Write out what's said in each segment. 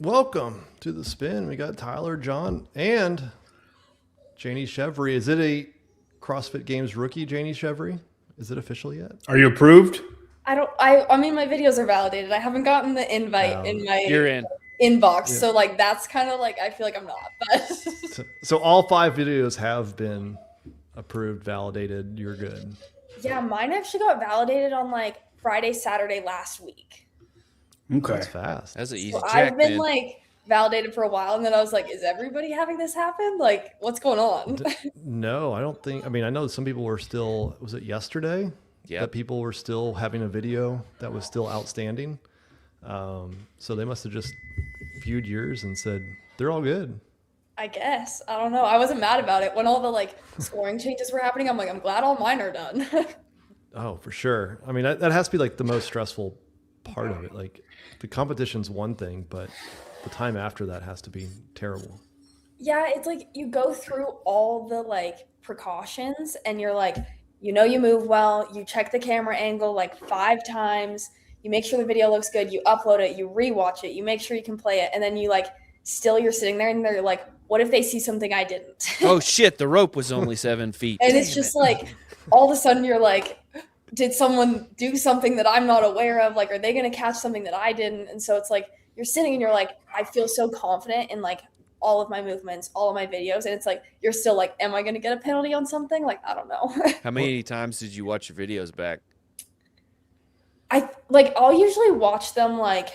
Welcome to the spin. We got Tyler, John, and Janie Cheverie. Is it a CrossFit Games rookie, Janie Cheverie? Is it official yet? Are you approved? I mean, my videos are validated. I haven't gotten the invite in my inbox. Yeah. So like, that's kind of like, I feel like I'm not, but. So all 5 videos have been approved, validated. You're good. Yeah. Mine actually got validated on like Friday, Saturday last week. Okay. That's fast. That's an easy so check, I've been man. like validated for a while, and then I was like, is everybody having this happen? Like, what's going on? No, I don't think. I mean, I know some people were still, was it yesterday? Yeah. That people were still having a video that was still outstanding. So they must have just viewed yours and said, they're all good. I guess. I don't know. I wasn't mad about it. When all the like scoring changes were happening, I'm like, I'm glad all mine are done. Oh, for sure. I mean, that has to be like the most stressful part of it. Like, the competition's one thing, but the time after that has to be terrible. Yeah, it's like you go through all the like precautions and you're like, you know, you move well, you check the camera angle like 5 times, you make sure the video looks good, you upload it, you rewatch it, you make sure you can play it, and then you like still you're sitting there and they're like, what if they see something I didn't? Oh shit, the rope was only 7 feet. And it's just like all of a sudden you're like, did someone do something that I'm not aware of? Like, are they going to catch something that I didn't? And so it's like, you're sitting and you're like, I feel so confident in like all of my movements, all of my videos. And it's like, you're still like, am I going to get a penalty on something? Like, I don't know. How many times did you watch your videos back? I'll usually watch them. Like,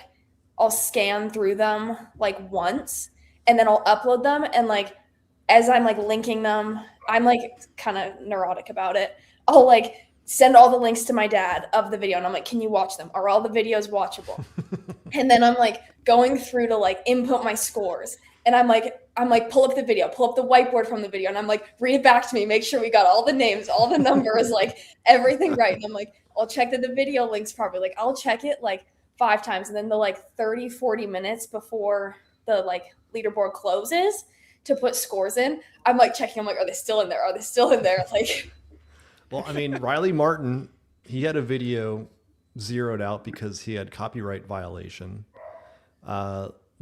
I'll scan through them like once and then I'll upload them. And like, as I'm like linking them, I'm like kind of neurotic about it. I'll like send all the links to my dad of the video. And I'm like, can you watch them? Are all the videos watchable? And then I'm like going through to like input my scores. And I'm like, pull up the video, pull up the whiteboard from the video. And I'm like, read it back to me. Make sure we got all the names, all the numbers, like everything right. And I'm like, I'll check that the video links properly. Like I'll check it like 5 times. And then the like 30, 40 minutes before the like leaderboard closes to put scores in, I'm like checking. I'm like, are they still in there? Are they still in there? Like, well, I mean, Riley Martin, he had a video zeroed out because he had copyright violation.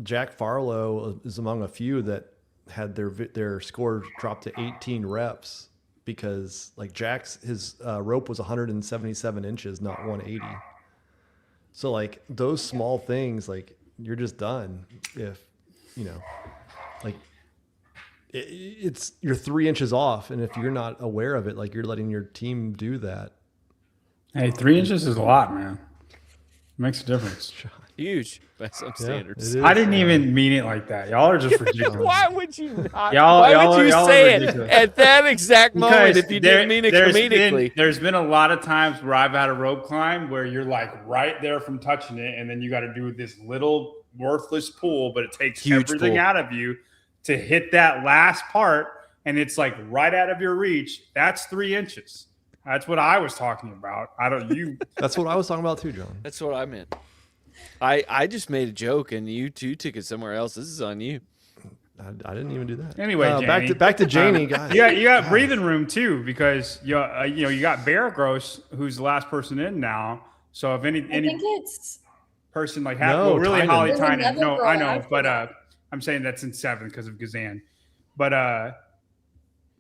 Jack Farlow is among a few that had their score dropped to 18 reps because like his rope was 177 inches, not 180. So like those small things, like you're just done if, you know, like you're 3 inches off. And if you're not aware of it, like you're letting your team do that. Hey, 3 inches is a lot, man. It makes a difference. Huge by some standards. I didn't even mean it like that. Y'all are just ridiculous. Why would you not? Why would you say it at that exact moment if you didn't mean it comedically? There's been a lot of times where I've had a rope climb where you're like right there from touching it, and then you got to do this little worthless pull, but it takes everything out of you to hit that last part, and it's like right out of your reach. That's 3 inches. That's what I was talking about. That's what I was talking about too, John. That's what I meant. I just made a joke, and you two took it somewhere else. This is on you. I didn't even do that. Anyway, back to Janie, guys. You got breathing room too, because you got Bear Gross, who's the last person in now. So if any person like really Holly Tynan. No, I know, but I'm saying that's in 7 because of Gazan. But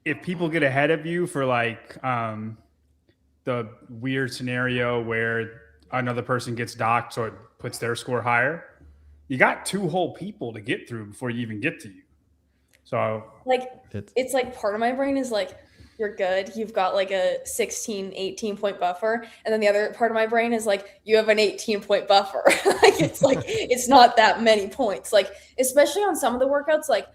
if people get ahead of you for like the weird scenario where another person gets docked, so it puts their score higher, you got 2 whole people to get through before you even get to you. So like it's like part of my brain is like, you're good. You've got like a 16, 18 point buffer. And then the other part of my brain is like, you have an 18-point buffer. Like, it's not that many points. Like, especially on some of the workouts, like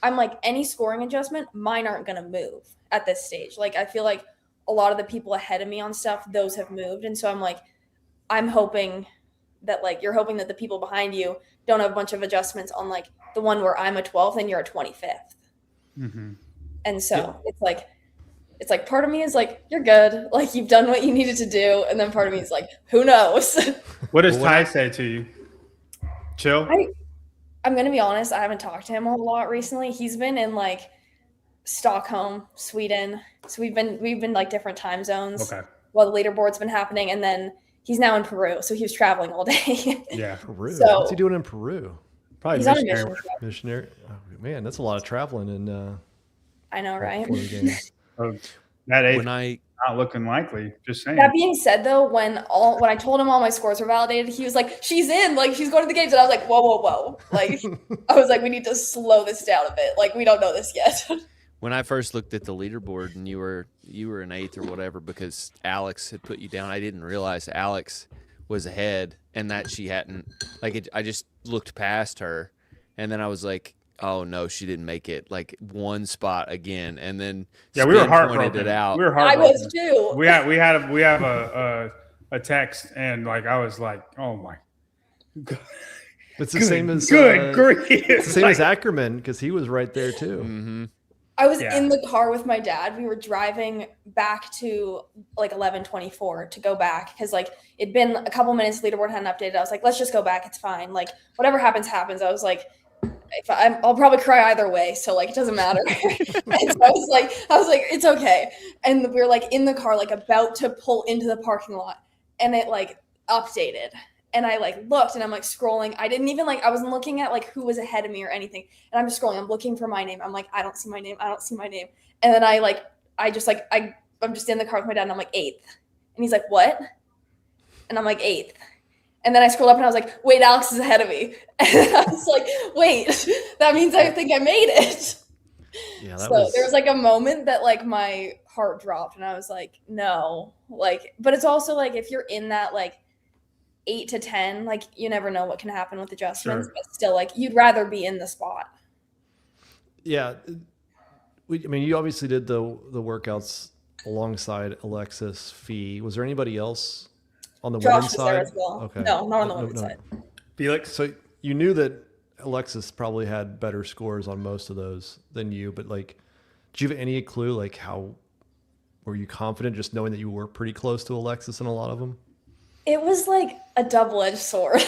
I'm like, any scoring adjustment, mine aren't going to move at this stage. Like, I feel like a lot of the people ahead of me on stuff, those have moved. And so I'm like, I'm hoping that like you're hoping that the people behind you don't have a bunch of adjustments on like the one where I'm a 12th and you're a 25th. Mm-hmm. And so it's like part of me is like, you're good. Like you've done what you needed to do. And then part of me is like, who knows? What does Ty say to you? Chill? I'm going to be honest. I haven't talked to him a lot recently. He's been in like Stockholm, Sweden. So we've been like different time zones while the leaderboard's been happening. And then he's now in Peru. So he was traveling all day. Yeah. Peru. So, what's he doing in Peru? Probably he's missionary. On a mission. Missionary. Oh, man, that's a lot of traveling. And I know, right? That age, not looking likely. Just saying. That being said, though, when I told him all my scores were validated, he was like, "She's in, like she's going to the games," and I was like, "Whoa!" Like, I was like, "We need to slow this down a bit. Like, we don't know this yet." When I first looked at the leaderboard and you were an 8th or whatever because Alex had put you down, I didn't realize Alex was ahead and that she hadn't. Like, I just looked past her, and then I was like, oh no, she didn't make it. Like one spot again, and then we were heartbroken. It out. We were heartbroken. I was too. We have a text, and like I was like, oh my god. It's the same as grief. It's the same as Ackerman because he was right there too. Mm-hmm. I was in the car with my dad. We were driving back to like 11:24 to go back because like it'd been a couple minutes. Leaderboard hadn't updated. I was like, let's just go back. It's fine. Like whatever happens, happens. I was like, I'll probably cry either way, so like it doesn't matter. And so I was like, it's okay. And we were like in the car, like about to pull into the parking lot, and it like updated. And I like looked and I'm like scrolling. I didn't even I wasn't looking at like who was ahead of me or anything. And I'm just scrolling. I'm looking for my name. I'm like, I don't see my name. And then I'm just in the car with my dad and I'm like 8th. And he's like, what? And I'm like 8th. And then I scrolled up and I was like, wait, Alex is ahead of me. And I was like, wait, that means I think I made it. Yeah, there was like a moment that like my heart dropped and I was like, no, like, but it's also like, if you're in that like 8 to 10, like you never know what can happen with adjustments, but still like you'd rather be in the spot. Yeah. You obviously did the workouts alongside Alexis Fee. Was there anybody else on the women's side? There as well. Okay. No, not on the women's side. Felix. So you knew that Alexis probably had better scores on most of those than you, but like, do you have any clue like how were you confident just knowing that you were pretty close to Alexis in a lot of them? It was like a double-edged sword.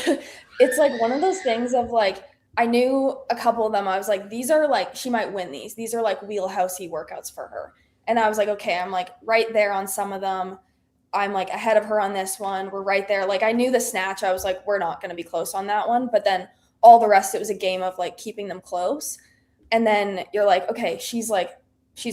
It's like one of those things of like, I knew a couple of them. I was like, these are like, she might win these. These are like wheelhousey workouts for her. And I was like, okay, I'm like right there on some of them. I'm like ahead of her on this one. We're right there. Like I knew the snatch. I was like, we're not going to be close on that one. But then all the rest, it was a game of like keeping them close. And then you're like, okay, she's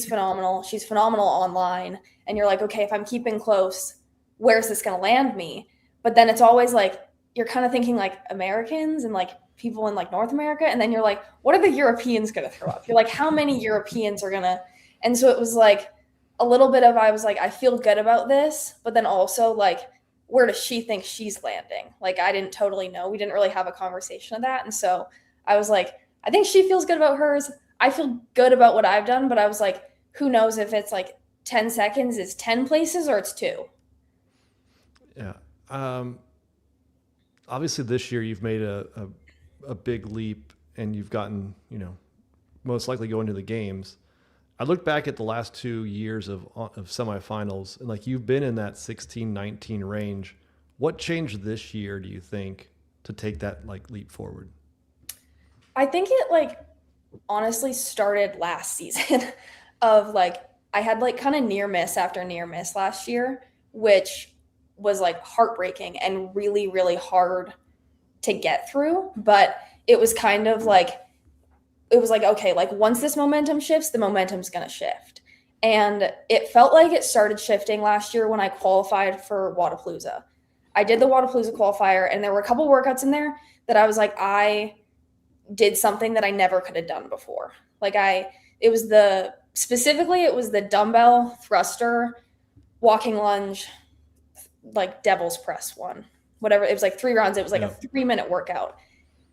phenomenal. She's phenomenal online. And you're like, okay, if I'm keeping close, where's this going to land me? But then it's always like, you're kind of thinking like Americans and like people in like North America. And then you're like, what are the Europeans going to throw up? You're like, how many Europeans are going to, and so it was like a little bit of, I was like, I feel good about this, but then also like, where does she think she's landing? Like, I didn't totally know. We didn't really have a conversation of that. And so I was like, I think she feels good about hers. I feel good about what I've done, but I was like, who knows if it's like 10 seconds is 10 places or it's 2. Yeah. Obviously this year you've made a big leap and you've gotten, most likely going to the games. I looked back at the last 2 years of semifinals and like you've been in that 16-19 range. What changed this year, do you think, to take that like leap forward? I think it like honestly started last season of like, I had like kind of near miss after near miss last year, which was like heartbreaking and really, really hard to get through. But it was kind of like, it was like, okay, like once this momentum shifts, the momentum's going to shift. And it felt like it started shifting last year when I qualified for Wodapalooza. I did the Wodapalooza qualifier and there were a couple workouts in there that I was like, I did something that I never could have done before. Like it was the dumbbell thruster, walking lunge, like devil's press one, whatever. It was like 3 rounds. It was like a 3-minute workout.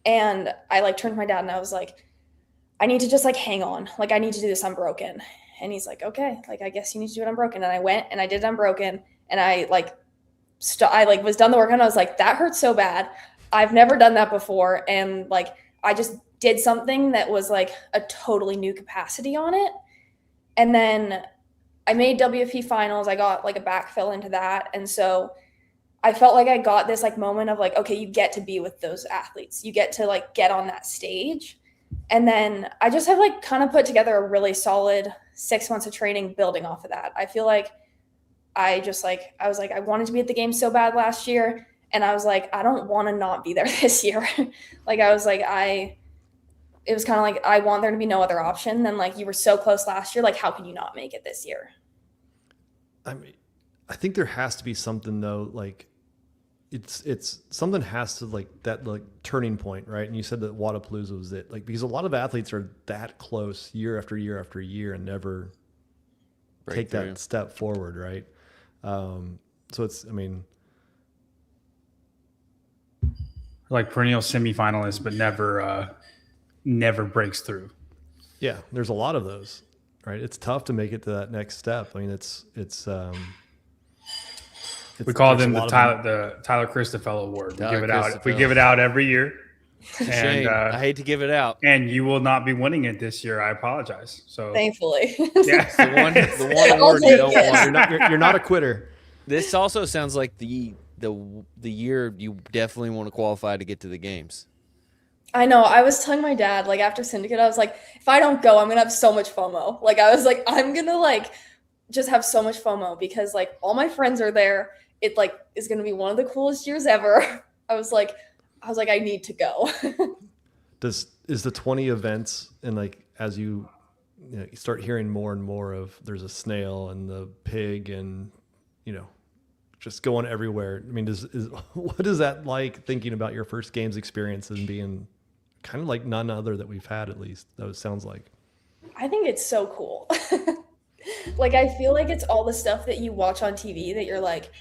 And I like turned to my dad and I was like, I need to just like hang on. Like I need to do this unbroken. And he's like, okay, like I guess you need to do it unbroken. And I went and I did it unbroken and I like I like was done the workout and I was like, that hurts so bad. I've never done that before. And like, I just did something that was like a totally new capacity on it. And then I made WFP finals. I got like a backfill into that. And so I felt like I got this like moment of like, okay, you get to be with those athletes. You get to like get on that stage. And then I just have like kind of put together a really solid 6 months of training building off of that. I feel like I was like, I wanted to be at the games so bad last year. And I was like, I don't want to not be there this year. Like, I was like, it was kind of like, I want there to be no other option than like, you were so close last year. Like, how can you not make it this year? I mean, I think there has to be something though, like it's something has to like that like turning point, right? And you said that Wodapalooza was it, like, because a lot of athletes are that close year after year after year and never take that step forward, right? So it's, I mean, like perennial semifinalist, but never breaks through. Yeah, there's a lot of those, right? It's tough to make it to that next step. I mean, we call them the Tyler Christoffel Award. We give it out every year. And I hate to give it out. And you will not be winning it this year. I apologize. So thankfully, yeah, the one award you don't want. You're not a quitter. This also sounds like the year you definitely want to qualify to get to the games. I know. I was telling my dad, like, after Syndicate, I was like, if I don't go, I'm going to have so much FOMO. Like, I was like, I'm going to, like, just have so much FOMO because, like, all my friends are there. It, like, is going to be one of the coolest years ever. I was like, I need to go. Is the 20 events, and, like, as you start hearing more and more of there's a snail and the pig and, just going everywhere. I mean, what is that like, thinking about your first games experience and being kind of like none other that we've had, at least that it sounds like? I think it's so cool. Like, I feel like it's all the stuff that you watch on TV that you're like,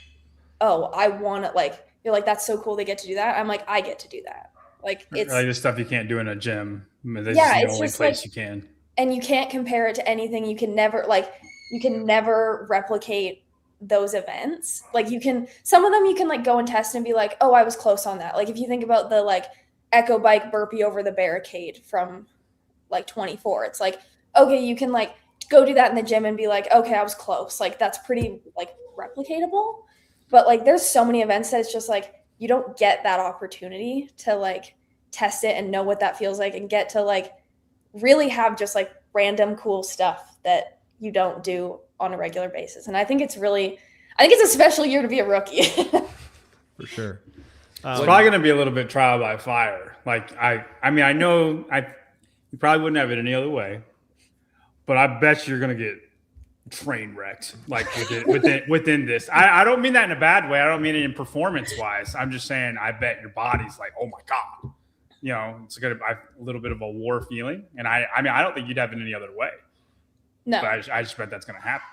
oh, I want to, like, you're like, that's so cool they get to do that. I'm like, I get to do that. Like, it's like the stuff you can't do in a gym. This yeah, is the it's only just place like, you can. And you can't compare it to anything. You can never replicate those events. Like, some of them you can like go and test and be like, oh, I was close on that. Like, if you think about the like echo bike burpee over the barricade from like 24, it's like, okay, you can like go do that in the gym and be like, okay, I was close. Like, that's pretty like replicatable. But like, there's so many events that it's just like, you don't get that opportunity to like test it and know what that feels like and get to like really have just like random cool stuff that you don't do on a regular basis. And I think it's a special year to be a rookie. For sure. It's probably going to be a little bit trial by fire. Like, I mean, I know you probably wouldn't have it any other way, but I bet you're going to get train wrecked like within this. I don't mean that in a bad way. I don't mean it in performance wise. I'm just saying, I bet your body's like, oh my God, it's a little bit of a war feeling. And I mean, I don't think you'd have it any other way. No, but I just bet that's going to happen.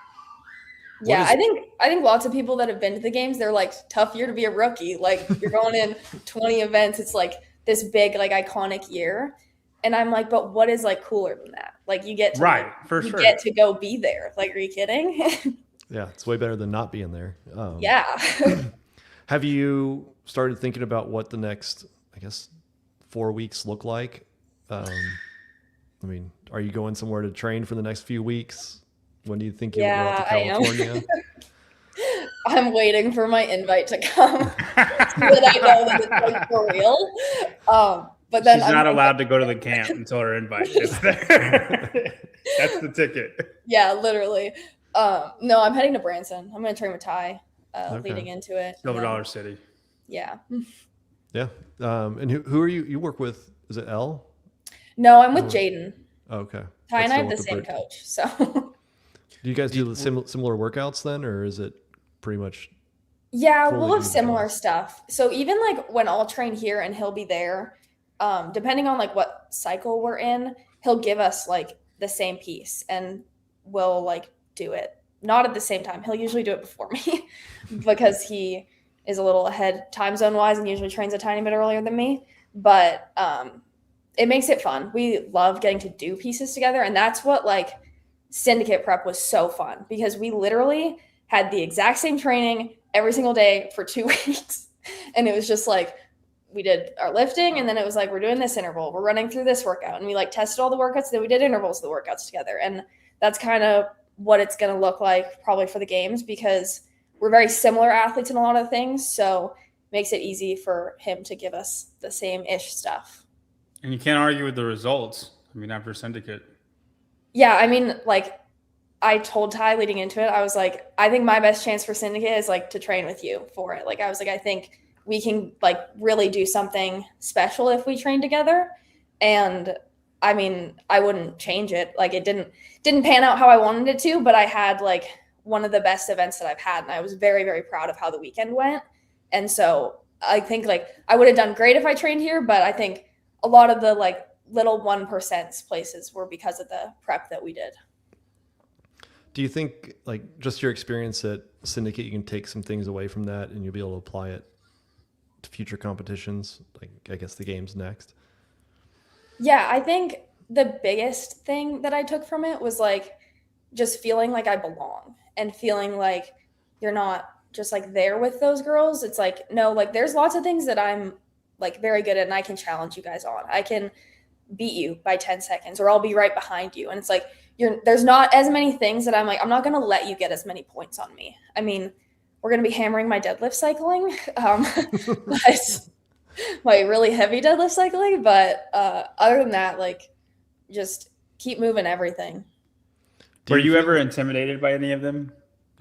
Yeah, I think lots of people that have been to the games, they're like, tough year to be a rookie. Like, you're going in 20 events. It's like this big, like, iconic year. And I'm like, but what is like cooler than that? Like, you get to get to go be there. Like, are you kidding? Yeah, it's way better than not being there. Yeah. Have you started thinking about what the next, I guess, 4 weeks look like? I mean, are you going somewhere to train for the next few weeks? When do you think you'll go out to California? I'm waiting for my invite to come so that I know that it's like for real. But then she's not allowed to go to the camp until her invite gets there. That's the ticket. Yeah, literally. No, I'm heading to Branson. I'm going to train with Ty leading into it. Silver Dollar City. Yeah. Yeah. And who are you? You work with? Is it Elle? No, I'm with Jaden. Oh, okay. Ty and I have the same coach. So. Do you guys do the similar workouts then, or is it pretty much? Yeah, we'll have similar stuff. So even like when I'll train here and he'll be there, depending on like what cycle we're in, he'll give us like the same piece and we'll like do it. Not at the same time. He'll usually do it before me because he is a little ahead time zone wise and usually trains a tiny bit earlier than me. But it makes it fun. We love getting to do pieces together. And that's what like Syndicate prep was so fun because we literally had the exact same training every single day for 2 weeks. And it was just like, we did our lifting, and then it was like, we're doing this interval, we're running through this workout, and we like tested all the workouts, then we did intervals of the workouts together. And that's kind of what it's going to look like probably for the games, because we're very similar athletes in a lot of things. So it makes it easy for him to give us the same-ish stuff. And you can't argue with the results. I mean, after syndicate. Yeah. I mean, like, I told Ty leading into it, I was like, I think my best chance for syndicate is like to train with you for it. Like, I was like, I think we can like really do something special if we train together. And I mean, I wouldn't change it. Like, it didn't pan out how I wanted it to, but I had like one of the best events that I've had. And I was very, very proud of how the weekend went. And so I think like I would have done great if I trained here, but I think a lot of the like little 1% places were because of the prep that we did. Do you think, like, just your experience at Syndicate, you can take some things away from that and you'll be able to apply it to future competitions, like I guess the games next? Yeah, I think the biggest thing that I took from it was like just feeling like I belong and feeling like you're not just like there with those girls. It's like, no, like there's lots of things that I'm like very good at and I can challenge you guys on. I can beat you by 10 seconds or I'll be right behind you. And it's like, there's not as many things that I'm like, I'm not going to let you get as many points on me. I mean, we're going to be hammering my deadlift cycling, but my really heavy deadlift cycling. But other than that, like, just keep moving everything. Were you ever intimidated by any of them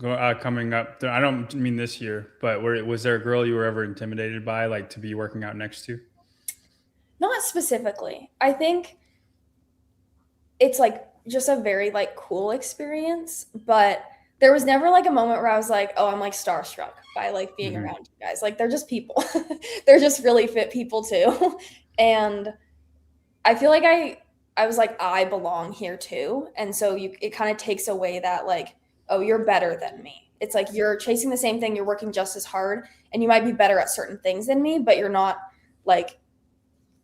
coming up? I don't mean this year, but was there a girl you were ever intimidated by, like to be working out next to? Not specifically. I think it's like just a very like cool experience, but there was never like a moment where I was like, oh, I'm like starstruck by like being around you guys. Like, they're just people. They're just really fit people too. And I feel like I was like, I belong here too. And so it kind of takes away that like, oh, you're better than me. It's like, you're chasing the same thing. You're working just as hard and you might be better at certain things than me, but you're not like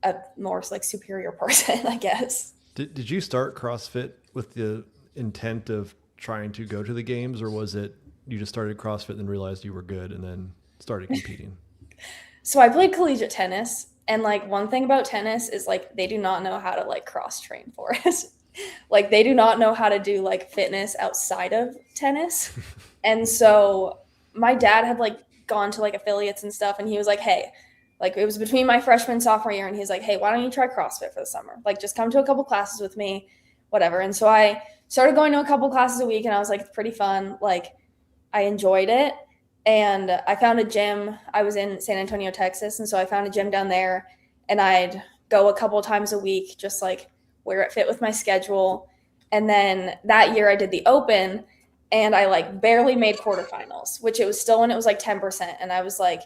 a more like superior person, I guess. Did you start CrossFit with the intent of trying to go to the games, or was it you just started CrossFit and realized you were good and then started competing? So I played collegiate tennis, and like one thing about tennis is like they do not know how to like cross train for it. Like, they do not know how to do like fitness outside of tennis. And so my dad had like gone to like affiliates and stuff, and he was like, hey, like it was between my freshman sophomore year, and he's like, hey, why don't you try CrossFit for the summer? Like, just come to a couple classes with me, whatever. And so I started going to a couple classes a week, and I was like, it's pretty fun. Like, I enjoyed it. And I found a gym. I was in San Antonio, Texas. And so I found a gym down there, and I'd go a couple times a week, just like where it fit with my schedule. And then that year I did the open, and I like barely made quarterfinals, which it was still when it was like 10%. And I was like,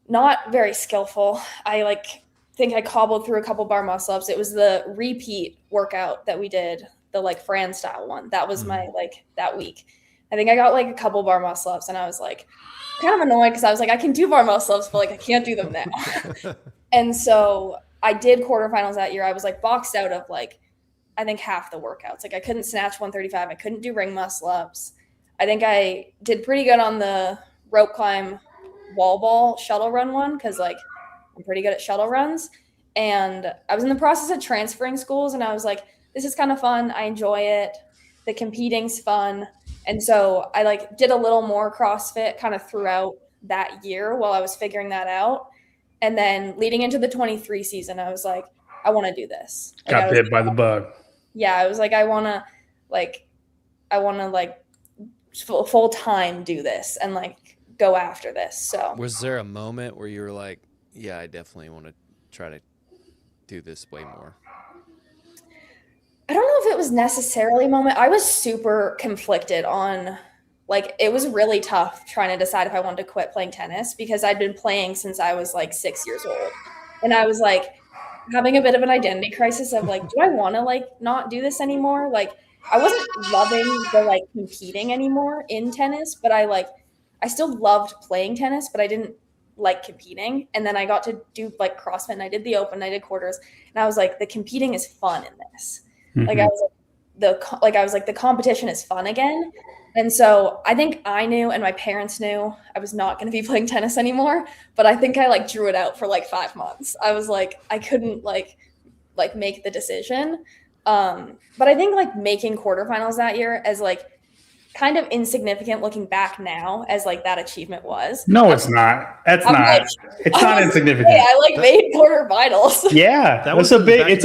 not very skillful. I like think I cobbled through a couple bar muscle ups. It was the repeat workout that we did, the like Fran style one. That was my like that week. I think I got like a couple bar muscle ups, and I was like kind of annoyed because I was like, I can do bar muscle ups, but like I can't do them now. And so I did quarterfinals that year. I was like boxed out of like, I think half the workouts. Like, I couldn't snatch 135. I couldn't do ring muscle ups. I think I did pretty good on the rope climb wall ball shuttle run one, because like I'm pretty good at shuttle runs. And I was in the process of transferring schools, and I was like, this is kind of fun. I enjoy it. The competing's fun. And so I like did a little more CrossFit kind of throughout that year while I was figuring that out. And then leading into the 23 season, I was like, I want to do this. Like, got bit by the bug. Yeah. I was like, I want to like full time do this and like go after this. So was there a moment where you were like, yeah, I definitely want to try to do this way more? I don't know if it was necessarily a moment. I was super conflicted on, like, it was really tough trying to decide if I wanted to quit playing tennis, because I'd been playing since I was like 6 years old. And I was like having a bit of an identity crisis of like, do I want to like not do this anymore? Like, I wasn't loving the like competing anymore in tennis, but I still loved playing tennis, but I didn't like competing. And then I got to do like CrossFit, and I did the open, I did quarters, and I was like, the competing is fun in this. Like, I was like, the competition is fun again. And so I think I knew, and my parents knew I was not going to be playing tennis anymore, but I think I like drew it out for like 5 months. I was like, I couldn't like make the decision. But I think like making quarterfinals that year as like kind of insignificant looking back now as like that achievement was. No, it's not. It's not insignificant. I like made quarterfinals. Yeah, it's a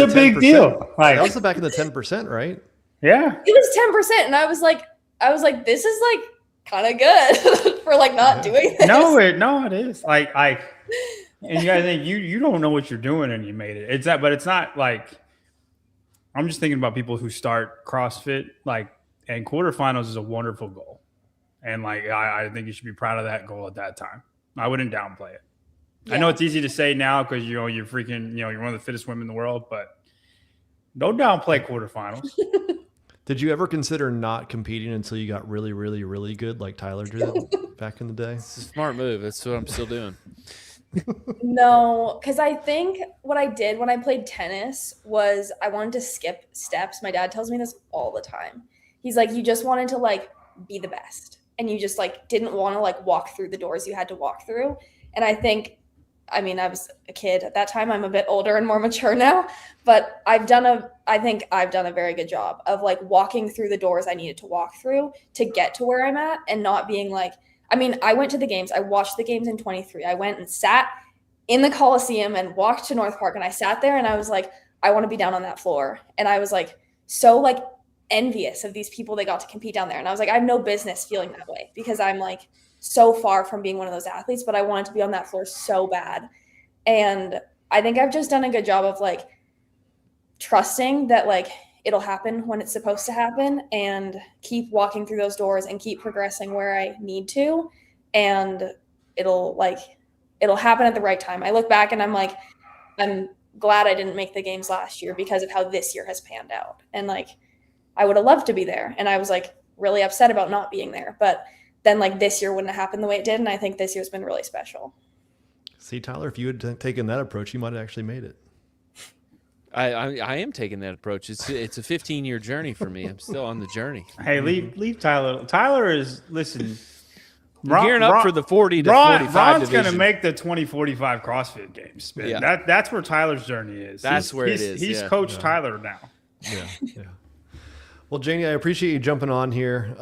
big deal. Like that was back in the 10%, right? Yeah, it was 10%, and I was like, this is like kind of good for like not doing this. No, it is like, and you gotta think you don't know what you're doing and you made it. It's that, but it's not like, I'm just thinking about people who start CrossFit like, and quarterfinals is a wonderful goal, and like I think you should be proud of that goal at that time. I wouldn't downplay it. Yeah. I know it's easy to say now because you're freaking you're one of the fittest women in the world, but don't downplay quarterfinals. Did you ever consider not competing until you got really, really, really good, like Tyler did back in the day? It's a smart move. That's what I'm still doing. No, because I think what I did when I played tennis was I wanted to skip steps. My dad tells me this all the time. He's like, you just wanted to like be the best, and you just like didn't want to like walk through the doors you had to walk through. And I think, I mean, I was a kid at that time. I'm a bit older and more mature now, but I think I've done a very good job of like walking through the doors I needed to walk through to get to where I'm at, and not being like, I mean, I went to the games. I watched the games in 23. I went and sat in the Coliseum and walked to North Park, and I sat there and I was like, I want to be down on that floor. And I was like, so like envious of these people that got to compete down there. And I was like, I have no business feeling that way because I'm like so far from being one of those athletes, but I wanted to be on that floor so bad. And I think I've just done a good job of like trusting that like it'll happen when it's supposed to happen, and keep walking through those doors and keep progressing where I need to. And it'll happen at the right time. I look back and I'm like, I'm glad I didn't make the games last year because of how this year has panned out. And like, I would have loved to be there. And I was like really upset about not being there, but then like this year wouldn't have happened the way it did. And I think this year's been really special. See, Tyler, if you had taken that approach, you might have actually made it. I am taking that approach. It's a 15-year journey for me. I'm still on the journey. Hey, leave Tyler. Tyler is, listen, gearing up for the 40 to 45 Ron's going to make the 2045 CrossFit Games. Yeah. That's where Tyler's journey is. It is. He's Coach Tyler now. Yeah. Well, Janie, I appreciate you jumping on here.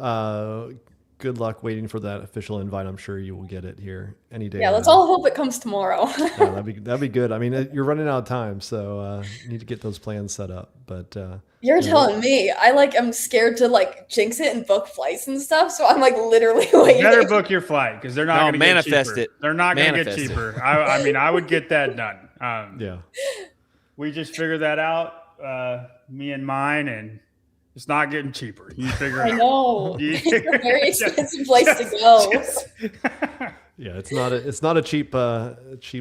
Good luck waiting for that official invite. I'm sure you will get it here any day. Yeah, let's all hope it comes tomorrow. Yeah, that'd be good. I mean, you're running out of time, so you need to get those plans set up. But you're telling me. I'm scared to like jinx it and book flights and stuff. So I'm like literally waiting. You better book your flight because they're not going to manifest get cheaper. it. They're not going to get cheaper. I mean, I would get that done. Yeah. We just figured that out, me and mine, and it's not getting cheaper. You figure it out. I know. It's a very expensive place to go. Yeah, it's not a cheap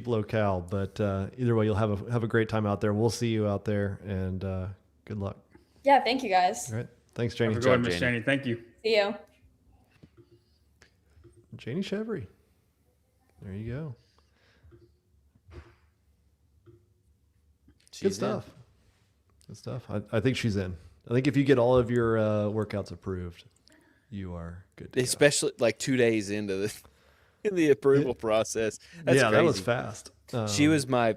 locale, but either way, you'll have a great time out there. We'll see you out there, and good luck. Yeah, thank you guys. All right, thanks, Janie. Go ahead, Miss Janie. Thank you. See you. Janie Cheverie. There you go. Good stuff. Good stuff. I think she's in. I think if you get all of your workouts approved, you are good to Especially go. Like 2 days into the approval process. That's crazy. That was fast. She was my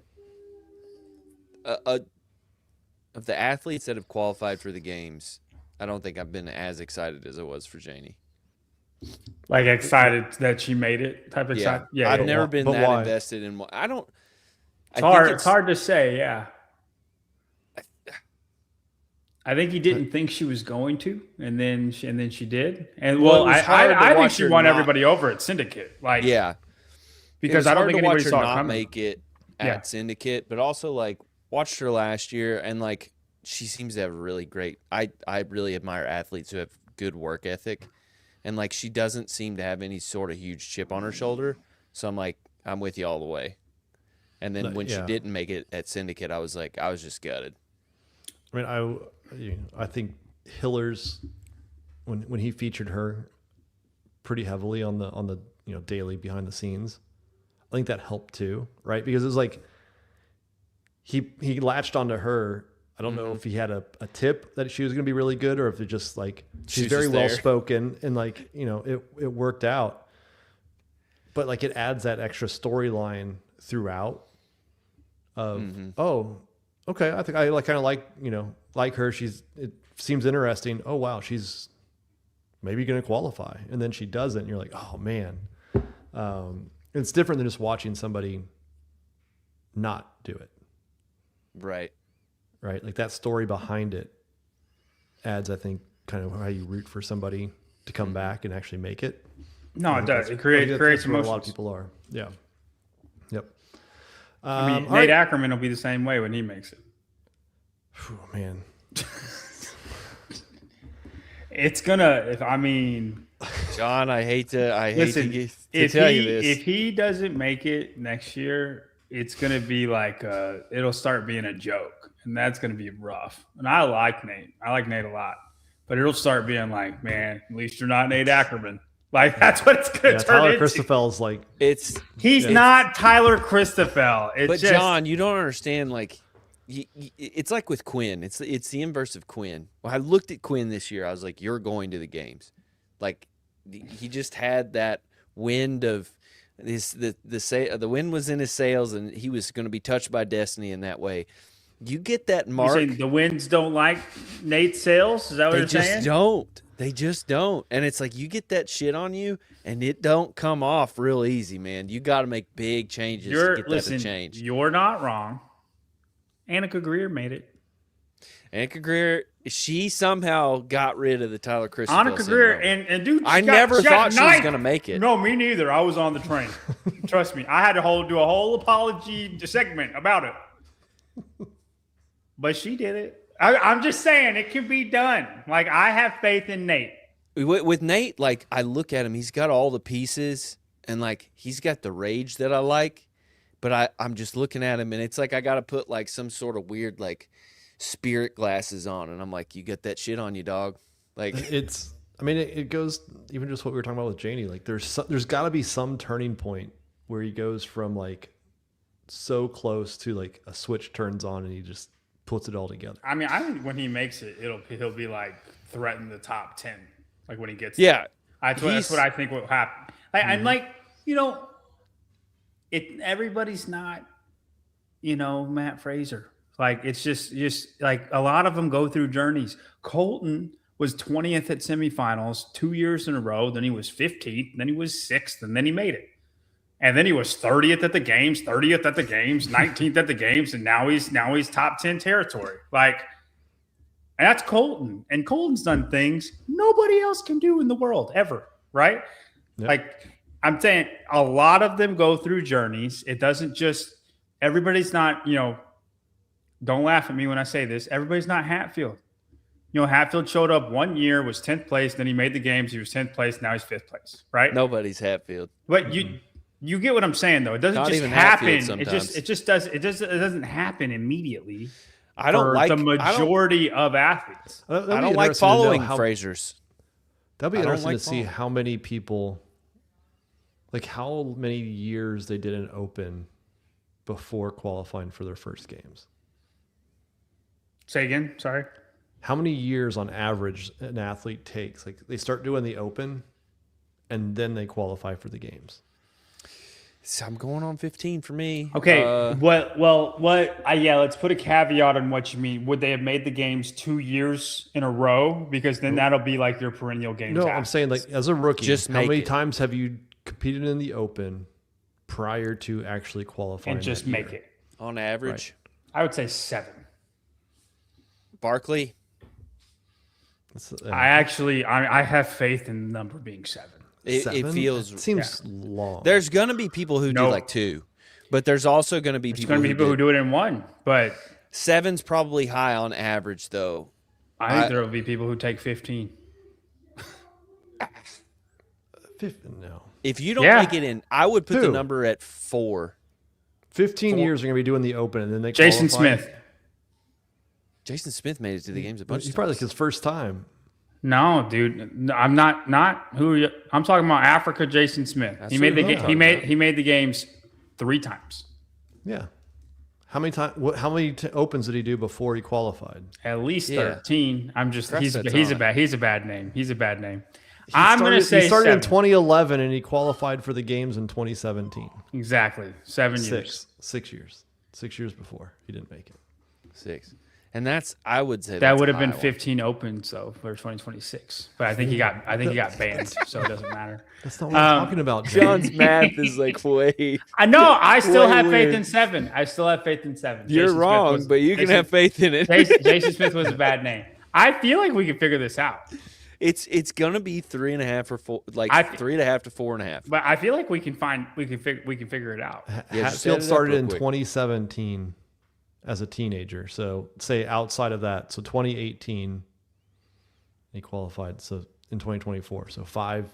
of the athletes that have qualified for the games. I don't think I've been as excited as I was for Janie. Like excited that she made it type of excited. Yeah, I've never been that invested in. It's hard to say. Yeah. I think he didn't think she was going to, and then she did. And I think she won everybody over at Syndicate. Like, yeah, because I don't think anybody saw her it coming. Make it at Syndicate, but also like watched her last year, and like she seems to have really great. I really admire athletes who have good work ethic, and like she doesn't seem to have any sort of huge chip on her shoulder. So I'm like, I'm with you all the way. And then when she didn't make it at Syndicate, I was just gutted. I mean, I think Hillers, when he featured her pretty heavily on the daily behind the scenes, I think that helped too, right? Because it was like he latched onto her. I don't know if he had a tip that she was going to be really good, or if it just like she's very well spoken and like, you know, it worked out. But like it adds that extra storyline throughout of oh, okay, I think I kind of like, you know, like her. It seems interesting. Oh wow, she's maybe going to qualify, and then she doesn't. And you're like, oh man, it's different than just watching somebody not do it. Right. Like that story behind it adds, I think, kind of how you root for somebody to come back and actually make it. No, it does. It creates emotions. A lot of people are. Yeah. Yep. I mean, Nate Ackerman will be the same way when he makes it. Whew, man. It's gonna. John, I hate to tell you this. If he doesn't make it next year, it's gonna be like it'll start being a joke, and that's gonna be rough. And I like Nate. I like Nate a lot, but it'll start being like, man, at least you're not Nate Ackerman. Like that's what it's gonna turn Tyler into. Christophel's like he's not Tyler Christophel. But John, you don't understand. Like, it's like with Quinn. It's the inverse of Quinn. When I looked at Quinn this year, I was like, you're going to the games. Like, he just had that wind of the wind was in his sails, and he was going to be touched by destiny in that way. You get that mark. You're saying the Winds don't like Nate's sales? Is that what you're saying? They just don't. And it's like you get that shit on you, and it don't come off real easy, man. You got to make big changes to get that to change. You're not wrong. Annika Greer made it. Annika Greer, she somehow got rid of the Tyler Christophel Annika Greer, and dude, I never thought she was going to make it. No, me neither. I was on the train. Trust me. I had to do a whole apology segment about it. But she did it. I'm just saying it can be done. Like, I have faith in Nate. With Nate, like, I look at him. He's got all the pieces, and, like, he's got the rage that I like. But I'm just looking at him, and it's like I got to put, like, some sort of weird, like, spirit glasses on. And I'm like, you got that shit on you, dog. Like, it goes even just what we were talking about with Janie. Like, there's got to be some turning point where he goes from, like, so close to, like, a switch turns on and he just puts it all together. I mean, I think when he makes it, he'll be like threaten the top 10. Like when he gets there. That's what I think will happen. I'm like, you know, everybody's not, you know, Matt Fraser. Like it's just like a lot of them go through journeys. Colton was 20th at semifinals 2 years in a row. Then he was 15th. Then he was 6th, and then he made it. And then he was 30th at the games, 30th at the games, 19th at the games, and now he's top 10 territory. Like, and that's Colton. And Colton's done things nobody else can do in the world ever, right? Yep. Like, I'm saying a lot of them go through journeys. It doesn't just – everybody's not, you know, don't laugh at me when I say this. Everybody's not Hatfield. You know, Hatfield showed up 1 year, was 10th place, then he made the games. He was 10th place, now he's 5th place, right? Nobody's Hatfield. But you get what I'm saying, though. It doesn't just happen. It doesn't happen immediately. I don't like the majority of athletes. I don't like following Fraser's. That'll be interesting to see how many people, like how many years they did an open before qualifying for their first games. Say again. Sorry. How many years on average an athlete takes? Like they start doing the open, and then they qualify for the games. So I'm going on 15 for me. Okay. Let's put a caveat on what you mean. Would they have made the games 2 years in a row? Because then that'll be like your perennial games. No, I'm saying like as a rookie, how many times have you competed in the open prior to actually qualifying? And just make it. On average? Right. I would say 7. Barkley? I have faith in the number being 7. It seems long. There's going to be people who do like 2, but there's also going to be people who do it in 1. But 7's probably high on average, though. I think there will be people who take 15. No. If you don't make it in, I would put the number at 4. 15 years are going to be doing the open, and then they Jason Smith. Jason Smith made it to the games a bunch of times. He's probably like his first time. No, dude, I'm not who you, I'm talking about. Africa, Jason Smith. He made the games 3 times. Yeah. How many opens did he do before he qualified? At least 13. I'm just he's a bad name. He's a bad name. He started 7. In 2011 and he qualified for the games in 2017. Exactly. 7 years. 6 years. 6 years before he didn't make it. 6. And I would say that would have been 15 opens though for 2026. But I think he got banned, so it doesn't matter. That's not what I'm talking about. John's math is like way. I know. I still have faith in 7. You're Jason wrong, but you can have faith in it. Jason Smith was a bad name. I feel like we can figure this out. It's gonna be 3.5 or 4, like 3.5 to 4.5. But I feel like we can figure it out. Hatfield started in 2017 as a teenager. So say outside of that, so 2018 he qualified. So in 2024, so five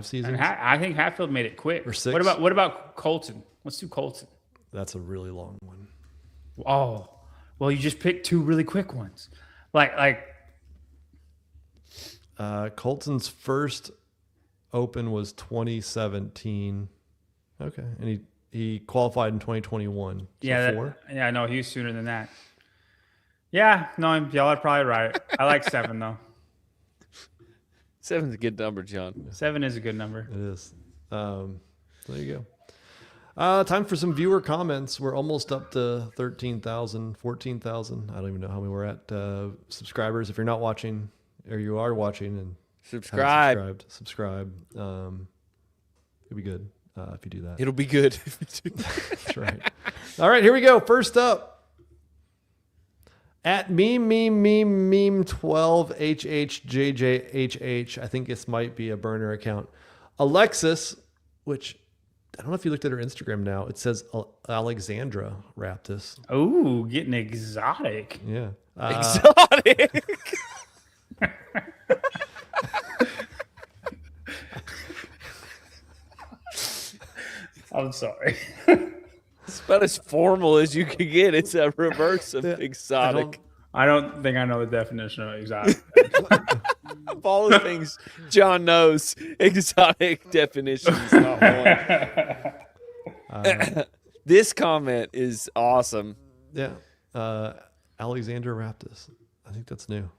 seasons. And I think Hatfield made it quick. Or 6. What about Colton? Let's do Colton. That's a really long one. Oh, well, you just picked 2 really quick ones. Like. Colton's first open was 2017. Okay, and he qualified in 2021. So yeah, 4? No, he was sooner than that. Yeah, no, y'all are probably right. I like 7 though. 7's a good number, John. 7 is a good number. It is. There you go. Time for some viewer comments. We're almost up to 13,000, 14,000. I don't even know how many we're at. Subscribers, if you're not watching or you are watching and subscribe. It'll be good if you do that. It'll be good. That's right. All right, here we go. First up, at meme 12 HHJJHH. I think this might be a burner account. Alexis, which I don't know if you looked at her Instagram now. It says Alexandra Raptis. Oh, getting exotic. Yeah. Exotic. I'm sorry. It's about as formal as you could get. It's a reverse of exotic. I don't think I know the definition of exotic. Of all the things John knows, exotic definition is not one. This comment is awesome. Yeah. Alexandra Raptis. I think that's new.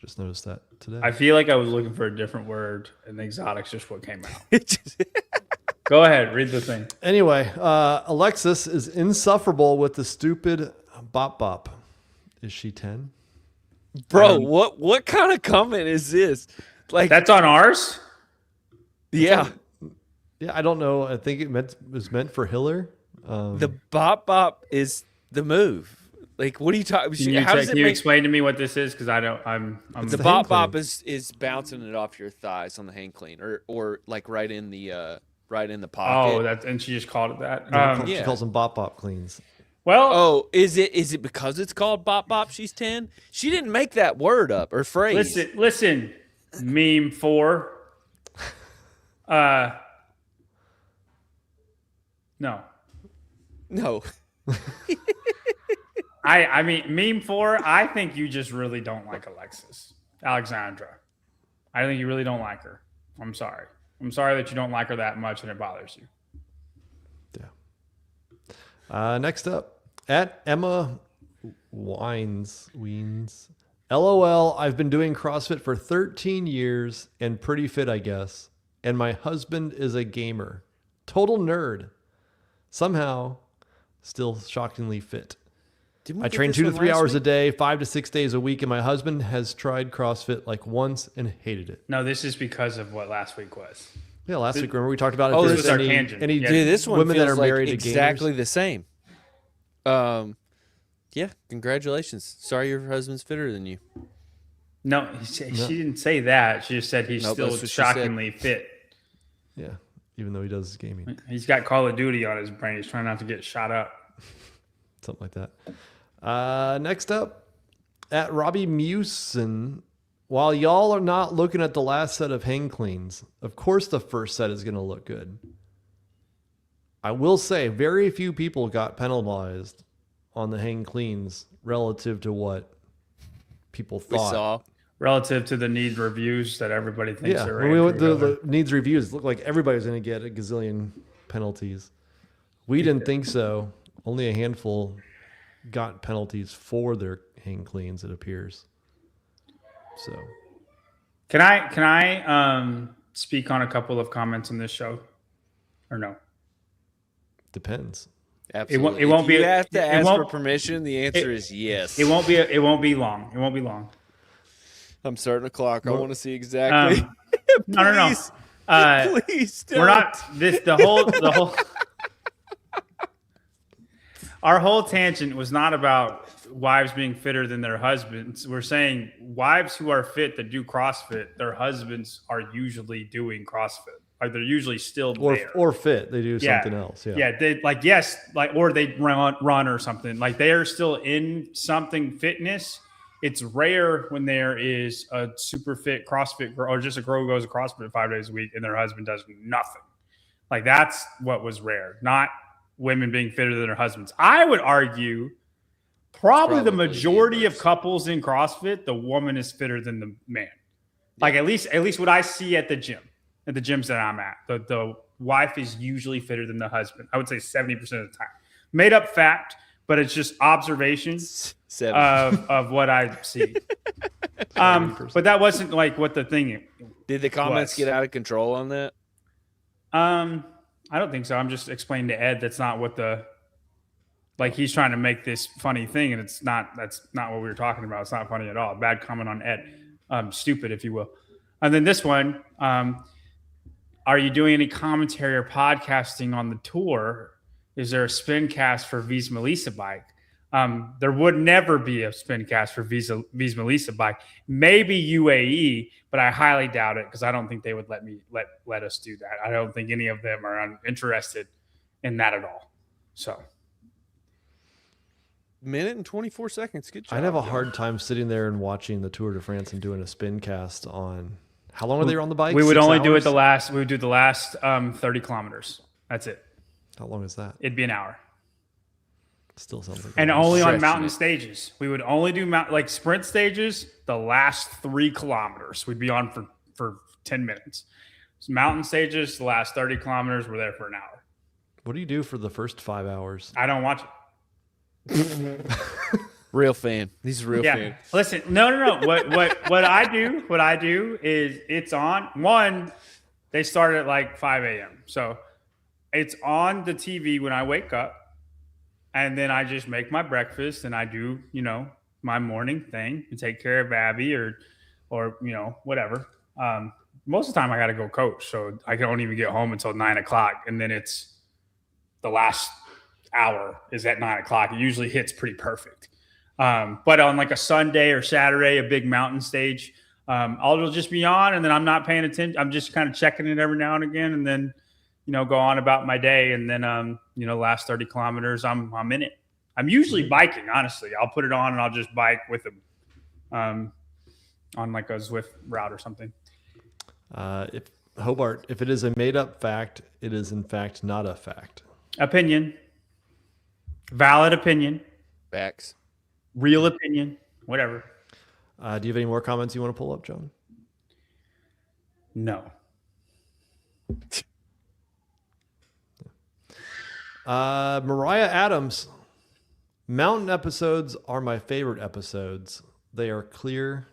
Just noticed that today. I feel like I was looking for a different word, and exotic's just what came out. Go ahead, read the thing. Anyway, Alexis is insufferable with the stupid bop bop. Is she 10? Bro, what kind of comment is this? Like, that's on ours? Yeah. Yeah, I don't know. I think it was meant for Hiller. The bop bop is the move. Like, what are you talking? Can you explain to me what this is? Because I don't. I'm the bop bop is bouncing it off your thighs on the hang clean, or like right in the pocket. Oh, and she just called it that. She calls them bop bop cleans. Well, is it because it's called bop bop? She's 10. She didn't make that word up or phrase. Listen. Meme 4. No. I mean, meme 4. I think you just really don't like Alexandra. I think you really don't like her. I'm sorry that you don't like her that much and it bothers you. Yeah. Next up, at Emma Weens. LOL, I've been doing CrossFit for 13 years and pretty fit, I guess. And my husband is a gamer. Total nerd. Somehow, still shockingly fit. I train 2 to 3 hours a day, 5 to 6 days a week, and my husband has tried CrossFit like once and hated it. No, this is because of what last week was. Yeah, last week, remember we talked about this was our tangent. Dude, this one women that are married exactly to the same. Yeah, congratulations. Sorry your husband's fitter than you. No, she didn't say that. She just said he's still shockingly fit. Yeah, even though he does gaming. He's got Call of Duty on his brain. He's trying not to get shot up. Something like that. Next up, at Robbie Mewson. While y'all are not looking at the last set of hang cleans, of course the first set is going to look good. I will say very few people got penalized on the hang cleans relative to what people thought. We saw. Relative to the need reviews that everybody thinks are when we went to the needs reviews, it looked like everybody's going to get a gazillion penalties. We didn't think so. Only a handful got penalties for their hang cleans, it appears. So, can I speak on a couple of comments on this show, or no? depends. Absolutely. It won't be. You have to ask for won't- permission. The answer is yes. It won't be. It won't be long. It won't be long. I'm starting a clock. I want to see exactly. No. Please don't. We're not the whole. Our whole tangent was not about wives being fitter than their husbands. We're saying wives who are fit that do CrossFit, their husbands are usually doing CrossFit. Like they're usually still there. Or fit. They do something else. Yeah. Yeah. They or they run or something. Like they are still in something fitness. It's rare when there is a super fit CrossFit girl or just a girl who goes to CrossFit 5 days a week and their husband does nothing. Like that's what was rare, not women being fitter than their husbands. I would argue probably the majority of couples in CrossFit, the woman is fitter than the man. Like at least what I see at the gyms that I'm at, the wife is usually fitter than the husband. I would say 70% of the time. Made up fact, but it's just observation of what I see. But that wasn't like what the thing Did the comments get out of control on that? I don't think so. I'm just explaining to Ed that's not what he's trying to make this funny thing, and that's not what we were talking about. It's not funny at all. Bad comment on Ed. Stupid, if you will. And then this one, are you doing any commentary or podcasting on the tour? Is there a spin cast for V's Melissa bike? There would never be a spin cast for V's Melissa bike. Maybe UAE, but I highly doubt it because I don't think they would let us do that. I don't think any of them are interested in that at all. So, minute and 24 seconds. Good job. I'd have a hard time sitting there and watching the Tour de France and doing a spin cast on. How long are they on the bike? We would 6 only hours? do it we would do the last 30 kilometers. That's it. How long is that? It'd be an hour. Still sounds like. And only on mountain stages. We would only do sprint stages. The last 3 kilometers we'd be on for 10 minutes. So mountain stages, the last 30 kilometers, we're there for an hour. What do you do for the first 5 hours? I don't watch it. Real fan. He's a real fan. Listen, no. What I do is it's on. One, they start at like 5 a.m. So it's on the TV when I wake up. And then I just make my breakfast and I do, my morning thing and take care of Abby or whatever. Most of the time I got to go coach. So I don't even get home until 9 o'clock. And then it's the last hour is at 9 o'clock. It usually hits pretty perfect. But on like a Sunday or Saturday, a big mountain stage, I'll just be on and then I'm not paying attention. I'm just kind of checking it every now and again. And then, go on about my day. And then, last 30 kilometers, I'm in it. I'm usually biking, honestly. I'll put it on and I'll just bike with them on like a Zwift route or something. If it is a made up fact, it is in fact not a fact. Opinion. Valid opinion. Facts. Real opinion. Whatever. Do you have any more comments you want to pull up, John? No. Mariah Adams. Mountain episodes are my favorite episodes. They are clear,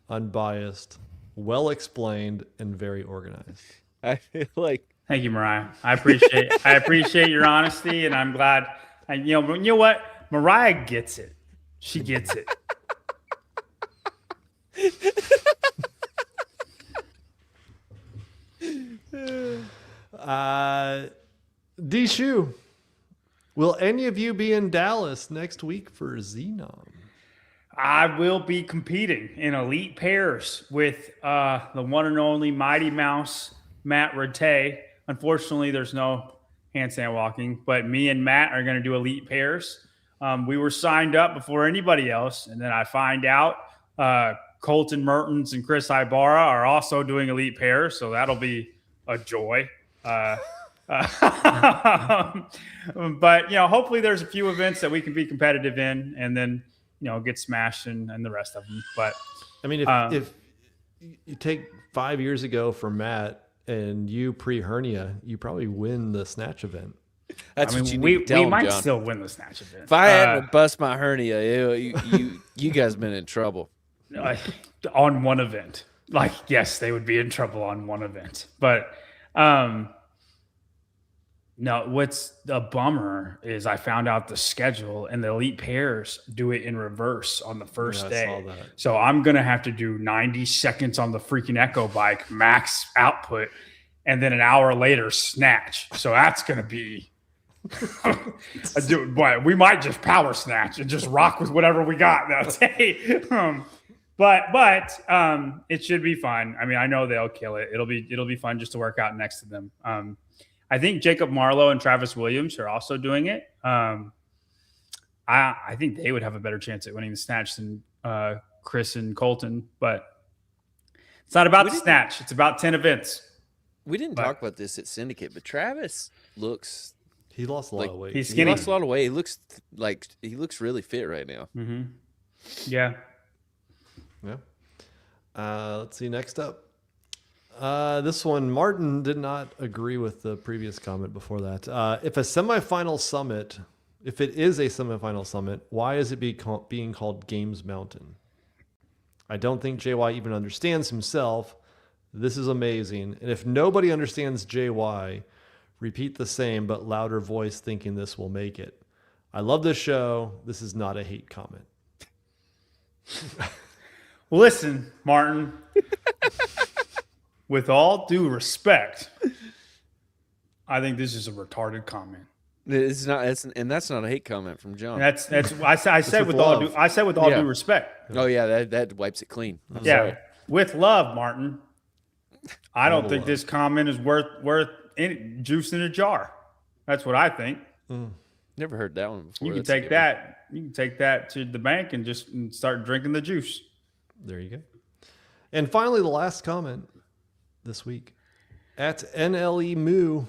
unbiased, well explained, and very organized. I feel like. Thank you, Mariah. I appreciate your honesty, and I'm glad. You know what? Mariah gets it. She gets it. D-Shoe. Will any of you be in Dallas next week for Xenom? I will be competing in elite pairs with the one and only Mighty Mouse, Matt Rattay. Unfortunately, there's no handstand walking, but me and Matt are going to do elite pairs. We were signed up before anybody else, and then I find out Colton Mertens and Chris Ibarra are also doing elite pairs, so that'll be a joy. But hopefully there's a few events that we can be competitive in, and then get smashed and the rest of them. But I mean, if you take 5 years ago for Matt and you pre-hernia, you probably win the snatch event. That's I what you mean, need to tell we them, might John. still win the snatch event. If I hadn't bust my hernia, you guys been in trouble. On one event. Like, yes, they would be in trouble on one event. But no, what's a bummer is I found out the schedule and the elite pairs do it in reverse on the first day. I saw that. So I'm going to have to do 90 seconds on the freaking Echo bike, max output, and then an hour later snatch. So that's going to be boy, we might just power snatch and just rock with whatever we got that day. But it should be fun. I mean, I know they'll kill it. It'll be fun just to work out next to them. I think Jacob Marlowe and Travis Williams are also doing it. I think they would have a better chance at winning the snatch than Chris and Colton, but it's not about the snatch. It's about 10 events. We didn't talk about this at Syndicate, but Travis looks. He lost a lot of weight. He's skinny. He lost a lot of weight. He looks really fit right now. Mm-hmm. Yeah. Let's see. Next up. This one, Martin did not agree with the previous comment before that. If it is a semifinal summit, why is it being called Games Mountain? I don't think JY even understands himself. This is amazing. And if nobody understands JY, repeat the same but louder voice thinking this will make it. I love this show. This is not a hate comment. Listen, Martin. With all due respect, I think this is a retarded comment. It's not. And that's not a hate comment from John. That's. I said with all due respect. Oh yeah, that wipes it clean. I'm yeah, sorry. with love, Martin. I don't think this comment is worth any juice in a jar. That's what I think. Never heard that one before. You can take that. You can take that to the bank and just start drinking the juice. There you go. And finally, the last comment this week at NLE Moo.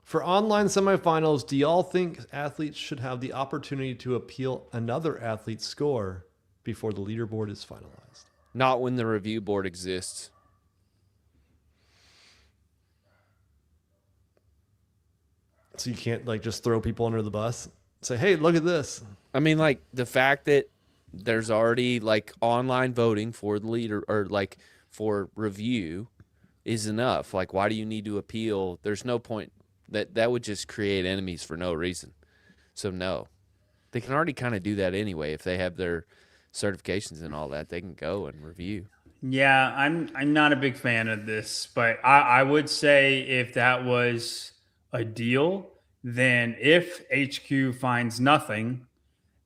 For online semifinals, do y'all think athletes should have the opportunity to appeal another athlete's score before the leaderboard is finalized? Not when the review board exists. So you can't just throw people under the bus? Say, hey, look at this. I mean, the fact that there's already online voting for the leader or for review is enough. Why do you need to appeal? There's no point. That would just create enemies for no reason. So no, they can already kind of do that anyway. If they have their certifications and all that, they can go and review. Yeah, I'm not a big fan of this, but I would say if that was a deal, then if HQ finds nothing,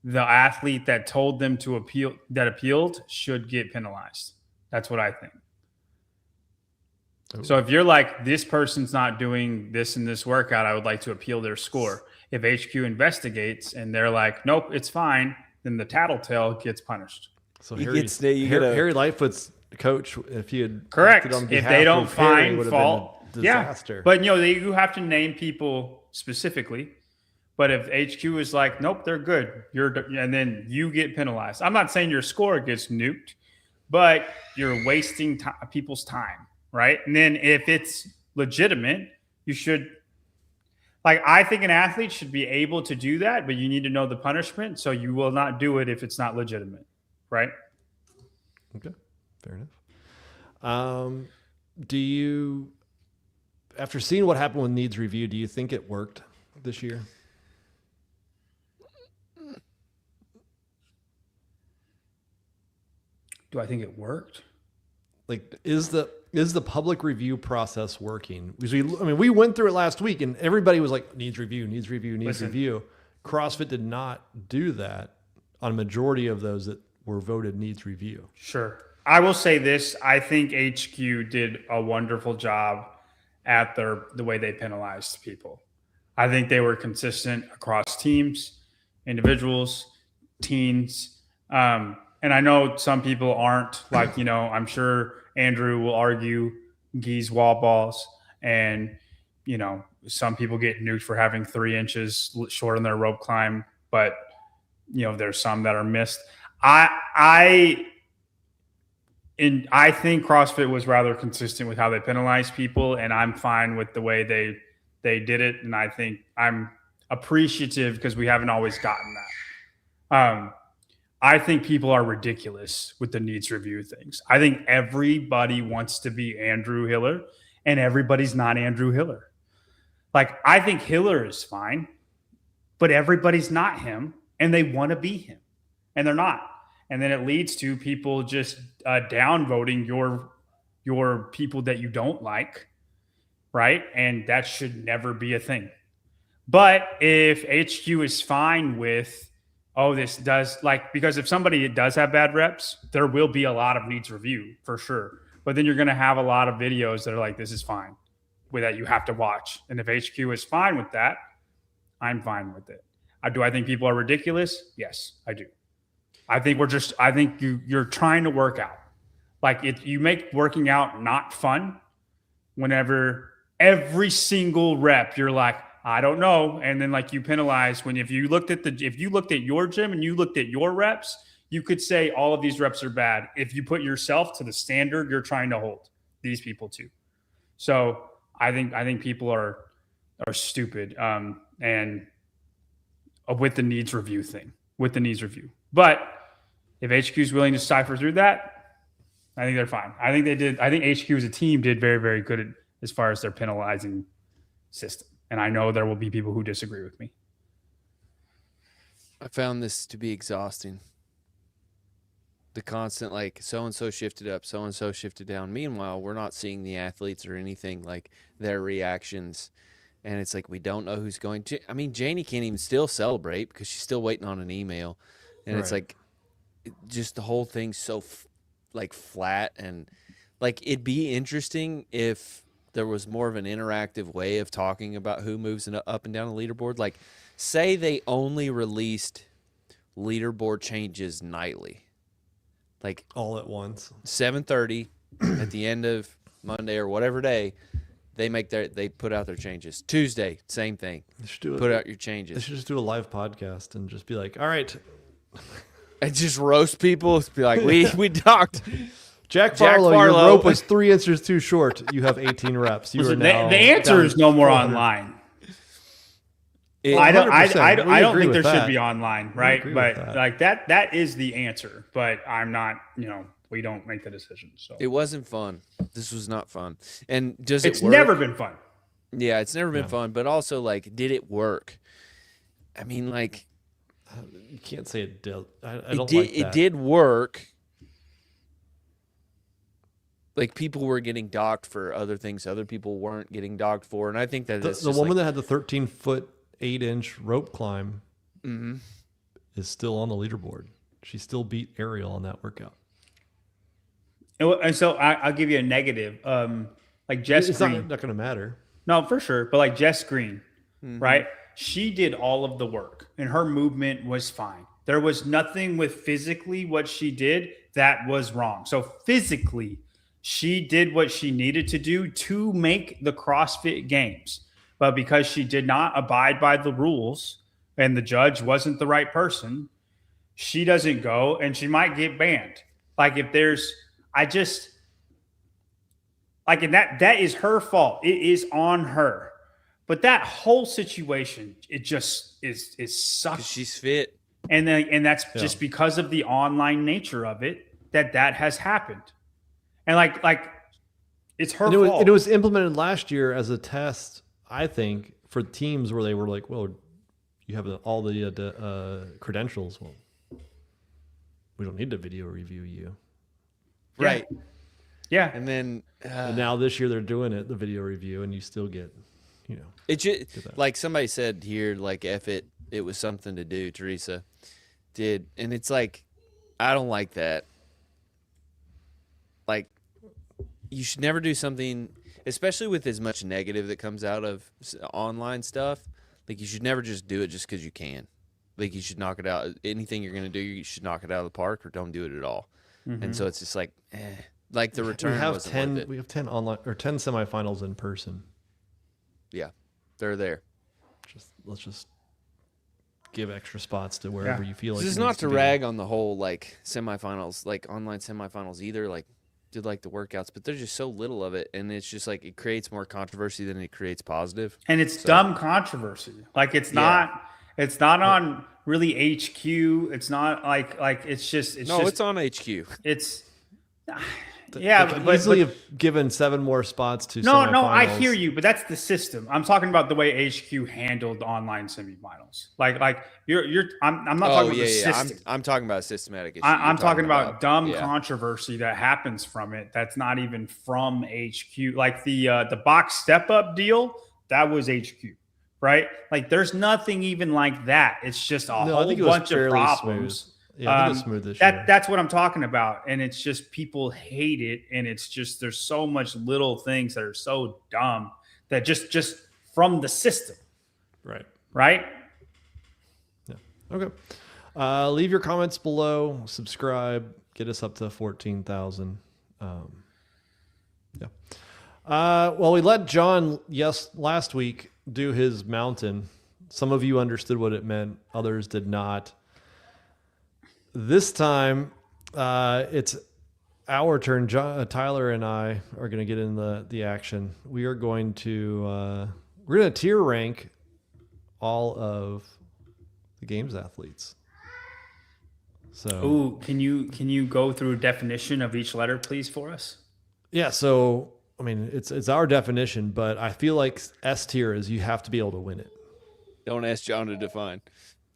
the athlete that told them to appealed should get penalized. That's what I think. So if you're this person's not doing this in this workout, I would like to appeal their score. If HQ investigates and they're nope, it's fine, then the tattletale gets punished. So Harry Lightfoot's coach, if he had correct, on if they don't find fault, disaster. Yeah, but you have to name people specifically. But if HQ is nope, they're good, and then you get penalized. I'm not saying your score gets nuked, but you're wasting people's time. Right. And then if it's legitimate, you should I think an athlete should be able to do that, but you need to know the punishment. So you will not do it if it's not legitimate. Right. Okay. Fair enough. Do you, after seeing what happened with needs review, do you think it worked this year? Do I think it worked? Is the public review process working? Because we went through it last week and everybody was needs review. CrossFit did not do that on a majority of those that were voted needs review. Sure. I will say this. I think HQ did a wonderful job at the way they penalized people. I think they were consistent across teams, individuals, teens. And I know some people aren't I'm sure Andrew will argue geese wall balls and, some people get nuked for having 3 inches short on their rope climb, but there's some that are missed. I think CrossFit was rather consistent with how they penalize people, and I'm fine with the way they did it. And I think I'm appreciative because we haven't always gotten that. I think people are ridiculous with the needs review things. I think everybody wants to be Andrew Hiller, and everybody's not Andrew Hiller. Like, I think Hiller is fine, but everybody's not him, and they want to be him, and they're not. And then it leads to people just downvoting your people that you don't like, right? And that should never be a thing. But if HQ is fine with, this does, like, because if somebody does have bad reps, there will be a lot of needs review for sure. But then you're going to have a lot of videos that are like, this is fine, with that you have to watch. And if HQ is fine with that, I'm fine with it. Do I think people are ridiculous? Yes, I do. I think you're trying to work out. Like, if you make working out not fun, whenever every single rep you're like, I don't know, and then like you penalize if you looked at your gym and you looked at your reps, you could say all of these reps are bad if you put yourself to the standard you're trying to hold these people to. So I think people are stupid and with the needs review. But if HQ is willing to cipher through that, I think they're fine. I think HQ as a team did very, very good as far as their penalizing system. And I know there will be people who disagree with me. I found this to be exhausting. The constant, like, so-and-so shifted up, so-and-so shifted down. Meanwhile, we're not seeing the athletes or anything, like their reactions. And it's like, we don't know who's going to. I mean, Janie can't even still celebrate because she's still waiting on an email. And It's like, just the whole thing's so flat. And like, it'd be interesting if there was more of an interactive way of talking about who moves up and down the leaderboard. Like, say they only released leaderboard changes nightly, like all at once, 7:30 at the end of Monday or whatever day. They put out their changes. Tuesday, same thing. Put out your changes. They should just do a live podcast and just be like, all right. And just roast people. Be like, we talked. Jack Farlow, your rope was 3 inches too short. You have 18 reps. You are now the answer is no more online. I don't think there should be online, right? But like that is the answer. But I'm not, we don't make the decision. So it wasn't fun. This was not fun. And does it work? It's never been fun. Yeah, it's never been fun. But also, like, did it work? I mean, like, you can't say it did. I don't like that. It did work. Like, people were getting docked for other things other people weren't getting docked for. And I think that the woman that had the 13-foot, 8-inch rope climb is still on the leaderboard. She still beat Ariel on that workout. And so I'll give you a negative. Like Jess Green. It's not going to matter. No, for sure. But like Jess Green, right? She did all of the work and her movement was fine. There was nothing with physically what she did that was wrong. So physically, she did what she needed to do to make the CrossFit Games. But because she did not abide by the rules and the judge wasn't the right person, she doesn't go and she might get banned. Like, if there's, and that is her fault. It is on her. But that whole situation, it just is sucks. She's fit. And that's just because of the online nature of it that has happened. And like it's her fault. It was implemented last year as a test, I think, for teams where they were like, well, you have all the credentials. Well, we don't need to video review you. Right. Yeah. And then and now this year they're doing the video review, and you still get, it just, like somebody said here, like, if it was something to do, Teresa did. And it's like, I don't like that. Like, you should never do something, especially with as much negative that comes out of online stuff. Like, you should never just do it just because you can. Like, you should knock it out. Anything you're going to do, you should knock it out of the park or don't do it at all. And so it's just like, like the return. We have 10 online or 10 semifinals in person. Yeah, they're there. Let's just give extra spots to wherever you feel like. This is not to rag on the whole, like, semifinals, like online semifinals either. Like, did like the workouts, but there's just so little of it, and it's just like it creates more controversy than it creates positive. And it's dumb controversy. Like it's not on really HQ. It's not like it's on HQ. It's but easily have given 7 more spots to no, I hear you, but that's the system. I'm talking about the way HQ handled online semifinals. Like I'm not talking about the system. I'm talking about a systematic issue. I'm talking about dumb controversy that happens from it. That's not even from HQ. Like the box step up deal, that was HQ, right? Like there's nothing even like that. It's just a whole bunch of problems. Smooth. Yeah, I think it was smooth this year. That's what I'm talking about. And it's just people hate it. And it's just there's so much little things that are so dumb that just from the system. Right? Yeah. Okay. Leave your comments below. Subscribe. Get us up to 14,000. Well, we let John last week do his mountain. Some of you understood what it meant. Others did not. This time, it's our turn. Tyler and I are going to get in the action. We are going to tier rank all of the games athletes. So, can you go through a definition of each letter, please, for us? Yeah. So, I mean, it's our definition, but I feel like S tier is you have to be able to win it. Don't ask John to define.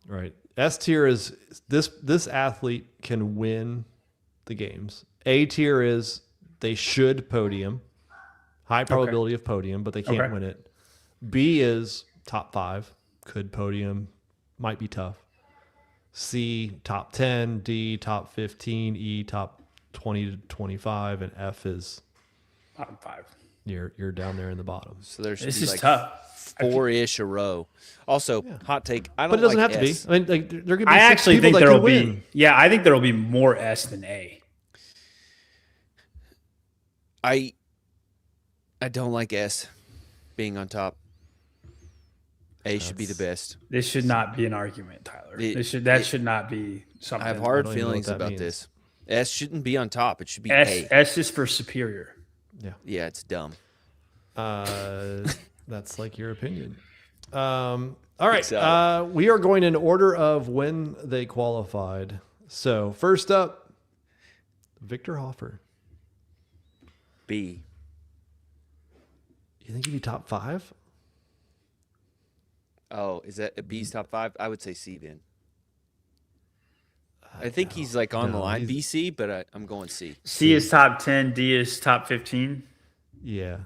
Right. S tier is this athlete can win the games. A tier is they should podium, high probability of podium, but they can't win it. B is top 5, could podium, might be tough. C, top 10, D, top 15, E, top 20 to 25, and F is top 5. You're down there in the bottom. So there's this is tough. 4-ish a row. Also, hot take. I don't. But it doesn't like have S. to be. I mean, like there could be. I actually think there'll be. Win. Yeah, I think there'll be more S than A. I don't like S being on top. A should be the best. This should not be an argument, Tyler. That should not be something. I have hard feelings about this. S shouldn't be on top. It should be S. A. S is for superior. Yeah. Yeah, it's dumb. That's like your opinion. All right. We are going in order of when they qualified. So first up, Victor Hoffer. B. You think he'd be top 5? Oh, is that a B's top 5? I would say C then. I think he's like on the line. B, C, but I'm going C. C is top 10. D is top 15. Yeah.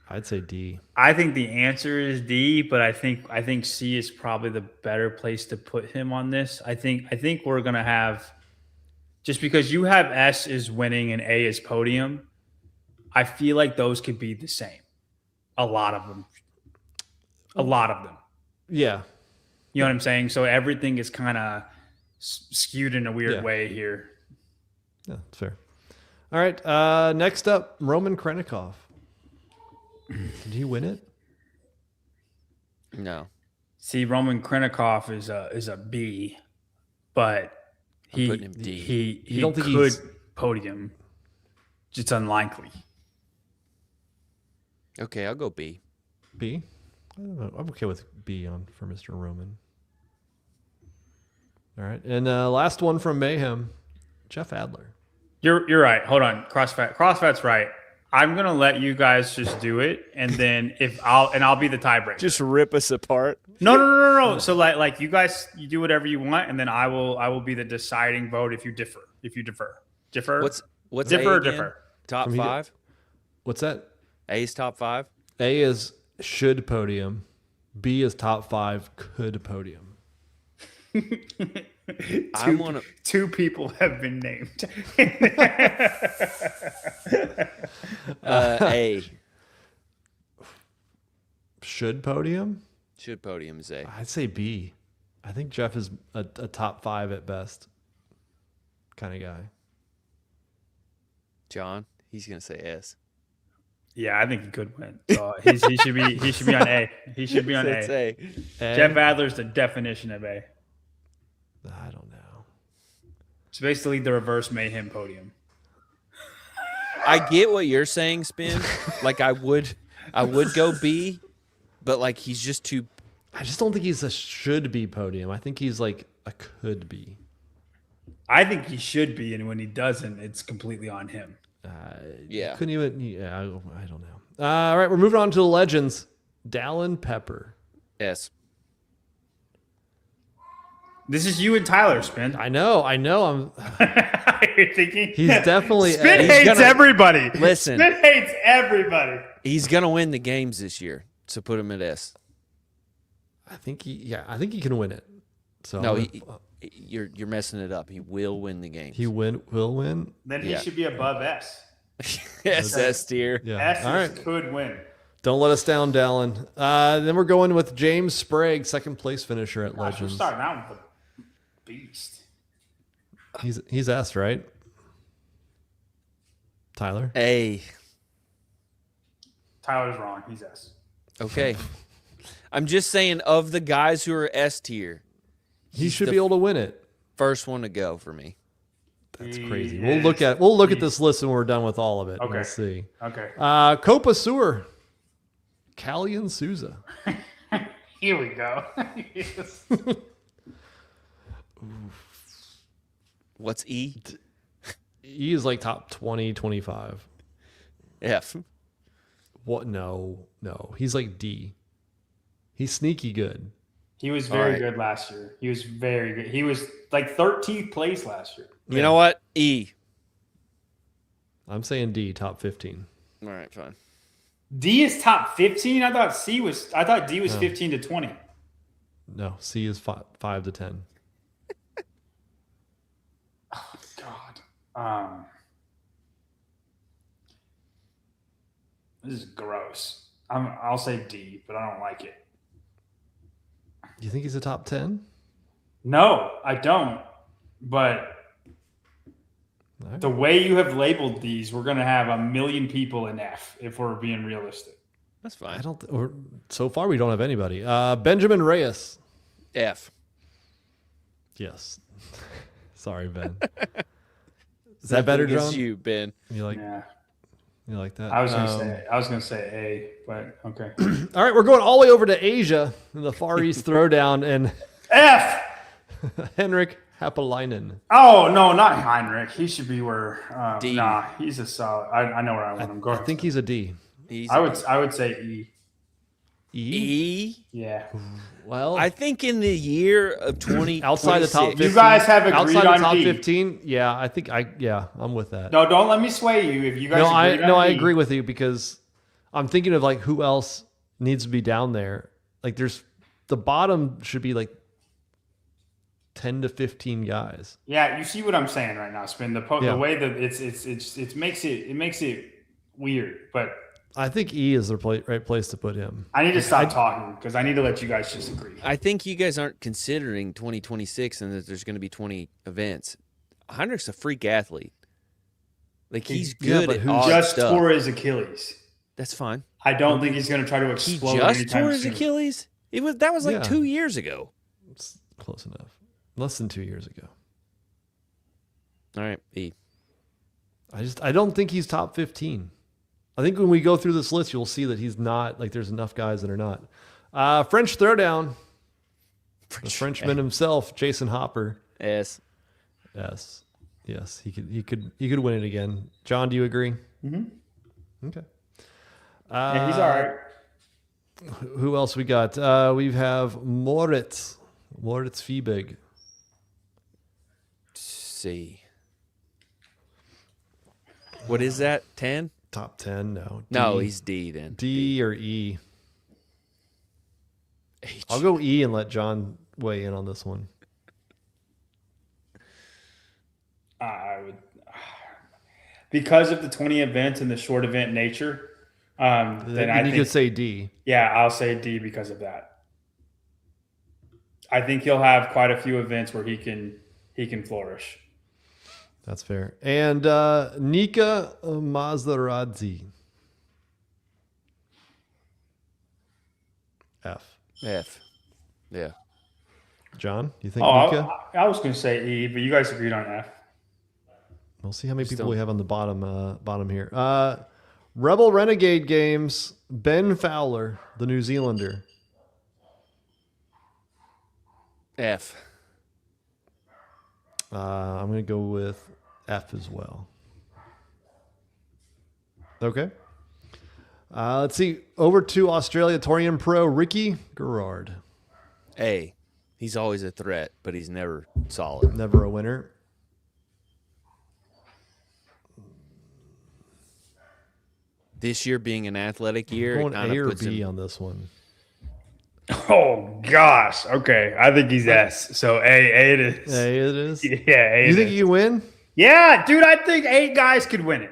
I'd say D. I think the answer is D, but I think C is probably the better place to put him on this. I think we're gonna have, just because you have S is winning and A is podium, I feel like those could be the same. A lot of them. Yeah. You know what I'm saying? So everything is kind of skewed in a weird way here. Yeah, that's fair. All right. Next up, Roman Krennikov. Did he win it? No. See, Roman Krennikov is a B, but he could podium. It's unlikely. Okay, I'll go B. B? I don't know. I'm okay with B for Mr. Roman. All right. And last one from Mayhem, Jeff Adler. You're right. Hold on. CrossFit's right. I'm gonna let you guys just do it, and then I'll be the tiebreaker. Just rip us apart. No. So like you guys, you do whatever you want, and then I will be the deciding vote if you differ. Differ. What's differ A or again? differ? Top 5. What's that? A is top 5. A is should podium. B is top 5 could podium. Two people have been named. A. Should podium? Should podium is A. I'd say B. I think Jeff is a top 5 at best kind of guy. John, he's gonna say S. Yeah, I think he could win. So he should be on A. He should be on A. Jeff Adler's the definition of A. I don't know. It's basically the reverse Mayhem podium. I get what you're saying, Spin. Like I would go B, but like he's just too. I just don't think he's a should be podium. I think he's like a could be. I think he should be, and when he doesn't, it's completely on him. Yeah. Couldn't even. Yeah, I don't know. All right, we're moving on to the legends. Dallin Pepper. Yes. This is you and Tyler, Spin. I know. I'm. You're thinking He's definitely. Spin hates everybody. Listen. Spin hates everybody. He's gonna win the games this year, so put him at S. I think he can win it. So No, you're messing it up. He will win the games. He will win. Then he should be above S. Yes, S tier. Yeah. S All right. could win. Don't let us down, Dallin. Then we're going with James Sprague, second place finisher at We're Legends. starting out with a beast. He's S, right? Tyler? A. Tyler's wrong. He's S. Okay. I'm just saying, of the guys who are S tier, He should be able to win it. first one to go for me. That's crazy. We'll look at this list when we're done with all of it. Okay. We'll see. Okay. Copa Sewer. Callian Souza. Here we go. Yes. What's E? E is like top 20, 25. F. What? No. He's like D. He's sneaky good. He was very good last year. He was very good. He was like 13th place last year. You know what? E. I'm saying D, top 15. All right, fine. D is top 15. I thought D was 15 to 20. No, C is 5 to 10. Oh God. This is gross. I'll say D, but I don't like it. You think he's a top 10? No, I don't. But Right. the way you have labeled these, we're going to have 1 million people in F if we're being realistic. That's fine. So far, we don't have anybody. Benjamin Reyes. F. Yes. Sorry, Ben. Is that better, Nothing against John? you, Ben. You like that? I was gonna say A, but okay. All right, we're going all the way over to Asia in the Far East Throwdown, and F. Henrik Happalainen. Oh no, not Heinrich. He should be where. D. Nah, he's a solid. I know where I want him. Go I ahead. think he's a D. I would say E. E. Yeah. Well, I think in the year of 20 outside the top 15, You guys have agreed outside on the top D. 15. Yeah, I think I'm with that. No, don't let me sway you. If you guys I D. agree with you because I'm thinking of like who else needs to be down there. Like the bottom should be like 10 to 15 guys. Yeah, you see what I'm saying right now, Spin. The way that it makes it weird, but I think E is the right place to put him. I need to stop talking because I need to let you guys just agree. I think you guys aren't considering 2026 and that there's going to be 20 events. Heinrich's a freak athlete. Like he's good but at who odd Just stuff. tore his Achilles. That's fine. I don't think he's going to try to He explode. just anytime tore his soon. Achilles. That was like Yeah. 2 years ago. It's close enough. Less than 2 years ago. All right, E. I don't think he's top 15. I think when we go through this list, you'll see that he's not, like there's enough guys that are not. French Throwdown. The Frenchman himself, Jason Hopper. S. Yes. He could win it again. John, do you agree? Mm-hmm. Okay. Yeah, he's all right. Who else we got? We have Moritz Fiebig. C. What is that? 10? Top 10? No. No, D. he's D then. D or E. H. I'll go E and let John weigh in on this one. I would, because of the 20 events and the short event nature. Then I think could say D. Yeah, I'll say D because of that. I think he'll have quite a few events where he can flourish. That's fair. And Nika Mazeradze. F. F. Yeah. John, you think Nika? I was going to say E, but you guys agreed on F. We'll see how many people we have on the bottom here. Rebel Renegade Games, Ben Fowler, the New Zealander. F. I'm going to go with F as well. Okay. Let's see. Over to Australia Torian Pro, Ricky Garrard. A. He's always a threat, but he's never solid. Never a winner. This year being an athletic year, I'm going A or B on this one. Oh gosh. Okay. I think he's S. So A it is. A it is? Yeah, A. You think you win? Yeah, dude, I think 8 guys could win it.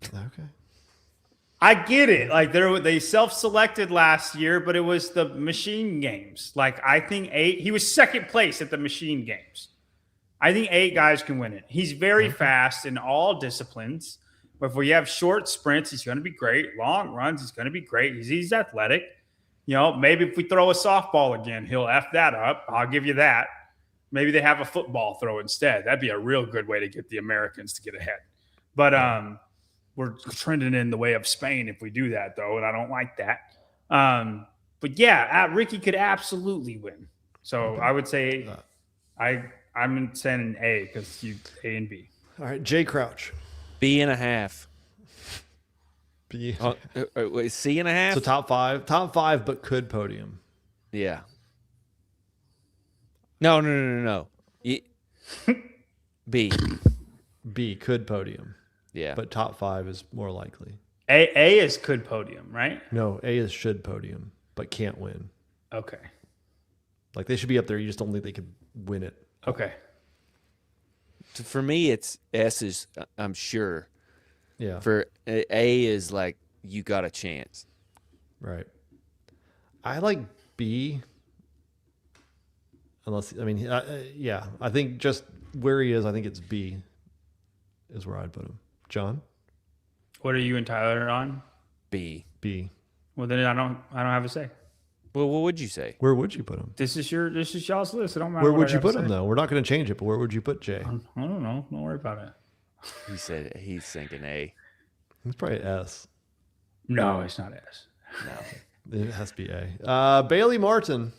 Okay. I get it. Like they self-selected last year, but it was the machine games. Like I think 8, he was second place at the machine games. I think 8 guys can win it. He's very fast in all disciplines. But if we have short sprints, he's going to be great. Long runs, he's going to be great. He's athletic. You know, maybe if we throw a softball again, he'll F that up. I'll give you that. Maybe they have a football throw instead. That'd be a real good way to get the Americans to get ahead. But we're trending in the way of Spain if we do that, though, and I don't like that. But yeah, Ricky could absolutely win. So I would say I'm saying A because you A and B. All right, Jay Crouch. B.5. B. Wait, C.5? So top five, but could podium. Yeah. No. B. B could podium. Yeah. But top 5 is more likely. A is could podium, right? No, A is should podium, but can't win. Okay. Like they should be up there. You just don't think they could win it. Okay. For me, it's S is, I'm sure. Yeah. For A is like, you got a chance. Right. I like B. Unless, I mean, yeah. I think just where he is, I think it's B is where I'd put him. John? What are you and Tyler on? B. B. Well, then I don't have a say. Well, what would you say? Where would you put him? This is y'all's list. I don't matter. Where would you put him, though? We're not going to change it, but where would you put Jay? I don't know. Don't worry about it. He said he's thinking A. It's probably S. No, it's not S. No. It has to be A. Bailey Martin.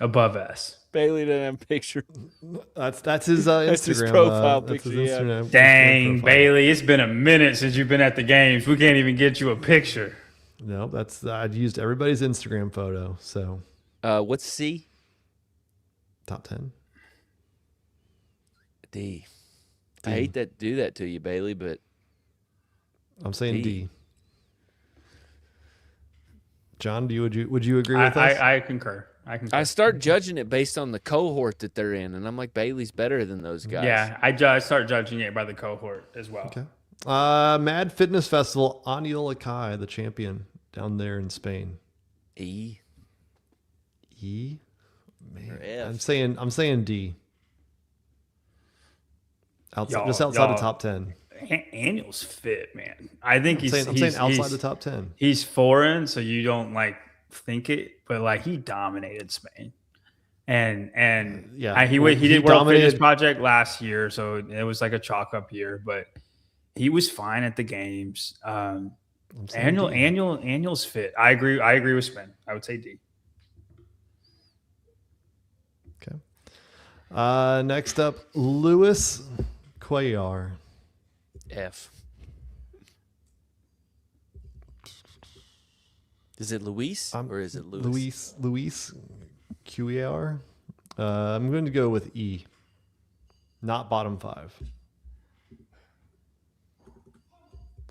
Above S. Bailey didn't have a picture. That's his Instagram. That's his profile picture. Instagram, Dang, Instagram profile. Bailey, it's been a minute since you've been at the games. We can't even get you a picture. No, I'd used everybody's Instagram photo. So what's C? top 10. D. I hate that do that to you, Bailey, but I'm saying D. D. John, would you agree with us? I concur. I start judging it based on the cohort that they're in, and I'm like, Bailey's better than those guys. Yeah, I start judging it by the cohort as well. Okay. Mad Fitness Festival, Anil Akai, the champion down there in Spain. E. E? Man. Or F. I'm saying D. Just outside the top 10. Annual's fit, man. I think I'm saying outside the top 10. He's foreign, so you don't like think it, but like he dominated Spain. And yeah, he did World Fitness Project last year, so it was like a chalk up year, but he was fine at the games. Annual's fit. I agree with Spen. I would say D. Okay. Next up, Louis Cuellar. F. Is it Luis or is it Louis? Luis Cuellar. I'm going to go with E. Not bottom 5.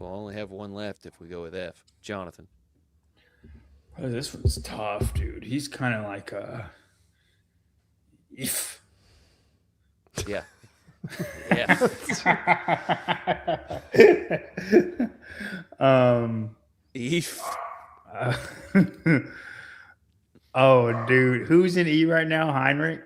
We'll only have one left if we go with F. Jonathan. Oh, this one's tough, dude. He's kind of like if. Yeah. Yeah. Eve. Oh, dude, who's in E right now? Heinrich.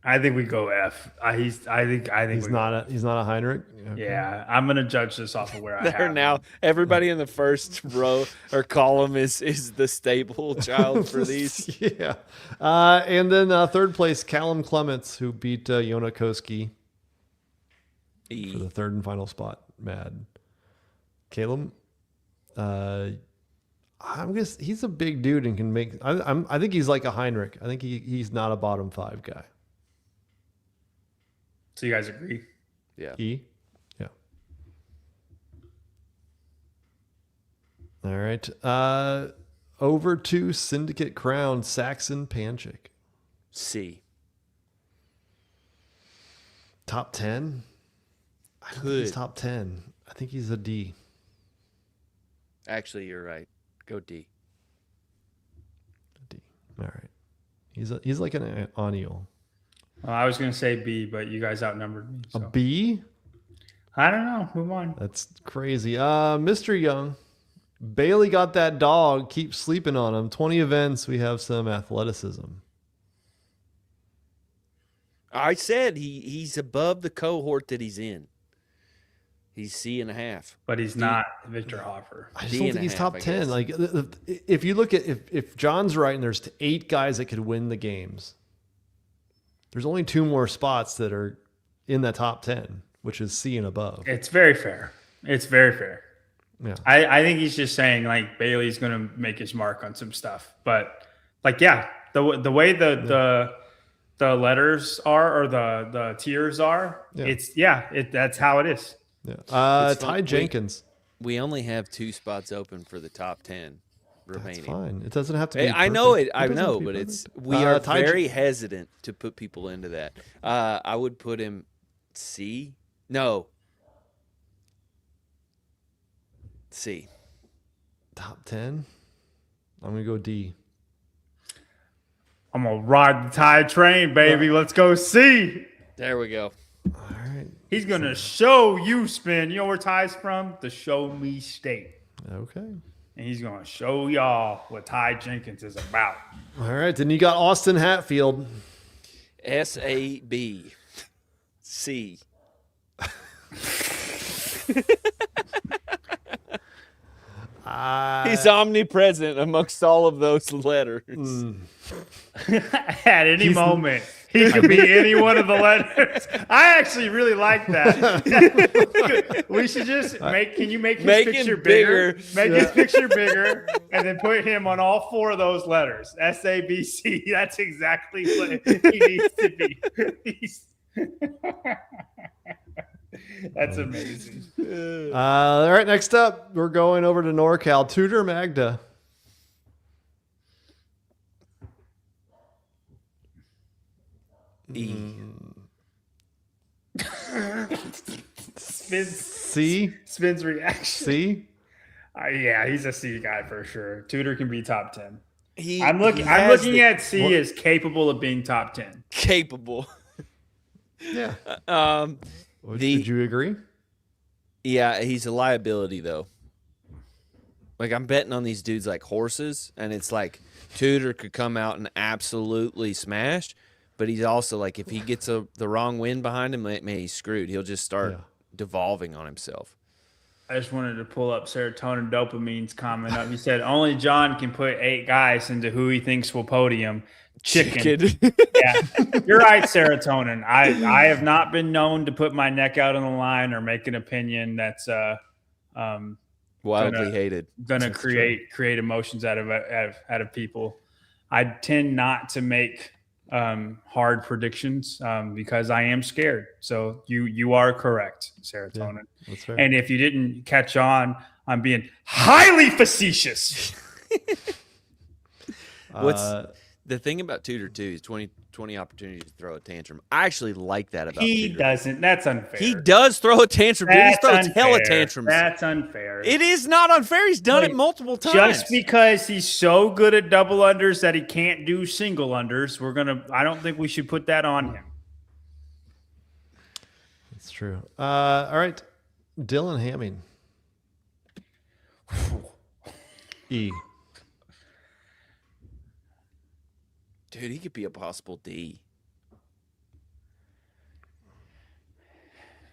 I think we go F. I think he's not a Heinrich. Okay. Yeah, I'm gonna judge this off of where I have now. Everybody in the first row or column is the stable child for these. Yeah. And then third place, Callum Clements, who beat Yona Koski. for the third and final spot. Mad. Caleb, he's a big dude and can make. I think he's like a Heinrich. I think he's not a bottom 5 guy. So you guys agree? Yeah. Yeah. All right. Over to Syndicate Crown, Saxon Panchik. C. Top 10? I don't think he's top 10. I think he's a D. Actually, you're right. Go D. D. All right. He's like an Aniel. I was gonna say B, but you guys outnumbered me. So. A B? I don't know. Move on. That's crazy. Mr. Young. Bailey got that dog. Keep sleeping on him. 20 events. We have some athleticism. I said he's above the cohort that he's in. He's C.5. But he's not Victor Hoffer. I just don't think he's top 10. Like, if you look at if John's right and there's 8 guys that could win the games, there's only 2 more spots that are in that top 10, which is C and above. It's very fair. It's very fair. Yeah. I think he's just saying like Bailey's going to make his mark on some stuff, but like, yeah, the way the letters are, or the tiers are, that's how it is. Yeah. Ty Jenkins. We only have 2 spots open for the top 10 remaining. That's fine. It doesn't have to be. I know it. I know, but we are very hesitant to put people into that. I would put him C. No. C. Top 10? I'm going to go D. I'm going to ride the Ty train, baby. Let's go C. There we go. All right. He's going to show you, Spin. You know where Ty's from? The Show Me State. Okay. And he's going to show y'all what Ty Jenkins is about. All right. Then you got Austin Hatfield. S-A-B. C. He's omnipresent amongst all of those letters. At any moment, he could be any one of the letters. I actually really like that. We should just can you make his picture bigger? Make his picture bigger, and then put him on all 4 of those letters. S-A-B-C. That's exactly what he needs to be. That's amazing. All right, next up, we're going over to NorCal. Tudor Magda. E. Spin's reaction. C? Yeah, he's a C guy for sure. Tudor can be top 10. I'm looking at C as capable of being top 10. Capable. Yeah. Would you agree? Yeah, he's a liability though. Like, I'm betting on these dudes like horses, and it's like Tudor could come out and absolutely smash, but he's also like, if he gets the wrong wind behind him, man, he's screwed. He'll just start devolving on himself. I just wanted to pull up serotonin dopamine's comment up. He said only John can put 8 guys into who he thinks will podium. Chicken. Yeah, you're right, serotonin. I have not been known to put my neck out on the line or make an opinion that's wildly hated. Gonna create emotions out of people. I tend not to make hard predictions because I am scared. So you are correct, serotonin. Yeah, that's fair. And if you didn't catch on, I'm being highly facetious. The thing about Tudor too is 20 opportunities to throw a tantrum. I actually like that about Tudor. He doesn't. That's unfair. He does throw a tantrum. He throws hella tantrums. That's unfair. It is not unfair. He's done it multiple times. Just because he's so good at double unders that he can't do single unders, I don't think we should put that on him. That's true. All right. Dylan Hamming. E. Dude, he could be a possible D.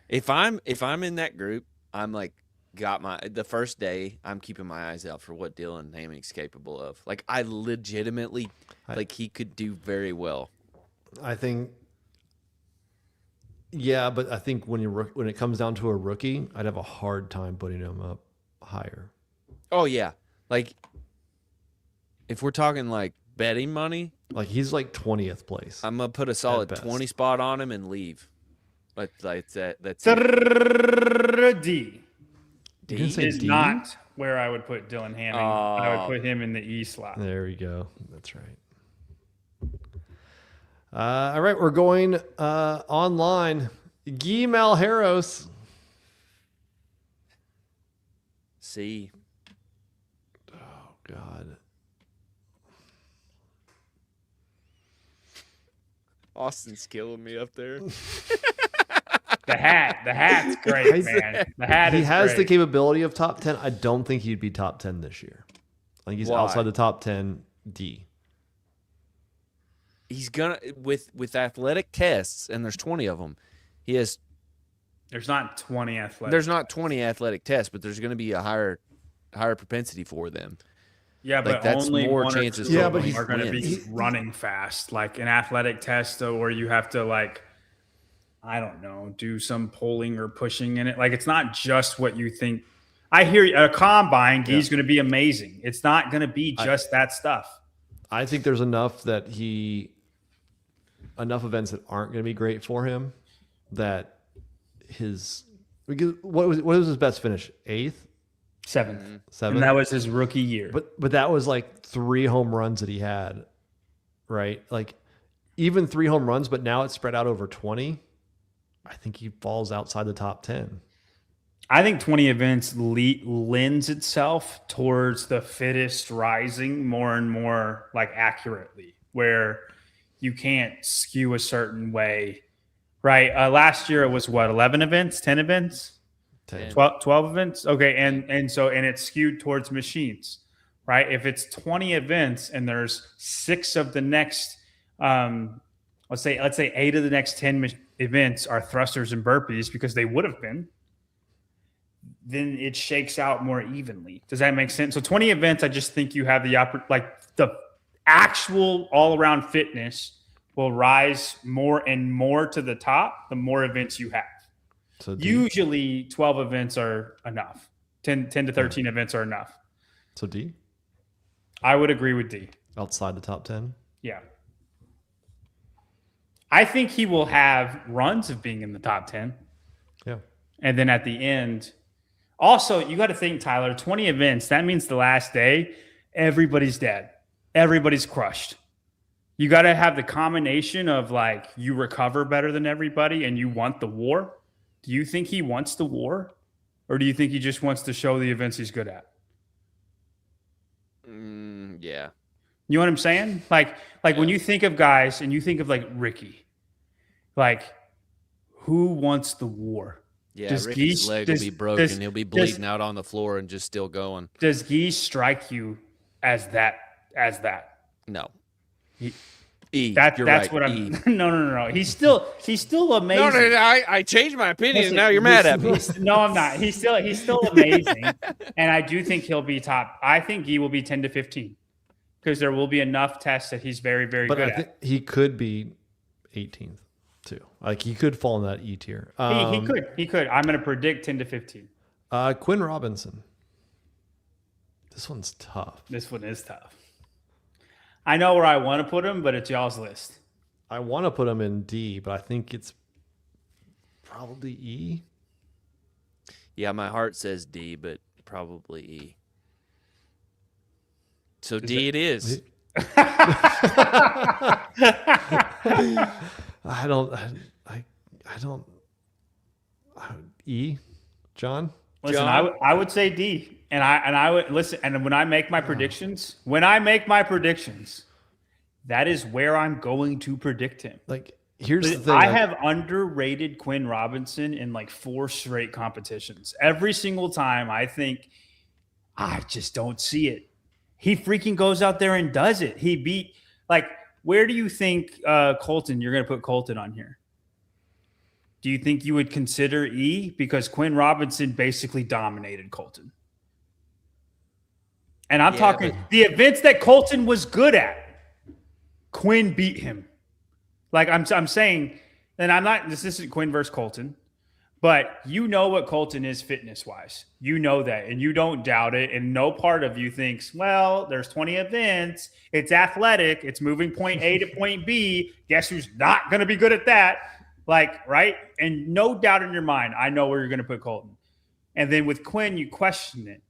If I'm in that group, I'm like the first day I'm keeping my eyes out for what Dylan Hamming's capable of. Like, I legitimately he could do very well. I think Yeah, but I think when it comes down to a rookie, I'd have a hard time putting him up higher. Oh yeah, like if we're talking like betting money, like he's like 20th place. I'm gonna put a solid 20 spot on him and leave. Like that. That's D. D is D? Not where I would put Dylan Hamming. I would put him in the E slot. There we go. That's right. All right, we're going online. Guy Malheiros. C. Oh God. Austin's killing me up there. The hat's great, man. The hat he is has great. the capability of top 10. I don't think he'd be top 10 this year. I think he's Why? outside the top 10. D. He's gonna with athletic tests, and there's 20 of them. He has. There's not 20 athletic. There's not 20 athletic tests, but there's going to be a higher propensity for them. Yeah, but like, that's only more one chances. or two of them are going to be running fast, like an athletic test, where you have to like, I don't know, do some pulling or pushing in it. Like it's not just what you think. I hear a combine. He's going to be amazing. It's not going to be just that stuff. I think there's enough events that aren't going to be great for him that what was his best finish? 8th? 7th. 7th? And that was his rookie year. But that was like 3 home runs that he had, right? Like even 3 home runs, but now it's spread out over 20. I think he falls outside the top 10. I think 20 events lends itself towards the fittest rising more and more like accurately, where you can't skew a certain way, right? Last year it was what, 11 events, 10 events, 10. 12 events. Okay. And it's skewed towards machines, right? If it's 20 events and there's 6 of the next, let's say 8 of the next 10 events are thrusters and burpees because they would have been, then it shakes out more evenly. Does that make sense? So 20 events, I just think you have the actual all-around fitness will rise more and more to the top the more events you have. So usually 12 events are enough. 10 to 13 events are enough. So D? I would agree with D. Outside the top 10? Yeah. I think he will have runs of being in the top 10. Yeah. And then at the end, also, you got to think, Tyler, 20 events, that means the last day, everybody's dead. Everybody's crushed. You got to have the combination of like you recover better than everybody and you want the war. Do you think he wants the war? Or do you think he just wants to show the events he's good at? Yeah. You know what I'm saying? Like when you think of guys and you think of like Ricky, like who wants the war? Yeah, Ricky's leg will be broken. He'll be bleeding out on the floor and just still going. Does Guy strike you as that? No. That's right. what I'm. No. He's still amazing. No. I changed my opinion. And now you're mad at me. No, I'm not. He's still amazing, and I do think he'll be top. I think Guy will be 10 to 15 because there will be enough tests that he's very, very good at. He could be 18th. Too. Like he could fall in that E tier. He could. I'm going to predict 10 to 15. Quinn Robinson. This one's tough. This one is tough. I know where I want to put him, but it's y'all's list. I want to put him in D, but I think it's probably E. Yeah, my heart says D, but probably E. So D it is. I don't. E, John. Listen, I would say D, and I would listen. And when I make my predictions, that is where I'm going to predict him. Like, here's the thing: I have underrated Quinn Robinson in like 4 straight competitions. Every single time, I think I just don't see it. He freaking goes out there and does it. He beat like. Where do you think Colton? You're going to put Colton on here. Do you think you would consider E? Because Quinn Robinson basically dominated Colton. And I'm talking the events that Colton was good at. Quinn beat him. Like I'm saying, and I'm not, this isn't Quinn versus Colton, but you know what Colton is fitness-wise. You know that, and you don't doubt it, and no part of you thinks, well, there's 20 events. It's athletic. It's moving point A to point B. Guess who's not going to be good at that? Like, right? And no doubt in your mind, I know where you're going to put Colton. And then with Quinn, you question it.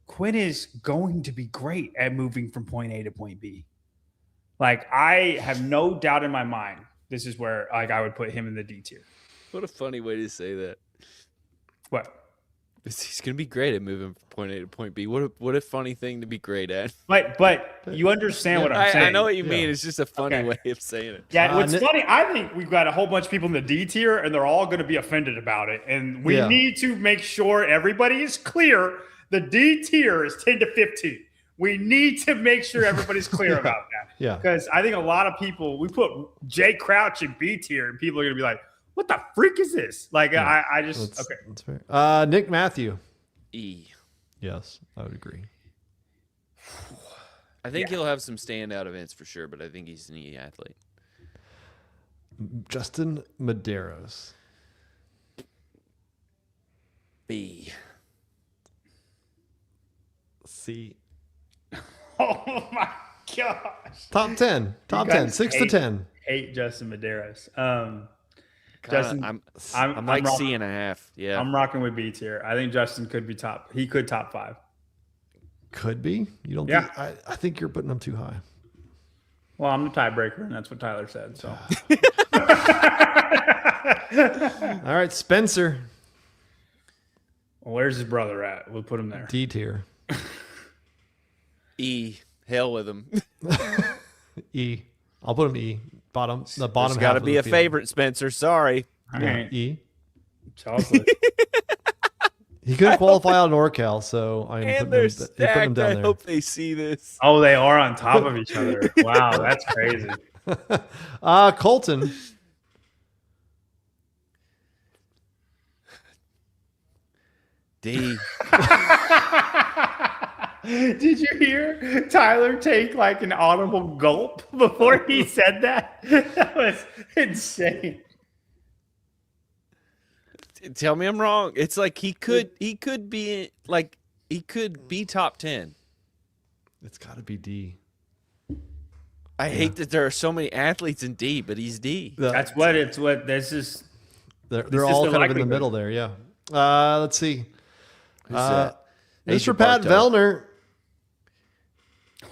Quinn is going to be great at moving from point A to point B. Like, I have no doubt in my mind, this is where like I would put him in the D tier. What a funny way to say that. What? He's going to be great at moving from point A to point B. What a funny thing to be great at. But you understand what I'm saying. I know what you mean. It's just a funny way of saying it. Yeah, what's funny, I think we've got a whole bunch of people in the D tier, and they're all going to be offended about it. And we need to make sure everybody is clear. The D tier is 10 to 15. We need to make sure everybody's clear about that. Yeah. Because I think a lot of people, we put Jay Crouch in B tier, and people are going to be like, what the freak is this? Like, yeah, I just, okay. That's fair. Nick Matthew. E. Yes, I would agree. I think he'll have some standout events for sure, but I think he's an E athlete. Justin Medeiros. B. C. Oh my gosh. Top 10. Top 10. 6 to 10. Hate Justin Medeiros. Justin, I'm like C.5. Yeah. I'm rocking with B tier. I think Justin could be top. He could top 5. Could be. You don't Yeah. think, I think you're putting him too high. Well, I'm the tiebreaker, and that's what Tyler said. So. All right, Spencer. Well, where's his brother at? We'll put him there. D tier. E. Hell with him. E. I'll put him E. Bottom. The bottom. There's got to be a favorite, Spencer. Sorry. All right. E. Chocolate. He couldn't qualify on NorCal, so I'm And putting they're him stacked. down I there. hope they see this. Oh, they are on top of each other. Wow, that's crazy. Colton. D. Did you hear Tyler take like an audible gulp before he said that? That was insane. Tell me I'm wrong. It's like he could be top 10. It's got to be D. I hate that there are so many athletes in D, but he's D. That's what it's what this is. They're all kind of in the middle there. Yeah. Let's see. That? Mr. Adrian Pat Bartow. Vellner.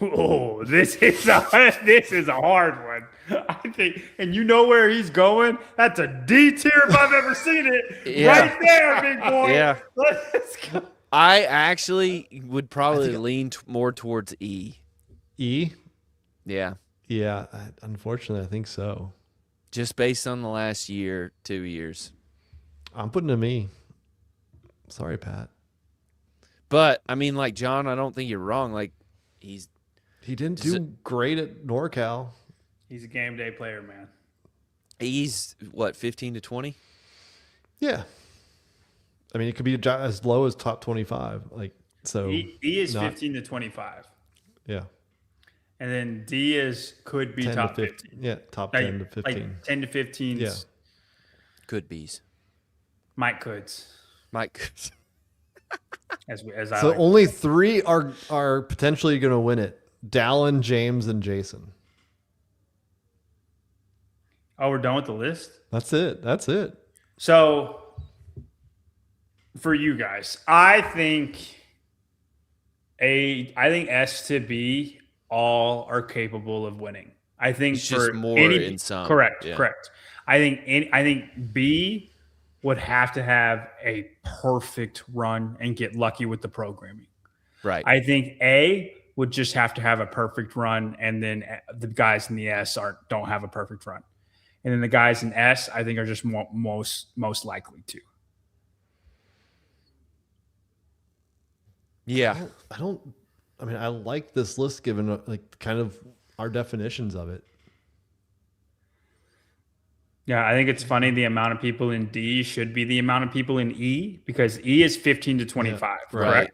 Oh, this is a hard one. I think, and you know where he's going. That's a D tier if I've ever seen it. Yeah. Right there, big boy. Yeah. Let's go. I actually would probably lean more towards E. E. Yeah. Yeah. Unfortunately, I think so. Just based on the last 2 years. I'm putting him E. Sorry, Pat. But I mean, like John, I don't think you're wrong. Like he didn't do great at NorCal. He's a game day player, man. He's what, 15 to 20? Yeah. I mean, it could be as low as top 25. Like so. E is 15 to 25. Yeah. And then D could be 10 top to 15. 15. Yeah, top 10 to 15. Like 10 to 15. Yeah. Could be's. Mike Goods. Mike. As I So like. only 3 are potentially going to win it. Dallin, James, and Jason. Oh, we're done with the list? That's it. That's it. So for you guys, I think S to B all are capable of winning. I think It's for just more any, in some. correct. Yeah. I think B would have to have a perfect run and get lucky with the programming. Right. I think A would just have to have a perfect run, and then the guys in the S don't have a perfect run, and then the guys in S I think are just most likely to. Yeah. I mean, I like this list given like kind of our definitions of it. Yeah, I think it's funny the amount of people in D should be the amount of people in E, because E is 15 to 25, Yeah, correct? right.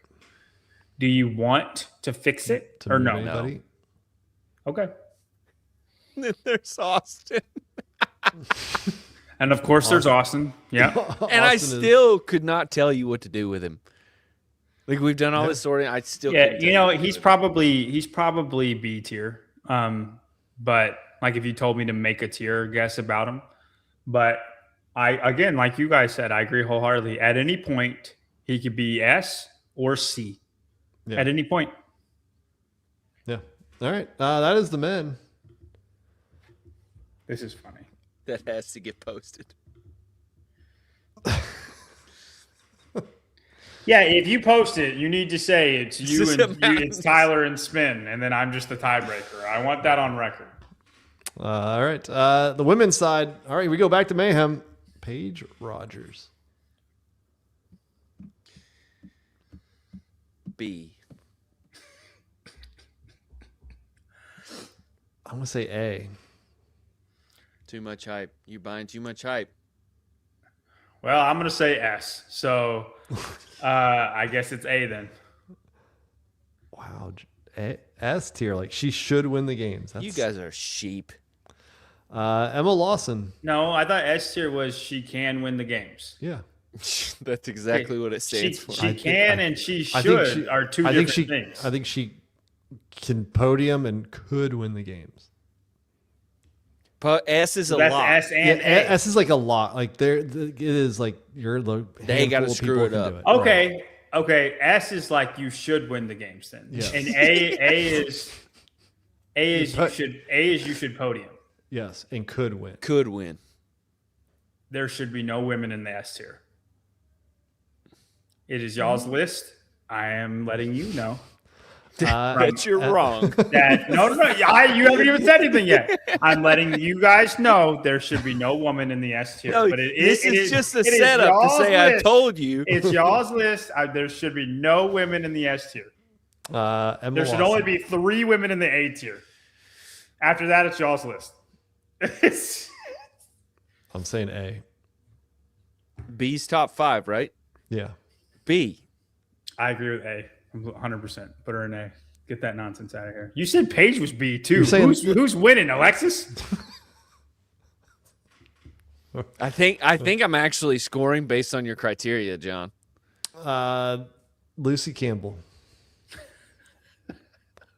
Do you want to fix it To or move no? anybody. Okay. Then there's Austin. And of course, there's Austin. Yeah. And I still could not tell you what to do with him. Like we've done all this sorting, I still he's probably B tier. But like if you told me to make a tier guess about him, but again, like you guys said, I agree wholeheartedly. At any point, he could be S or C. Yeah. At any point. Yeah. All right. That is the men. This is funny. That has to get posted. Yeah, if you post it, you need to say it's you and it's Tyler and Spin, and then I'm just the tiebreaker. I want that on record. All right. The women's side. All right, we go back to Mayhem. Paige Rogers. B. I'm going to say A. Too much hype. You buying too much hype. Well, I'm going to say S. So I guess it's A then. Wow. S tier. Like she should win the games. You guys are sheep. Emma Lawson. No, I thought S tier was she can win the games. Yeah. That's exactly what it stands for. She can and she should are two different things. I think she can podium and could win the games. S is a that's lot. S and A. S is like a lot. Like it is like you're the they got to screw it up. Okay, okay. S is like you should win the games then, yes. And A is you should podium. Yes, and could win. Could win. There should be no women in the S tier. It is y'all's list. I am letting you know. That you're wrong. No. You haven't even said anything yet. I'm letting you guys know there should be no woman in the S tier. No, but this is just a setup to say list. I told you. It's y'all's list. There should be no women in the S tier. There should only be 3 women in the A tier. After that, it's y'all's list. I'm saying A. B's top 5, right? Yeah. B. I agree with A. 100%. Put her in A. Get that nonsense out of here. You said Paige was B too. Who's winning, Alexis? I think I'm actually scoring based on your criteria, John. Lucy Campbell.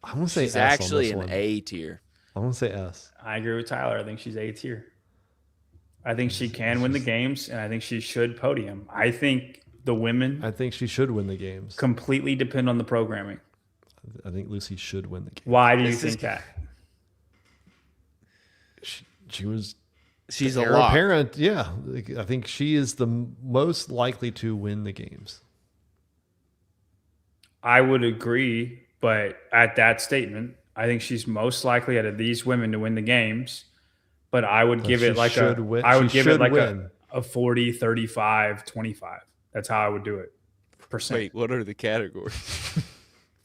I'm gonna say she's S actually on an A tier. I'm gonna say S. I agree with Tyler. I think she's A tier. I think she can win the games, and I think she should podium. I think the women. I think she should win the games. Completely depend on the programming. I think Lucy should win the game. Why do you think that? She's a lot. Parent, yeah. I think she is the most likely to win the games. I would agree, but at that statement, I think she's most likely out of these women to win the games. But I would give it like a 40, 35, 25. That's how I would do it. Percent. Wait, what are the categories?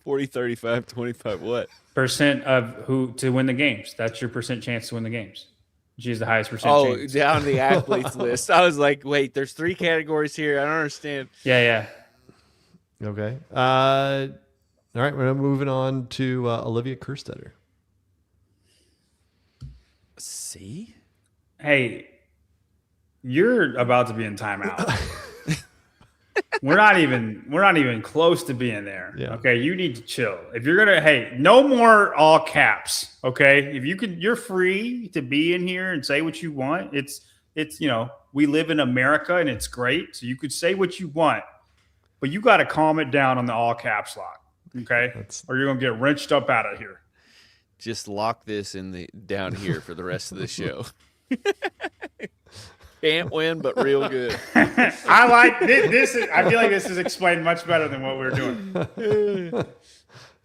40, 35, 25, what? Percent of who to win the games. That's your percent chance to win the games. She's the highest percent chance. Down the athletes list. I was like, wait, there's 3 categories here. I don't understand. Yeah. Okay. All right, we're moving on to Olivia Kerstetter. C? Hey, you're about to be in timeout. We're not even close to being there. Yeah. Okay, you need to chill. If you're gonna, no more all caps. Okay, if you could, you're free to be in here and say what you want. It's we live in America and it's great, so you could say what you want, but you got to calm it down on the all caps lock. Okay, or you're gonna get wrenched up out of here. Just lock this down here for the rest of the show. Can't win, but real good. I like this. I feel like this is explained much better than what we're doing.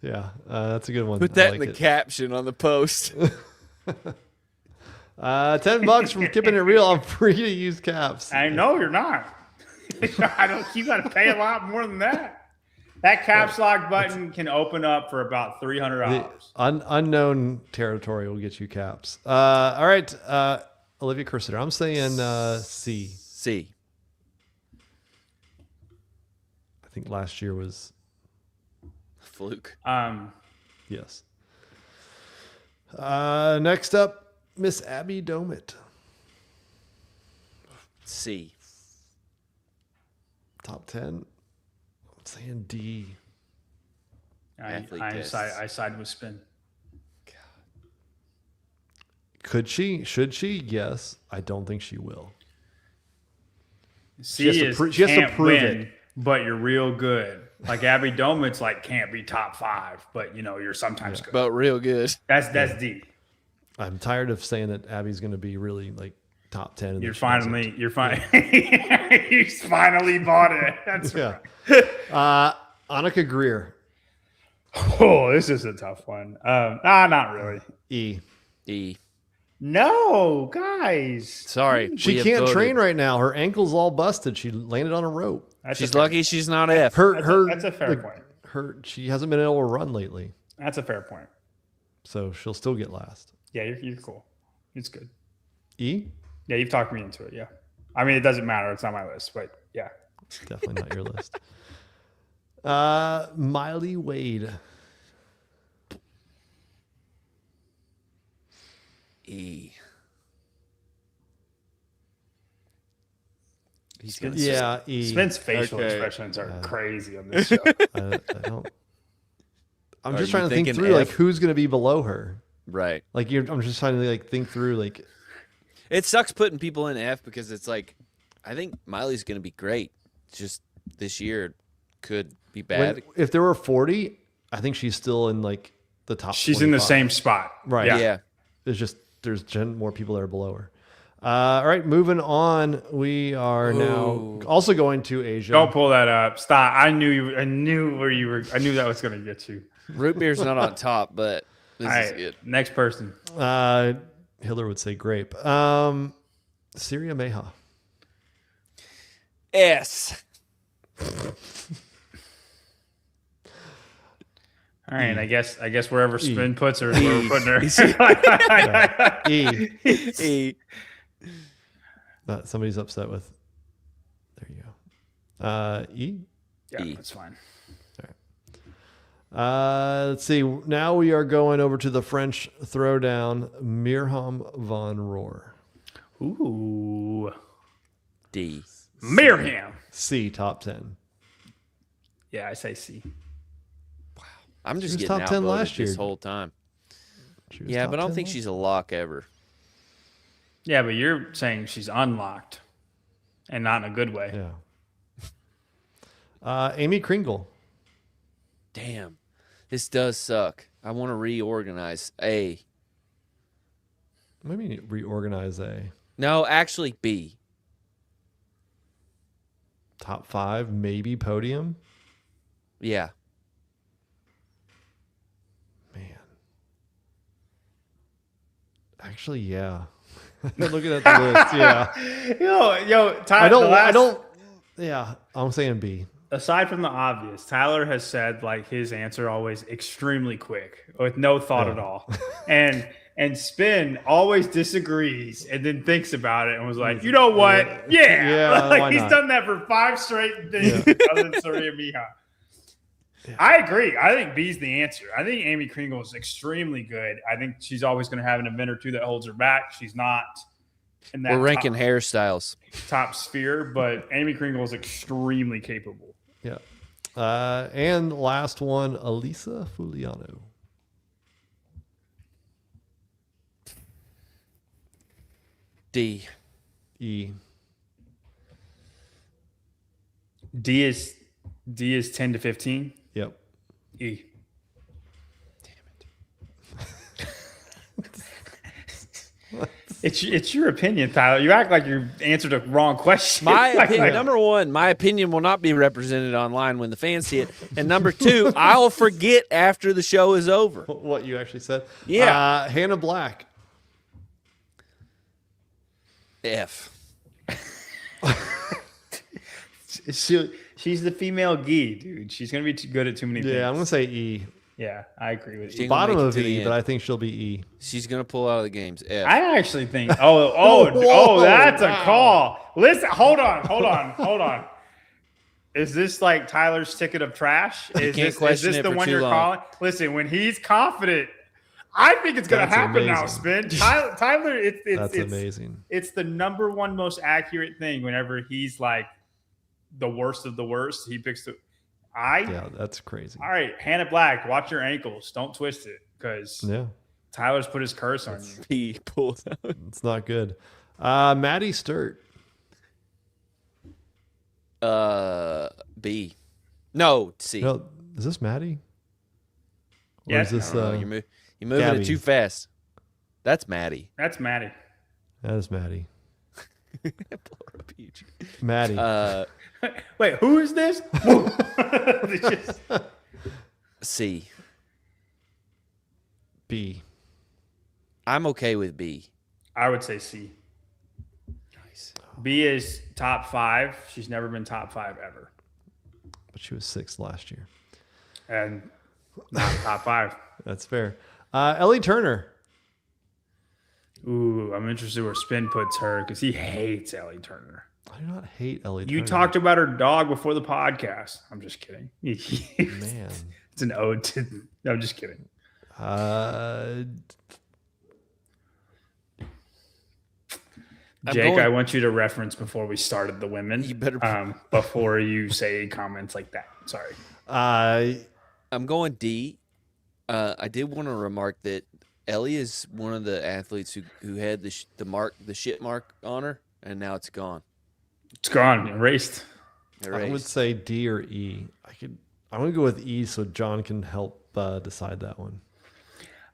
Yeah, that's a good one. Put that in the caption on the post. $10 from Keeping It Real. I'm free to use caps. I know you're not. You got to pay a lot more than that. That caps lock button can open up for about $300. Unknown territory will get you caps. All right. Olivia Kerstetter. I'm saying C. C. I think last year was fluke. Yes. Next up, Miss Abby Domit. C. Top 10. I'm saying D. I side with Spin. Could she? Should she? Yes. I don't think she will. C she has to prove it. But you're real good. Like Abby Domit's like can't be top 5, but you're sometimes good. But real good. That's D. I'm tired of saying that Abby's going to be really like top 10. You're finally you finally bought it. That's right. Annika Greer. Oh, this is a tough one. Not really. E. No, guys. Sorry. She can't train right now. Her ankle's all busted. She landed on a rope. She's lucky she's not F. That's a fair point. She hasn't been able to run lately. That's a fair point. So she'll still get last. Yeah, you're cool. It's good. E? Yeah, you've talked me into it. Yeah. I mean, it doesn't matter. It's on my list, but yeah. Definitely not your list. Miley Wade. E. E. Spence facial expressions are crazy on this show. I don't. I'm just trying to think through like who's going to be below her. Right. Like I'm just trying to like think through like. It sucks putting people in F because it's like, I think Miley's going to be great. Just this year could be bad. If there were 40, I think she's still in like the top. She's 25. in the same spot. Right. Yeah. There's more people that are below her. All right, moving on. We are now also going to Asia. Don't pull that up. Stop. I knew where you were. I knew that was going to get you. Root beer's not on top, but this is good. Next person. Hiller would say grape. Syria Meha. S. All right, I guess wherever Spin puts her, we're putting her. E. Somebody's upset with. There you go. E. Yeah, that's fine. All right. Let's see. Now we are going over to the French throwdown. Mirham van Roer. Ooh. D. Mirham. C. Top 10. Yeah, I say C. I'm just getting top 10 outvoted last year. this whole time. Yeah, but I don't think she's a lock ever. Yeah, but you're saying she's unlocked and not in a good way. Yeah. Amy Kringle. Damn. This does suck. I want to reorganize. A. Maybe reorganize A. No, actually B. Top 5, maybe podium. Yeah. Actually, yeah. Looking at the list, yeah. Yo, Tyler. Yeah, I'm saying B. Aside from the obvious, Tyler has said like his answer always extremely quick with no thought at all, and Spin always disagrees and then thinks about it and was like, you know what? Yeah. Like he's done that for 5 straight days other than Syria Meha. Yeah. I agree. I think B's the answer. I think Amy Kringle is extremely good. I think she's always going to have an event or two that holds her back. She's not in that. We're ranking hairstyles. Top sphere, but Amy Kringle is extremely capable. Yeah. And last one, Elisa Fuliano. D. E. D is 10 to 15. Yep. E. Damn it. It's your opinion, Tyler. You act like you answered a wrong question. My opinion, number one, my opinion will not be represented online when the fans see it. And number 2, I'll forget after the show is over. What you actually said? Yeah. Hannah Black. F. She's the female Gee, dude. She's going to be good at too many things. Yeah, I'm going to say E. Yeah, I agree with you. Bottom of E, but I think she'll be E. She's going to pull out of the games. F. I actually think, that's a call. Listen, hold on. Is this like Tyler's ticket of trash? Is this the one you're calling? Listen, when he's confident, I think it's going to That's happen now, amazing. Spin. Tyler, That's amazing. It's the number one most accurate thing whenever he's like the worst of the worst. He picks Yeah, that's crazy. All right, Hannah Black, watch your ankles. Don't twist it because Tyler's put his curse on you. He pulled out. It's not good. Maddie Sturt. B. No, C. No, is this Maddie? Or Yes. is this you're moving Gabby? it too fast. That's Maddie. That's Maddie. That is Maddie. Blow her up huge. Maddie. Wait, who is this? C. B. I'm okay with B. I would say C. Nice. B is top 5. She's never been top 5 ever. But she was 6th last year. And not top 5. That's fair. Ellie Turner. Ooh, I'm interested where Spin puts her because he hates Ellie Turner. I do not hate Ellie Turner. You talked about her dog before the podcast. I'm just kidding. Man. It's an ode to... No, I'm just kidding. Jake, I want you to reference before we started the women. You better before you say comments like that. Sorry. I'm going D. I did want to remark that Ellie is one of the athletes who had the shit mark on her, and now it's gone. It's gone, erased. I would say D or E. I'm gonna go with E so John can help decide that one.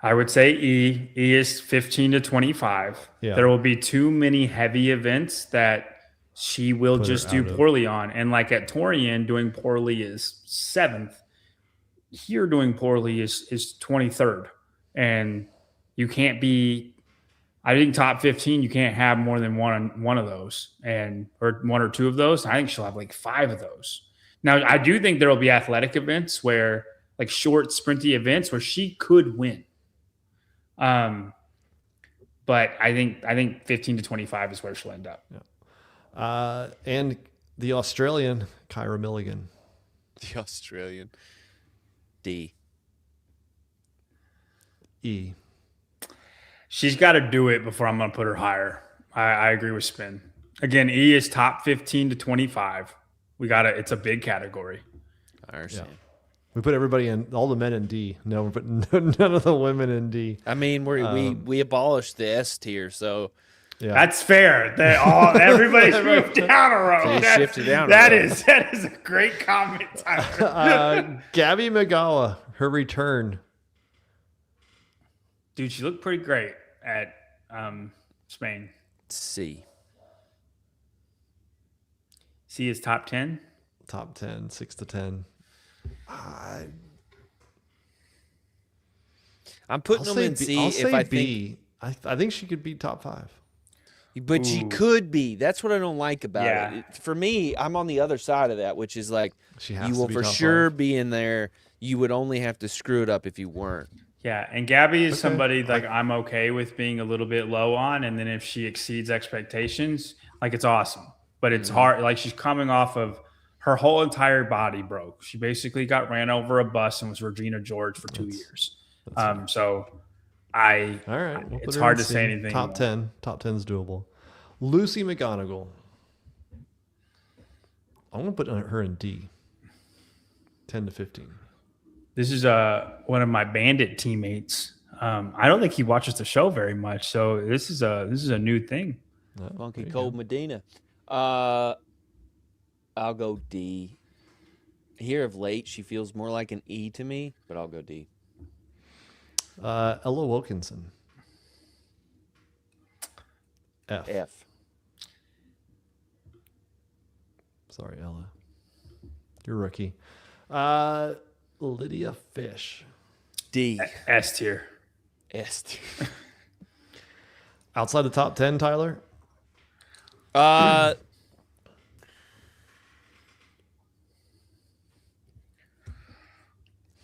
I would say E. E is 15 to 25. Yeah. There will be too many heavy events that she will just do poorly on. And like at Torian, doing poorly is 7th. Here doing poorly is 23rd. And you can't be, I think top 15, you can't have more than one of those or 1 or 2 of those. I think she'll have like 5 of those. Now, I do think there will be athletic events like short sprinty events where she could win. But I think 15 to 25 is where she'll end up. Yeah. And the Australian, Kyra Milligan. The Australian. D. E. She's got to do it before I'm going to put her higher. I agree with Spin. Again, E is top 15 to 25. It's a big category. I understand. Yeah. We put everybody in, all the men in D. No, we're putting none of the women in D. I mean, we abolished the S tier, so yeah, that's fair. Everybody's moved down a row. That is a great comment, Tyler. Gabby Magawa, her return. Dude, she looked pretty great at Spain. C. C is top 10? Top 10, 6 to 10. I'm putting them in C. I'll say B. I think she could be top 5. But she could be. That's what I don't like about it. For me, I'm on the other side of that, which is like you will for sure be in there. You would only have to screw it up if you weren't. Yeah, and Gabby is somebody like I'm okay with being a little bit low on, and then if she exceeds expectations, like it's awesome. But it's hard. Like she's coming off of her whole entire body broke. She basically got ran over a bus and was Regina George for 2 years. So all right. It's hard to say anything. Top 10. Top 10 is doable. Lucy McGonigal. I'm going to put her in D. 10 to 15. This is one of my Bandit teammates. I don't think he watches the show very much, so this is a new thing. Funky Cold Medina. I'll go D. Here of late, she feels more like an E to me, but I'll go D. Ella Wilkinson. F. Sorry, Ella. You're a rookie. Lydia Fish. D. S tier. S tier. Outside the top 10, Tyler?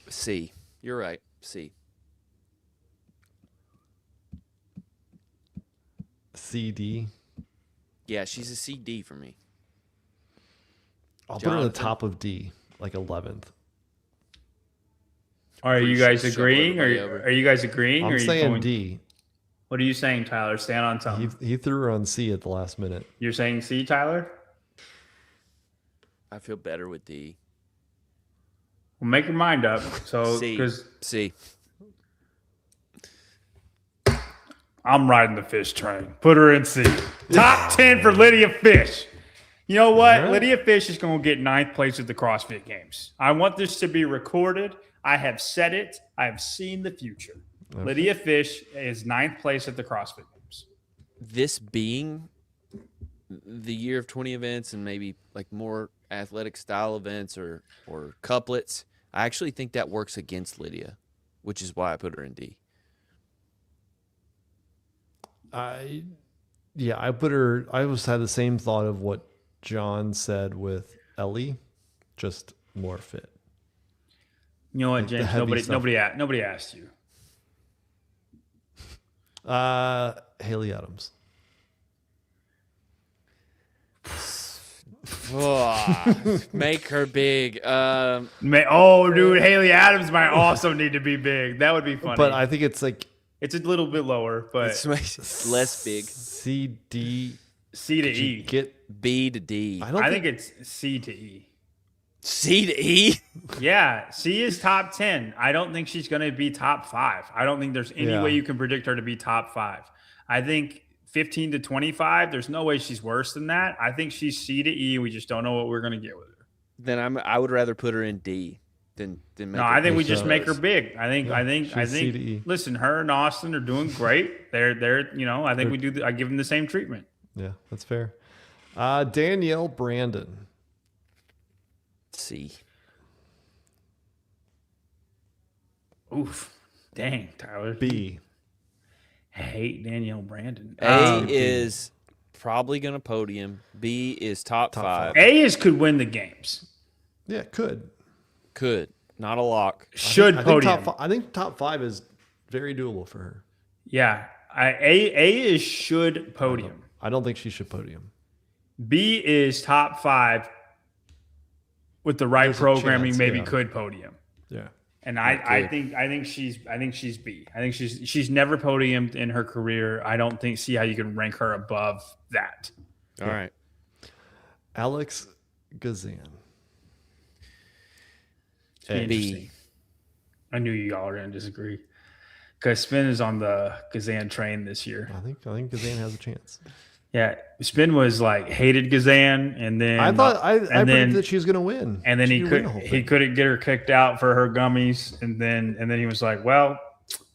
C. You're right. C. CD. Yeah, she's a CD for me. I'll put her on the top of D, like 11th. Are you guys agreeing, or are you guys agreeing? I'm or saying D. What are you saying, Tyler? Stand on something. He threw her on C at the last minute. You're saying C, Tyler? I feel better with D. Well, make your mind up. So, C. I'm riding the Fish train. Put her in C. Top 10 for Lydia Fish. You know what? Right. Lydia Fish is going to get 9th place at the CrossFit Games. I want this to be recorded. I have said it. I have seen the future. Okay. Lydia Fish is 9th place at the CrossFit Games. This being the year of 20 events and maybe like more athletic style events or couplets, I actually think that works against Lydia, which is why I put her in D. I put her. I always had the same thought of what John said with Ellie, just more fit. You know what, James? Nobody asked you. Haley Adams. Make her big. Dude, Haley Adams might also need to be big. That would be funny. But I think it's like it's a little bit lower, but it's less big. C to E. Get B to D. I think it's C to E. C to E? Yeah, C is top 10. I don't think she's going to be top 5. I don't think there's any way you can predict her to be top 5. I think 15 to 25, there's no way she's worse than that. I think she's C to E. We just don't know what we're going to get with her. Then I would rather put her in D than make her. No, I think we just make her big. I think C to E. Listen, her and Austin are doing great. They're I think I give them the same treatment. Yeah, that's fair. Danielle Brandon. C. Oof. Dang, Tyler. B. I hate Danielle Brandon. A is probably going to podium. B is top 5. A could win the games. Yeah, could. Not a lock. Should podium. I think top 5 is very doable for her. Yeah. A is should podium. I don't think she should podium. B is top 5 with the right programming, could podium. Yeah. And I think she's B. I think she's never podiumed in her career. I don't see how you can rank her above that. All right. Alex Gazan. B. I knew y'all were gonna disagree. Because Spin is on the Gazan train this year. I think Gazan has a chance. Yeah, Spin was like hated Gazan, and then I thought I predicted that she was going to win, and then he couldn't get her kicked out for her gummies, and then he was like, "Well,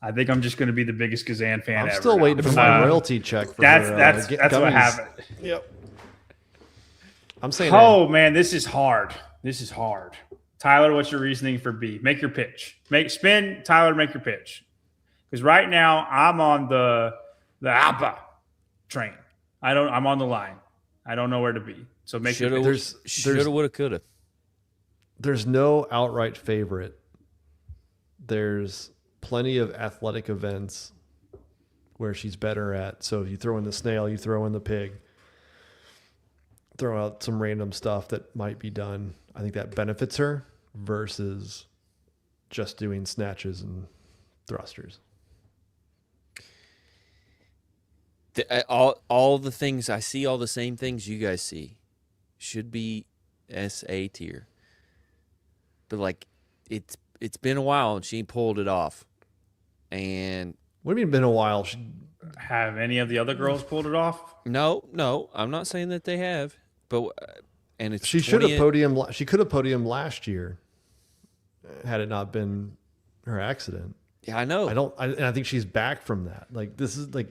I think I'm just going to be the biggest Gazan fan ever." I'm still waiting for my royalty check. For that's what happened. Yep. I'm saying. Oh man, this is hard. Tyler, what's your reasoning for B? Make your pitch. Spin. Tyler, make your pitch. Because right now I'm on the APA train. I'm on the line. I don't know where to be. So make shoulda, woulda, coulda. There's no outright favorite. There's plenty of athletic events where she's better at. So if you throw in the snail, you throw in the pig, throw out some random stuff that might be done. I think that benefits her versus just doing snatches and thrusters. All the things I see, all the same things you guys see, should be SA tier. But like, it's been a while and she pulled it off. And what do you mean been a while? Have any of the other girls pulled it off? No, I'm not saying that they have. But and it's she should have podiumed. She could have podiumed last year, had it not been her accident. Yeah, I know. I think she's back from that. Like this is like.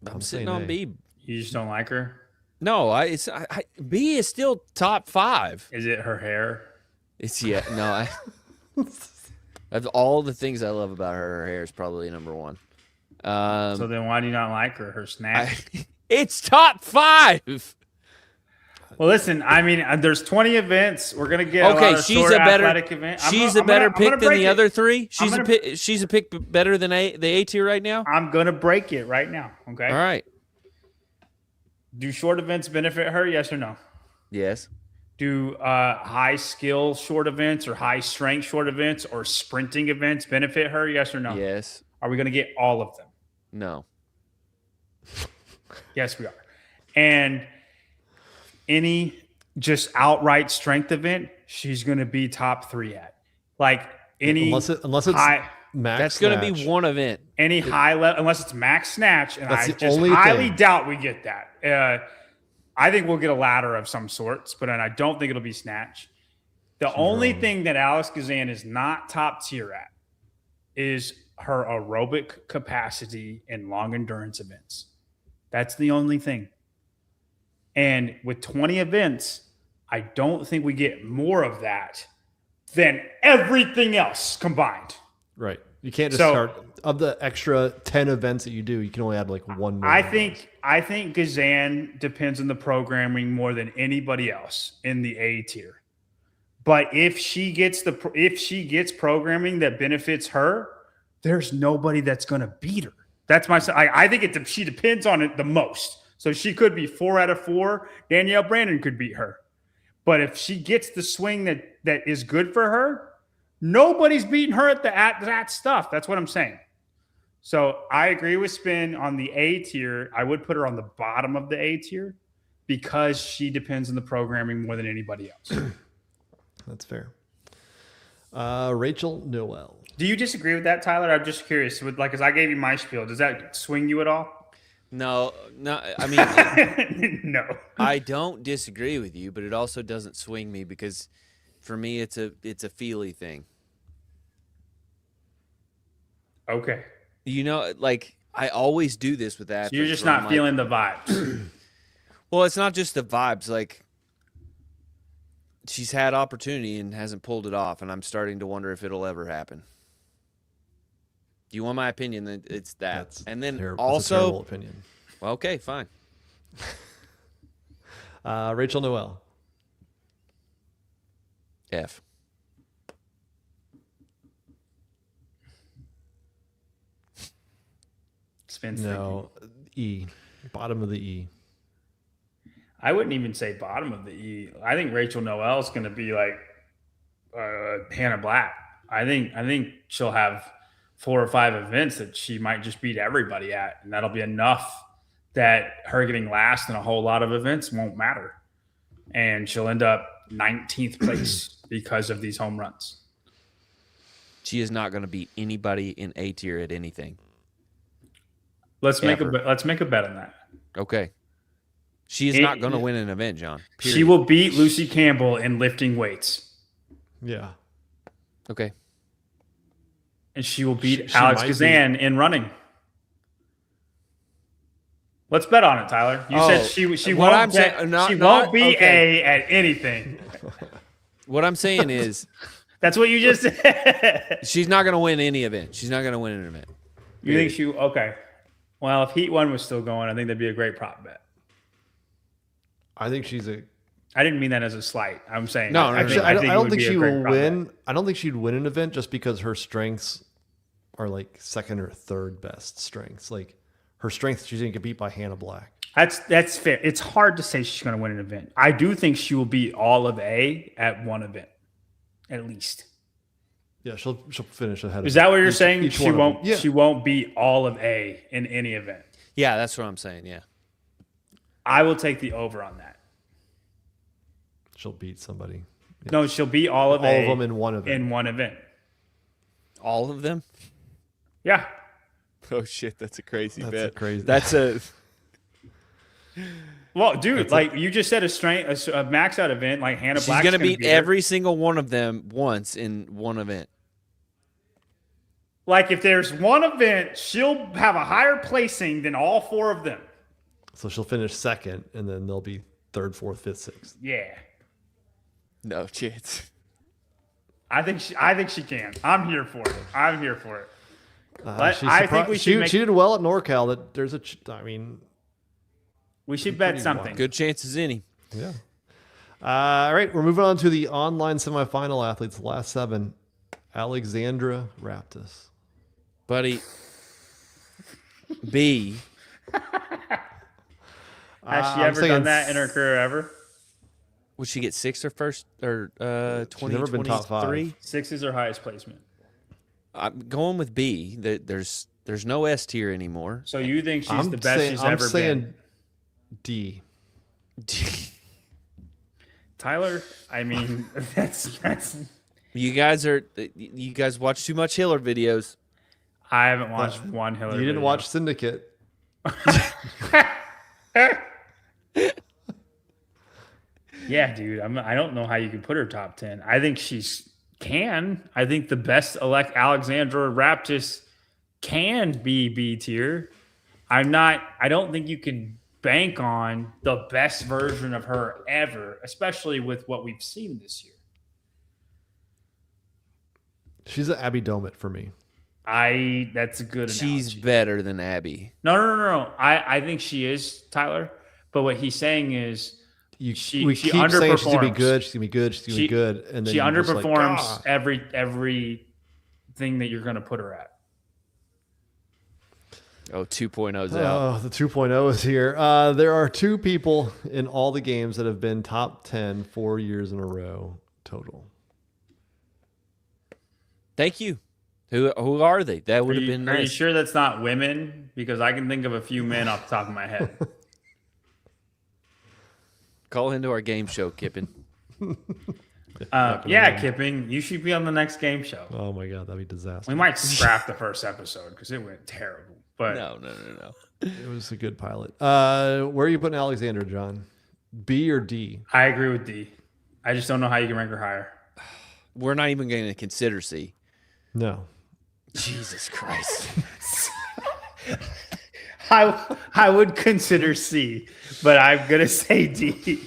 I'm sitting on B. You just don't like her? No, B is still top 5. Is it her hair? Of all the things I love about her hair is probably number 1. So then why do you not like her? Her snatch? It's top 5. Well, listen, I mean, there's 20 events. We're gonna get a lot of short athletic events. She's a better pick than the other 3. She's a pick better than the A tier right now. I'm gonna break it right now. Okay. All right. Do short events benefit her? Yes or no? Yes. Do high skill short events or high strength short events or sprinting events benefit her? Yes or no? Yes. Are we going to get all of them? No. Yes, we are. And any just outright strength event, she's going to be top 3 at. Like any unless it's high, max. That's going to be one event. Any high level, unless it's max snatch, and I just highly doubt we get that. I think we'll get a ladder of some sorts, but I don't think it'll be snatch. The only thing that Alex Gazan is not top tier at is her aerobic capacity in long endurance events. That's the only thing. And with 20 events, I don't think we get more of that than everything else combined. Right. You can't just start of the extra 10 events that you do. You can only add like one more. I think Gazan depends on the programming more than anybody else in the A tier. But if she gets programming that benefits her, there's nobody that's going to beat her. That's my. I think she depends on it the most. So she could be 4 out of 4. Danielle Brandon could beat her. But if she gets the swing that is good for her, nobody's beating her at that stuff. That's what I'm saying. So I agree with Spin on the A tier. I would put her on the bottom of the A tier because she depends on the programming more than anybody else. That's fair. Rachel Noel. Do you disagree with that, Tyler? I'm just curious. As I gave you my spiel, does that swing you at all? No. I mean, no. I don't disagree with you, but it also doesn't swing me because for me, it's a feely thing. Okay. I always do this with athletes. So you're just not feeling the vibes. Well, it's not just the vibes. Like, she's had opportunity and hasn't pulled it off, and I'm starting to wonder if it'll ever happen. Do you want my opinion? Then it's that. That's and then that's also, a terrible opinion. Well, okay, fine. Rachel Noel. F. No, E. Bottom of the E. I wouldn't even say bottom of the E. I think Rachel Noel is going to be like Hannah Black. I think she'll have 4 or 5 events that she might just beat everybody at, and that'll be enough that her getting last in a whole lot of events won't matter, and she'll end up 19th place because of these home runs. She is not going to beat anybody in A tier at anything. Let's make a bet on that. Okay. She is not going to win an event, John. Period. She will beat Lucy Campbell in lifting weights. Yeah. Okay. And she will beat Alex Gazan in running. Let's bet on it, Tyler. You said she won't be A at anything. What I'm saying is that's what you just said. She's not going to win any event. She's not going to win an event. You think she? Okay. Well, if Heat 1 was still going, I think that'd be a great prop bet. I think she's a. I didn't mean that as a slight. I'm saying no. Actually, I don't think she will win. I don't think she'd win an event just because her strengths are like second or third best strengths. Like her strength, she's going to get beat by Hannah Black. That's fair. It's hard to say she's going to win an event. I do think she will beat all of A at one event, at least. Yeah, she'll finish ahead of. Is that what you're saying? She won't. Yeah. She won't beat all of A in any event. Yeah, that's what I'm saying. Yeah. I will take the over on that. She'll beat somebody. Yeah. No, she'll beat all of them in one event. All of them? Yeah. Oh shit, that's a crazy bet. That's a. Well, dude, you just said a max out event like Hannah Black. She's going to beat every single one of them once in one event. Like if there's one event, she'll have a higher placing than all 4 of them. So she'll finish second, and then they'll be third, fourth, fifth, sixth. Yeah. No chance. I think she can. I'm here for it. I think we should. She did well at NorCal. That there's a. I mean. We should bet something. Good chance as any. Yeah. All right, we're moving on to the online semifinal athletes. The last 7. Alexandra Raptis. Buddy. B. Has she ever done that in her career ever? Would she get 6th or first or 20? never been top 5. 6 is her highest placement. I'm going with B. There's no S tier anymore. So you think she's the best she's ever been? D. Tyler, I mean, that's. You guys watch too much Hiller videos. I haven't watched one Hiller. You didn't watch Syndicate. Yeah, dude. I don't know how you can put her top 10. I think I think the best Alexandra Raptis can be B tier. I don't think you can bank on the best version of her ever, especially with what we've seen this year. She's an Abby Domit for me. That's a good analogy. She's better than Abby. No. I think she is, Tyler. But what he's saying is we she keep underperforms. saying she's gonna be good. She's gonna be good. She's gonna be good, and then she underperforms like, every thing that you're going to put her at. Oh, 2.0's out. Oh, the 2.0 is here. There are 2 people in all the games that have been top 10 4 years in a row total. Thank you. Who are they? That would have been nice. Are you sure that's not women? Because I can think of a few men off the top of my head. Call into our game show, Kippen. Kipping, you should be on the next game show. Oh my God, that'd be disaster. We might scrap the first episode because it went terrible. But No. It was a good pilot. Where are you putting Alexander, John? B or D? I agree with D. I just don't know how you can rank her higher. We're not even going to consider C. No. Jesus Christ. I would consider C, but I'm gonna say D.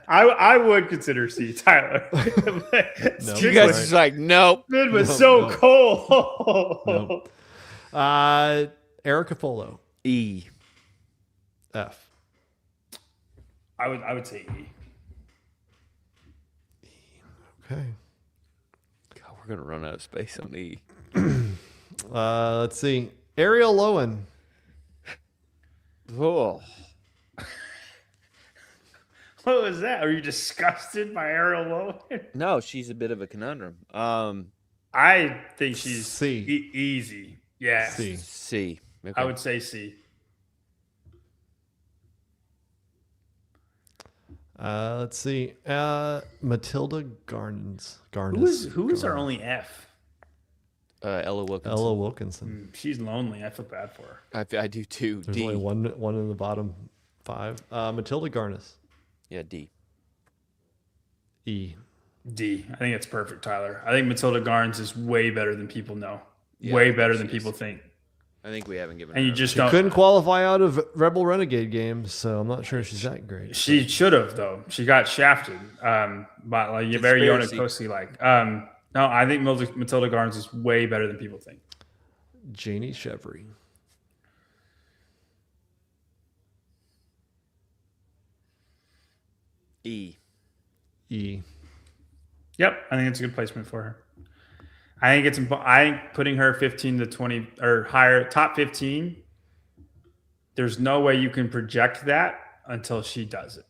I would consider C, Tyler. No, you guys are just like, nope. It was cold. Nope. Erica Folo. E. F. I would say E. Okay. God, we're going to run out of space on E. Let's see. Ariel Lowen. Oh. What was that? Are you disgusted by Ariel Lowen? No, she's a bit of a conundrum. I think she's C. Easy. Yeah. C. Okay. I would say C. Let's see. Matilda Garnis. Who is our only F? Ella Wilkinson. Ella Wilkinson. She's lonely. I feel bad for her. I do too. There's D. only one in the bottom 5. Matilda Garnis. Yeah, D. E. D. I think it's perfect, Tyler. I think Matilda Garnes is way better than people know. Yeah, way better than people think. I think we haven't given her. And you just She couldn't qualify out of Rebel Renegade games, so I'm not sure she's that great. She should have, though. She got shafted by like very Yona Kosi like. No, I think Matilda Garnes is way better than people think. Janie Cheverie. E. E. Yep, I think it's a good placement for her. I think putting her 15 to 20 or higher, top 15. There's no way you can project that until she does it.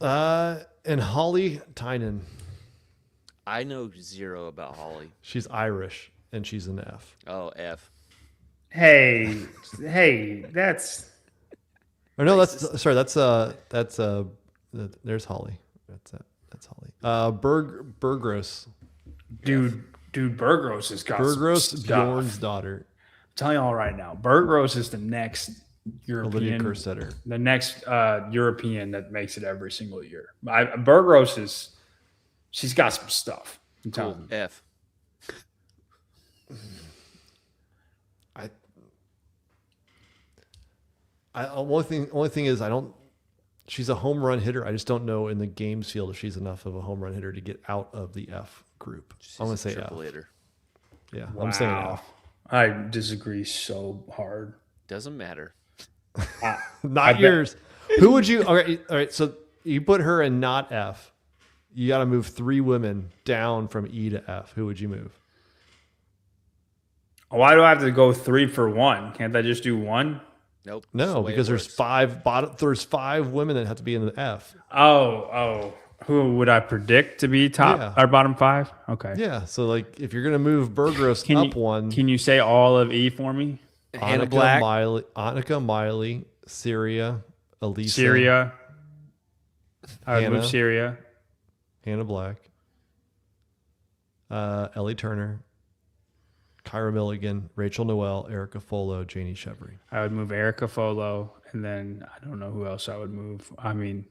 And Holly Tynan. I know 0 about Holly. She's Irish and she's an F. Oh, F. Hey, that's. Or no, that's there's Holly. That's Holly. Burgros. Dude, Burgros has got Burgros, stuff. Bjorn's daughter. I'm telling you all right now, Burgros is the next European, the next European that makes it every single year. Burgros she's got some stuff. I'm telling you. F. Only thing is she's a home run hitter. I just don't know in the games field if she's enough of a home run hitter to get out of the F group. I'm going to say F. Hitter. Yeah, wow. I'm saying F. I disagree so hard. Doesn't matter. Not yours. Who would you? All right. So you put her in not F. You got to move 3 women down from E to F. Who would you move? Why do I have to go 3 for 1? Can't I just do 1? Nope. No, because there's five women that have to be in the F. Oh. Who would I predict to be top or bottom 5? Okay. Yeah. So like, if you're gonna move Burgos one, can you say all of E for me? Annika Miley, Syria, Elisa, Syria. I would move Syria. Hannah Black, Ellie Turner, Kyra Milligan, Rachel Noel, Erica Folo, Janie Cheverie. I would move Erica Folo, and then I don't know who else I would move. I mean,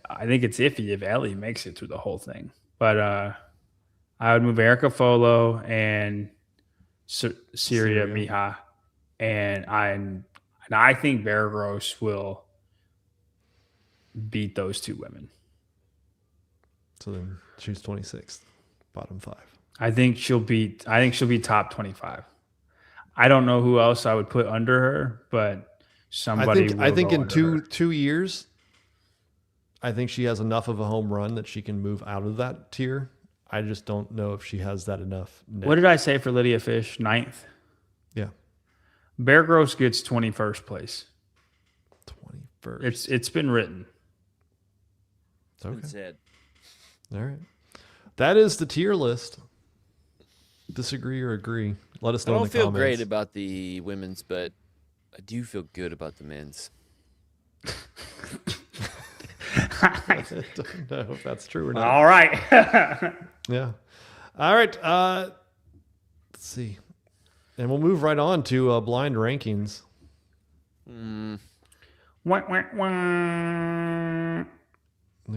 I think it's iffy if Ellie makes it through the whole thing. But I would move Erica Folo and Syria Miha. And I think Bear Gross will beat those 2 women. So then she's 26th, bottom 5. I think she'll be top 25. I don't know who else I would put under her, but somebody. I think in two years, I think she has enough of a home run that she can move out of that tier. I just don't know if she has that enough. What did I say for Lydia Fish? 9th? Yeah. Bear Gross gets 21st place. 21st. It's been written. Okay. It's said. All right. That is the tier list. Disagree or agree? Let us know in the comments. I don't feel great about the women's, but I do feel good about the men's. I don't know if that's true or not. All right. Yeah. All right. Let's see. And we'll move right on to blind rankings. We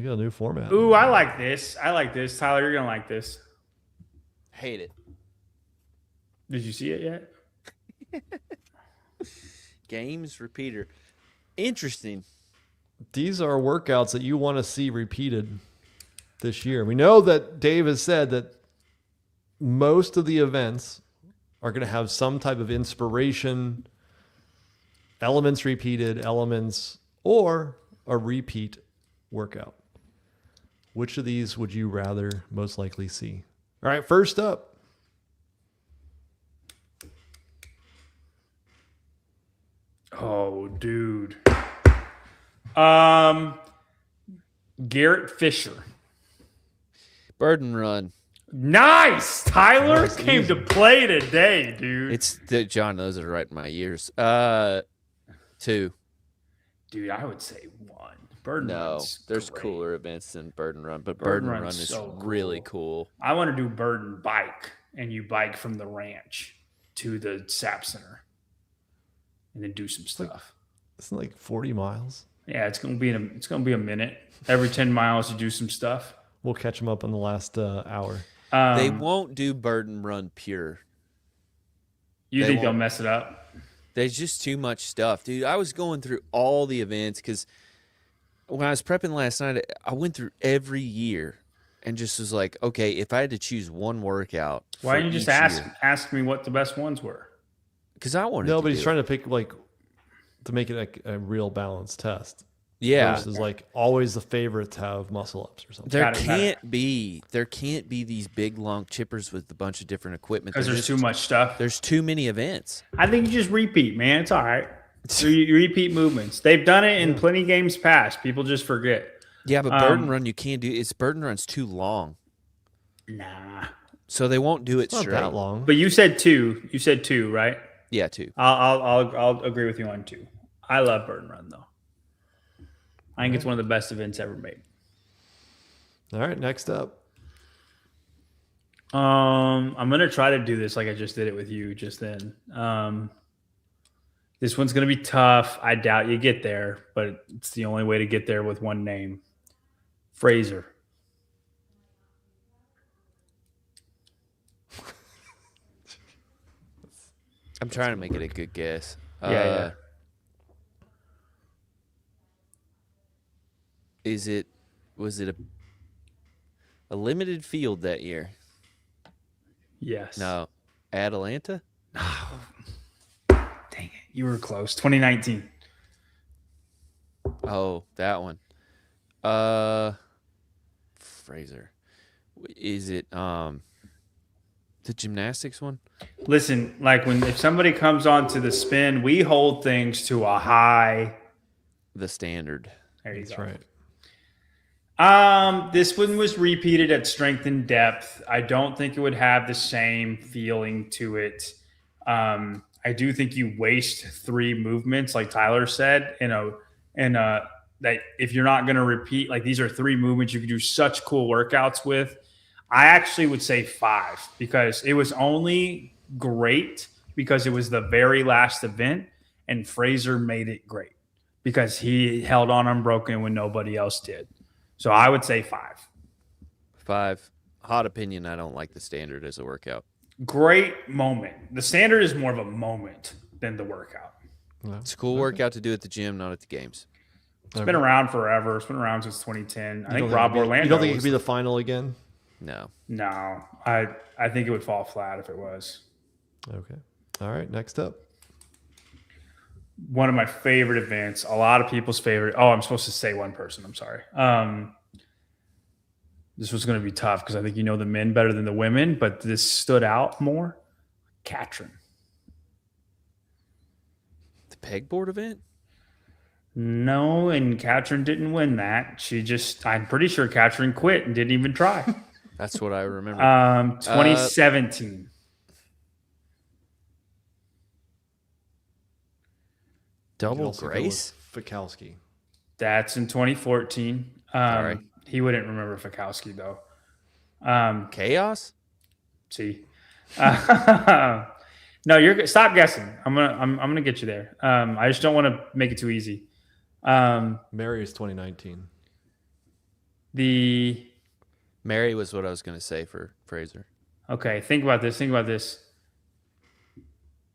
got a new format. Ooh, I like this. Tyler, you're going to like this. Hate it. Did you see it yet? Games repeater. Interesting. These are workouts that you want to see repeated this year. We know that Dave has said that most of the events are going to have some type of inspiration, elements repeated, or a repeat workout. Which of these would you rather most likely see? All right, first up. Oh, dude. Garrett Fisher. Burden run. Nice. Tyler came to play today, dude. It's John, those are right in my ears. 2. Dude, I would say 1. Burden Run's there's great. cooler events than Burden Run, but Burden Run is so really cool. I want to do Burden Bike, and you bike from the ranch to the SAP Center, and then do some stuff. It's like 40 miles. Yeah, it's gonna be a minute. Every 10 miles, you do some stuff. We'll catch them up in the last hour. They won't do Burden Run pure. You think they'll mess it up? There's just too much stuff, dude. I was going through all the events because when I was prepping last night, I went through every year and just was like, okay, if I had to choose one workout, why didn't you just ask me what the best ones were? Because I wanted. No, but he's trying to pick to make it like a real balanced test. Yeah, versus like always the favorites have muscle ups or something. There can't be these big long chippers with a bunch of different equipment because there's too much stuff. There's too many events. I think you just repeat, man. It's all right. So you repeat movements. They've done it in plenty of games past. People just forget. Yeah, but Burden Run you can't do. Burden Run's too long. Nah. So they won't do it not straight. that long. But you said 2. You said 2, right? Yeah, 2. I'll agree with you on 2. I love Burden Run though. I think it's one of the best events ever made. All right, next up. I'm gonna try to do this like I just did it with you just then. This one's gonna be tough. I doubt you get there, but it's the only way to get there with one name. Fraser. I'm trying to make it a good guess. Yeah. Was it a limited field that year? Yes. No. Atlanta? Oh, dang it. You were close. 2019. Oh, that one. Fraser. Is it The gymnastics one? Listen, like if somebody comes onto the spin, we hold things to a high. The standard. There you That's go. right. This one was repeated at strength and depth. I don't think it would have the same feeling to it. I do think you waste 3 movements, like Tyler said, that if you're not going to repeat, like these are 3 movements you can do such cool workouts with. I actually would say 5 because it was only great because it was the very last event and Fraser made it great because he held on unbroken when nobody else did. So I would say 5. 5. Hot opinion. I don't like the standard as a workout. Great moment. The standard is more of a moment than the workout. It's a cool workout to do at the gym, not at the games. It's been around forever. It's been around since 2010. I think Rob Orlando. You don't think it could be the final again? No. No. I think it would fall flat if it was. Okay. All right. Next up. One of my favorite events. A lot of people's favorite. Oh, I'm supposed to say one person. I'm sorry. This was going to be tough because I think you know the men better than the women, but this stood out more. Katrin. The pegboard event? No, and Katrin didn't win that. I'm pretty sure Katrin quit and didn't even try. That's what I remember. 2017. Double Grace? Fikowski. That's in 2014. Sorry. He wouldn't remember Fikowski though. Chaos? See. No, stop guessing. I'm gonna get you there. I just don't want to make it too easy. Mary is 2019. Mary was what I was gonna say for Fraser. Okay, think about this.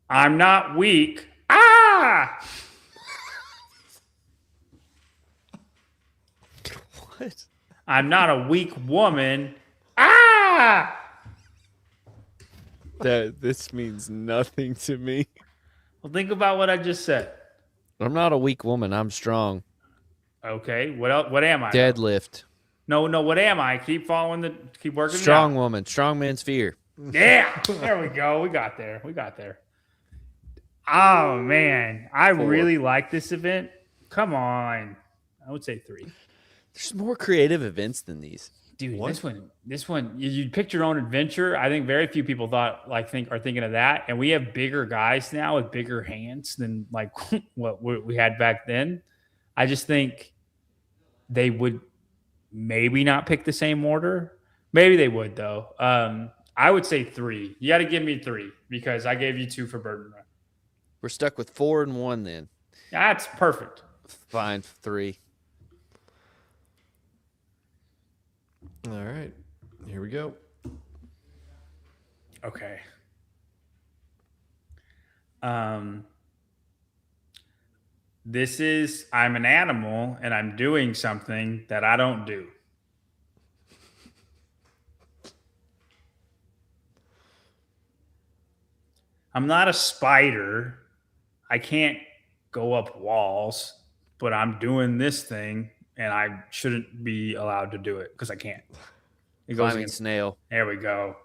I'm not weak. Ah! What? I'm not a weak woman. Ah! This means nothing to me. Well, think about what I just said. I'm not a weak woman. I'm strong. Okay. What else? What am I? Deadlift. No. What am I? Keep working. Strong woman. Strong man's fear. Yeah. There we go. We got there. Oh man, I really like this event. Come on. I would say 3. There's more creative events than these. Dude, this one, you picked your own adventure. I think very few people are thinking of that. And we have bigger guys now with bigger hands than like what we had back then. I just think they would maybe not pick the same order. Maybe they would though. I would say 3. You got to give me 3 because I gave you 2 for Burden Run. We're stuck with 4 and 1 then. That's perfect. Fine, 3. All right. Here we go. Okay. This is I'm an animal and I'm doing something that I don't do. I'm not a spider. I can't go up walls, but I'm doing this thing and I shouldn't be allowed to do it because I can't. It goes Climbing snail. There we go.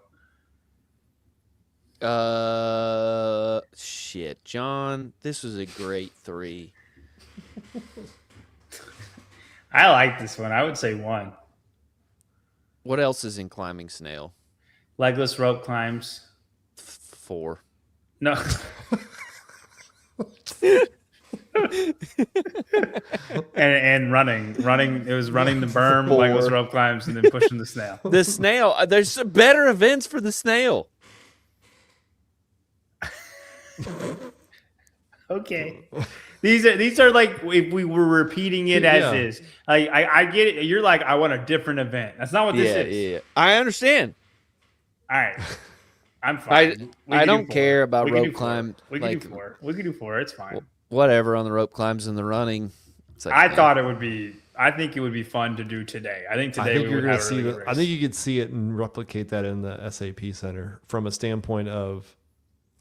Shit. John, this was a great 3. I like this one. I would say 1. What else is in climbing snail? Legless rope climbs. 4. No. and running. It was running the berm, legless rope climbs, and then pushing the snail. The snail. There's better events for the snail. Okay. These are like if we were repeating it as is. I get it. You're like, I want a different event. That's not what this is. Yeah. I understand. All right. I'm fine. I don't care about rope climb. We can do 4. We can do 4. It's fine. Whatever on the rope climbs and the running. Like, I thought it would be. I think it would be fun to do today. I think you're going to see that. I think you could see it and replicate that in the SAP Center from a standpoint of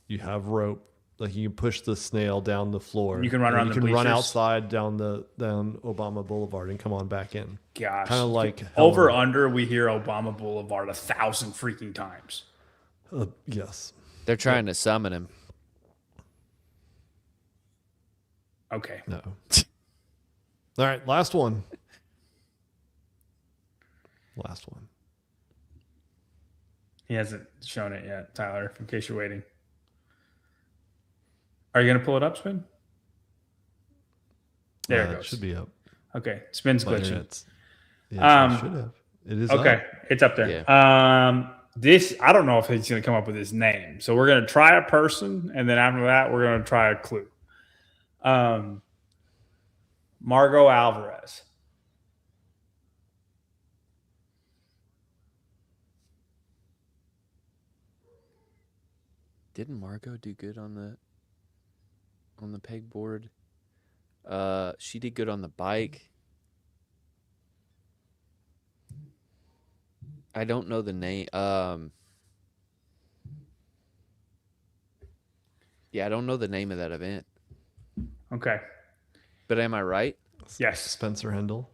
you have rope, like you can push the snail down the floor. You can run around. You can run outside down Obama Boulevard and come on back in. Gosh, kind of like over under. We hear Obama Boulevard 1,000 freaking times. Yes. They're trying to summon him. Okay. No. All right, last one. Last one. He hasn't shown it yet, Tyler, in case you're waiting. Are you going to pull it up, Spin? There it goes. It should be up. Okay. Spin's glitching. Yeah, it should have. It is okay. up. It's up there. Yeah. This, I don't know if he's going to come up with his name. So we're going to try a person, and then after that, we're going to try a clue. Margot Alvarez. Didn't Margot do good on the pegboard? She did good on the bike. I don't know the name. Yeah, I don't know the name of that event. Okay. But am I right? Yes. Spencer Hendel.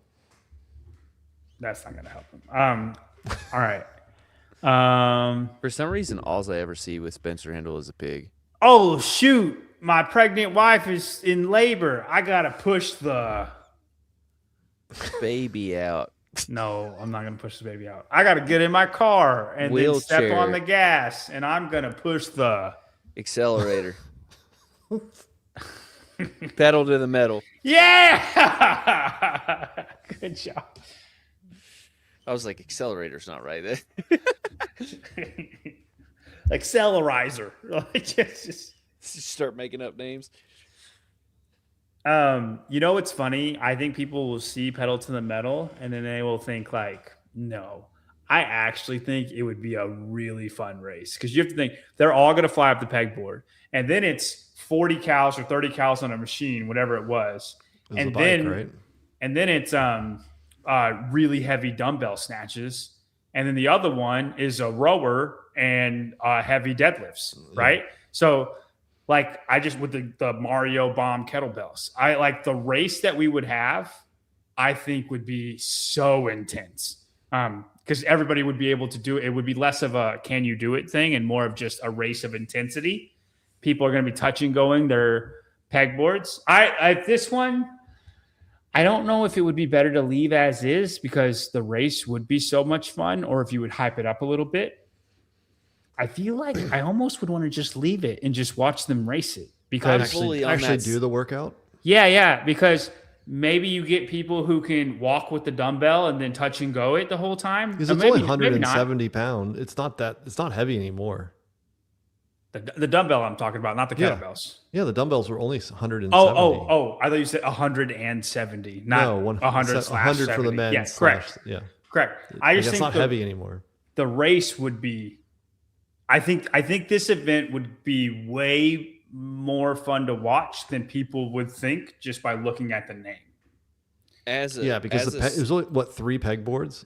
That's not going to help him. All right. For some reason, all I ever see with Spencer Hendel is a pig. Oh, shoot. My pregnant wife is in labor. I got to push the baby out. No, I'm not going to push the baby out. I got to get in my car and then step on the gas, and I'm going to push the accelerator. Pedal to the metal. Yeah! Good job. I was like, accelerator's not right. Accelerizer. just start making up names. You know what's funny? I think people will see pedal to the metal and then they will think like, no. I actually think it would be a really fun race because you have to think they're all going to fly up the pegboard, and then it's 40 cals or 30 cals on a machine, whatever it was, and then it's really heavy dumbbell snatches, and then the other one is a rower and heavy deadlifts, right? So like I just with the Mario Bomb kettlebells, I like the race that we would have, I think would be so intense. Because everybody would be able to do it. It would be less of a can you do it thing and more of just a race of intensity. People are going to be touching going their pegboards. This one, I don't know if it would be better to leave as is because the race would be so much fun, or if you would hype it up a little bit. I feel like I almost would want to just leave it and just watch them race it because actually do the workout. Yeah, because maybe you get people who can walk with the dumbbell and then touch and go it the whole time. Because it's only 170 pounds. It's not heavy anymore. The dumbbell I'm talking about, not the kettlebells. Yeah, the dumbbells were only 170. Oh! I thought you said 170, not 100 for the men. Yes, correct. Yeah, correct. I just think it's not heavy anymore. The race would be. I think this event would be way more fun to watch than people would think just by looking at the name. Because it was only 3 pegboards.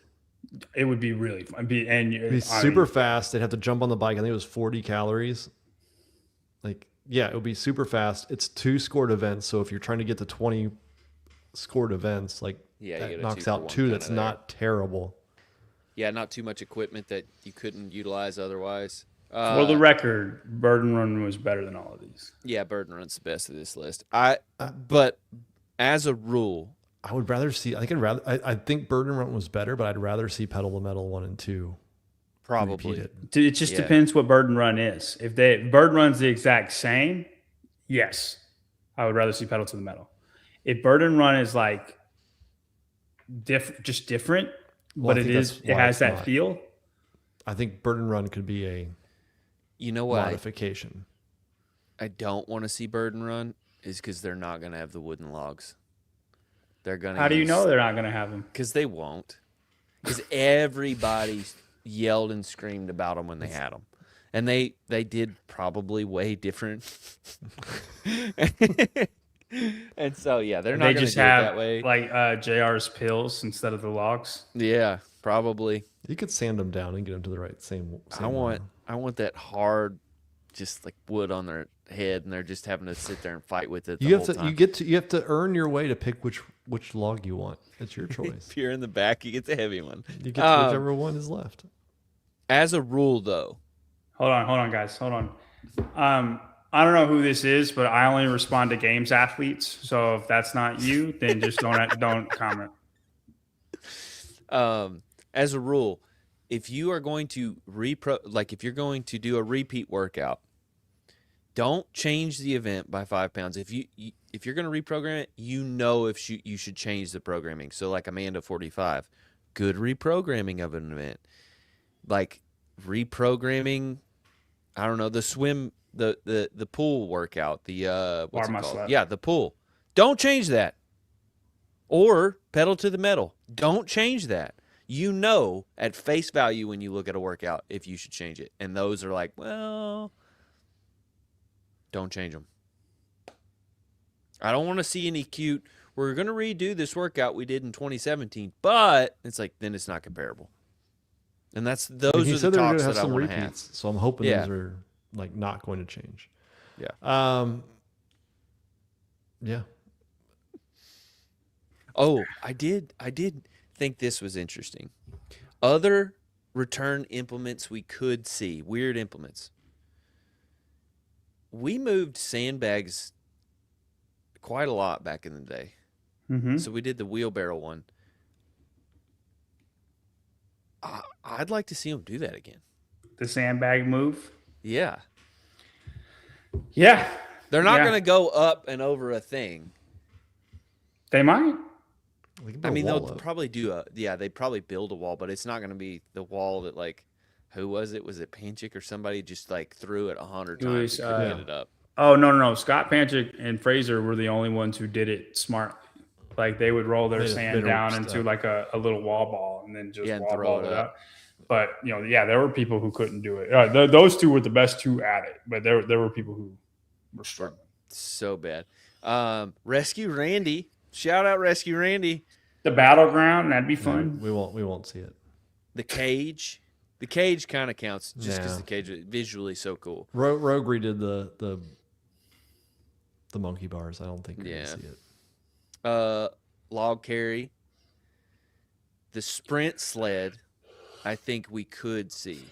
It would be really fun. It'd be super fast. They'd have to jump on the bike. I think it was 40 calories. It would be super fast. It's 2 scored events. So if you're trying to get to 20 scored events, that knocks out 2. That's not terrible. Yeah, not too much equipment that you couldn't utilize otherwise. For the record, Burden Run was better than all of these. Yeah, Burden Run's the best of this list. But as a rule, I would rather see. I think Burden Run was better, but I'd rather see Pedal to Metal 1 and 2. Probably. It just depends what Burden Run is. If Burden Run's the exact same, yes, I would rather see Pedal to the Metal. If Burden Run is like different, but it has that feel. I think Burden Run could be a modification. I don't want to see Burden Run is because they're not going to have the wooden logs. They're gonna. How do you know they're not going to have them? Because they won't. Because everybody yelled and screamed about them when they had them, and they did probably way different. And so they're not going to do it that way. Like JR's pills instead of the logs. Yeah, probably. You could sand them down and get them to the same I want that hard, just like wood on their head, and they're just having to sit there and fight with it. You have to earn your way to pick which log you want. It's your choice. If you're in the back, you get the heavy one. You get whichever one is left. As a rule, though, Hold on, guys. Hold on. I don't know who this is, but I only respond to games athletes. So if that's not you, then just don't comment. As a rule, if you are going to if you're going to do a repeat workout, don't change the event by 5 pounds. If you're going to reprogram it, if you should change the programming. So like Amanda 45, good reprogramming of an event. Like reprogramming, I don't know, the swim, the pool workout, the what's it called? Yeah, the pool. Don't change that. Or pedal to the metal. Don't change that. At face value when you look at a workout if you should change it. And those are like, well, don't change them. I don't want to see any cute, we're going to redo this workout we did in 2017, but it's like, then it's not comparable. And those are the talks that I want to have. So I'm hoping those are like not going to change. Yeah. Yeah. Oh, I did think this was interesting. Other return implements we could see, weird implements. We moved sandbags quite a lot back in the day. Mm-hmm. So we did the wheelbarrow one. I'd like to see them do that again. The sandbag move? Yeah. Yeah. They're not going to go up and over a thing. They might. I mean, they'll probably they probably build a wall, but it's not going to be the wall that, like, who was it? Was it Panchik or somebody just, like, threw it 100 times to get it up? Oh, no. Scott Panchik and Fraser were the only ones who did it smart. Like, they would roll their sand down into, like, a little wall ball and then just wall ball it up. But, there were people who couldn't do it. Those two were the best two at it, but there were people who were struggling. So bad. Rescue Randy. Shout out Rescue Randy. The battleground, that'd be fun. We won't see it. The cage. The cage kind of counts just because the cage is visually so cool. Rogue redid the monkey bars. I don't think we're gonna see it. Log carry. The sprint sled, I think we could see.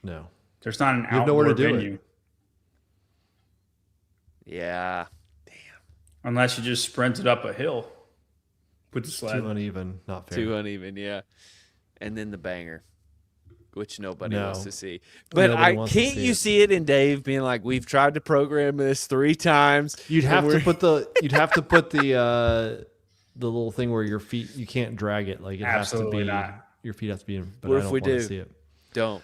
No. There's not an outdoor venue. Yeah. Unless you just sprint it up a hill with the sled. Too uneven, not fair. Too uneven, yeah. And then the banger, which nobody wants to see. But can't you see it in Dave being like, "We've tried to program this 3 times." You'd have to put the little thing where your feet, you can't drag it. Like it Absolutely has to be not. Your feet have to be in. But what I if don't we want to do? see it. Don't.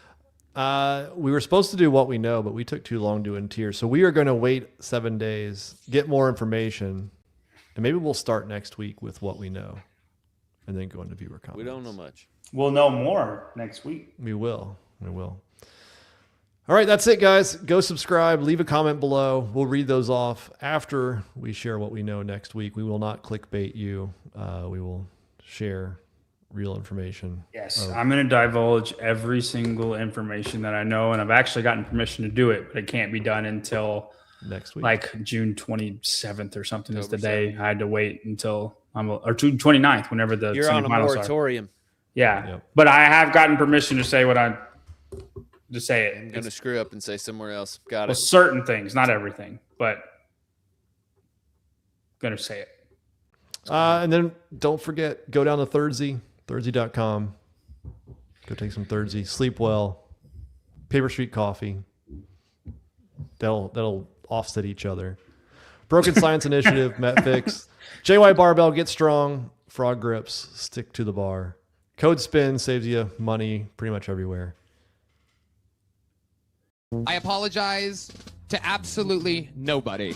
We were supposed to do what we know, but we took too long doing tiers. So we are going to wait 7 days, get more information, and maybe we'll start next week with what we know, and then go into viewer comments. We don't know much. We'll know more next week. We will. All right, that's it, guys. Go subscribe. Leave a comment below. We'll read those off after we share what we know next week. We will not clickbait you. We will share real information. Yes, I'm going to divulge every single information that I know, and I've actually gotten permission to do it, but it can't be done until next week, like June 27th or something is the day. I had to wait until or June 29th, whenever the you're on a moratorium. Are. Yeah, but I have gotten permission to say to say it. I'm going to screw up and say somewhere else. Got it. Certain things, not everything, but going to say it. And then don't forget, go down to Thursday.com. Go take some Thursday. Sleep well. Paper Street Coffee. That'll offset each other. Broken Science Initiative, MetFix. JY Barbell, get strong. Frog grips, stick to the bar. Code Spin saves you money pretty much everywhere. I apologize to absolutely nobody.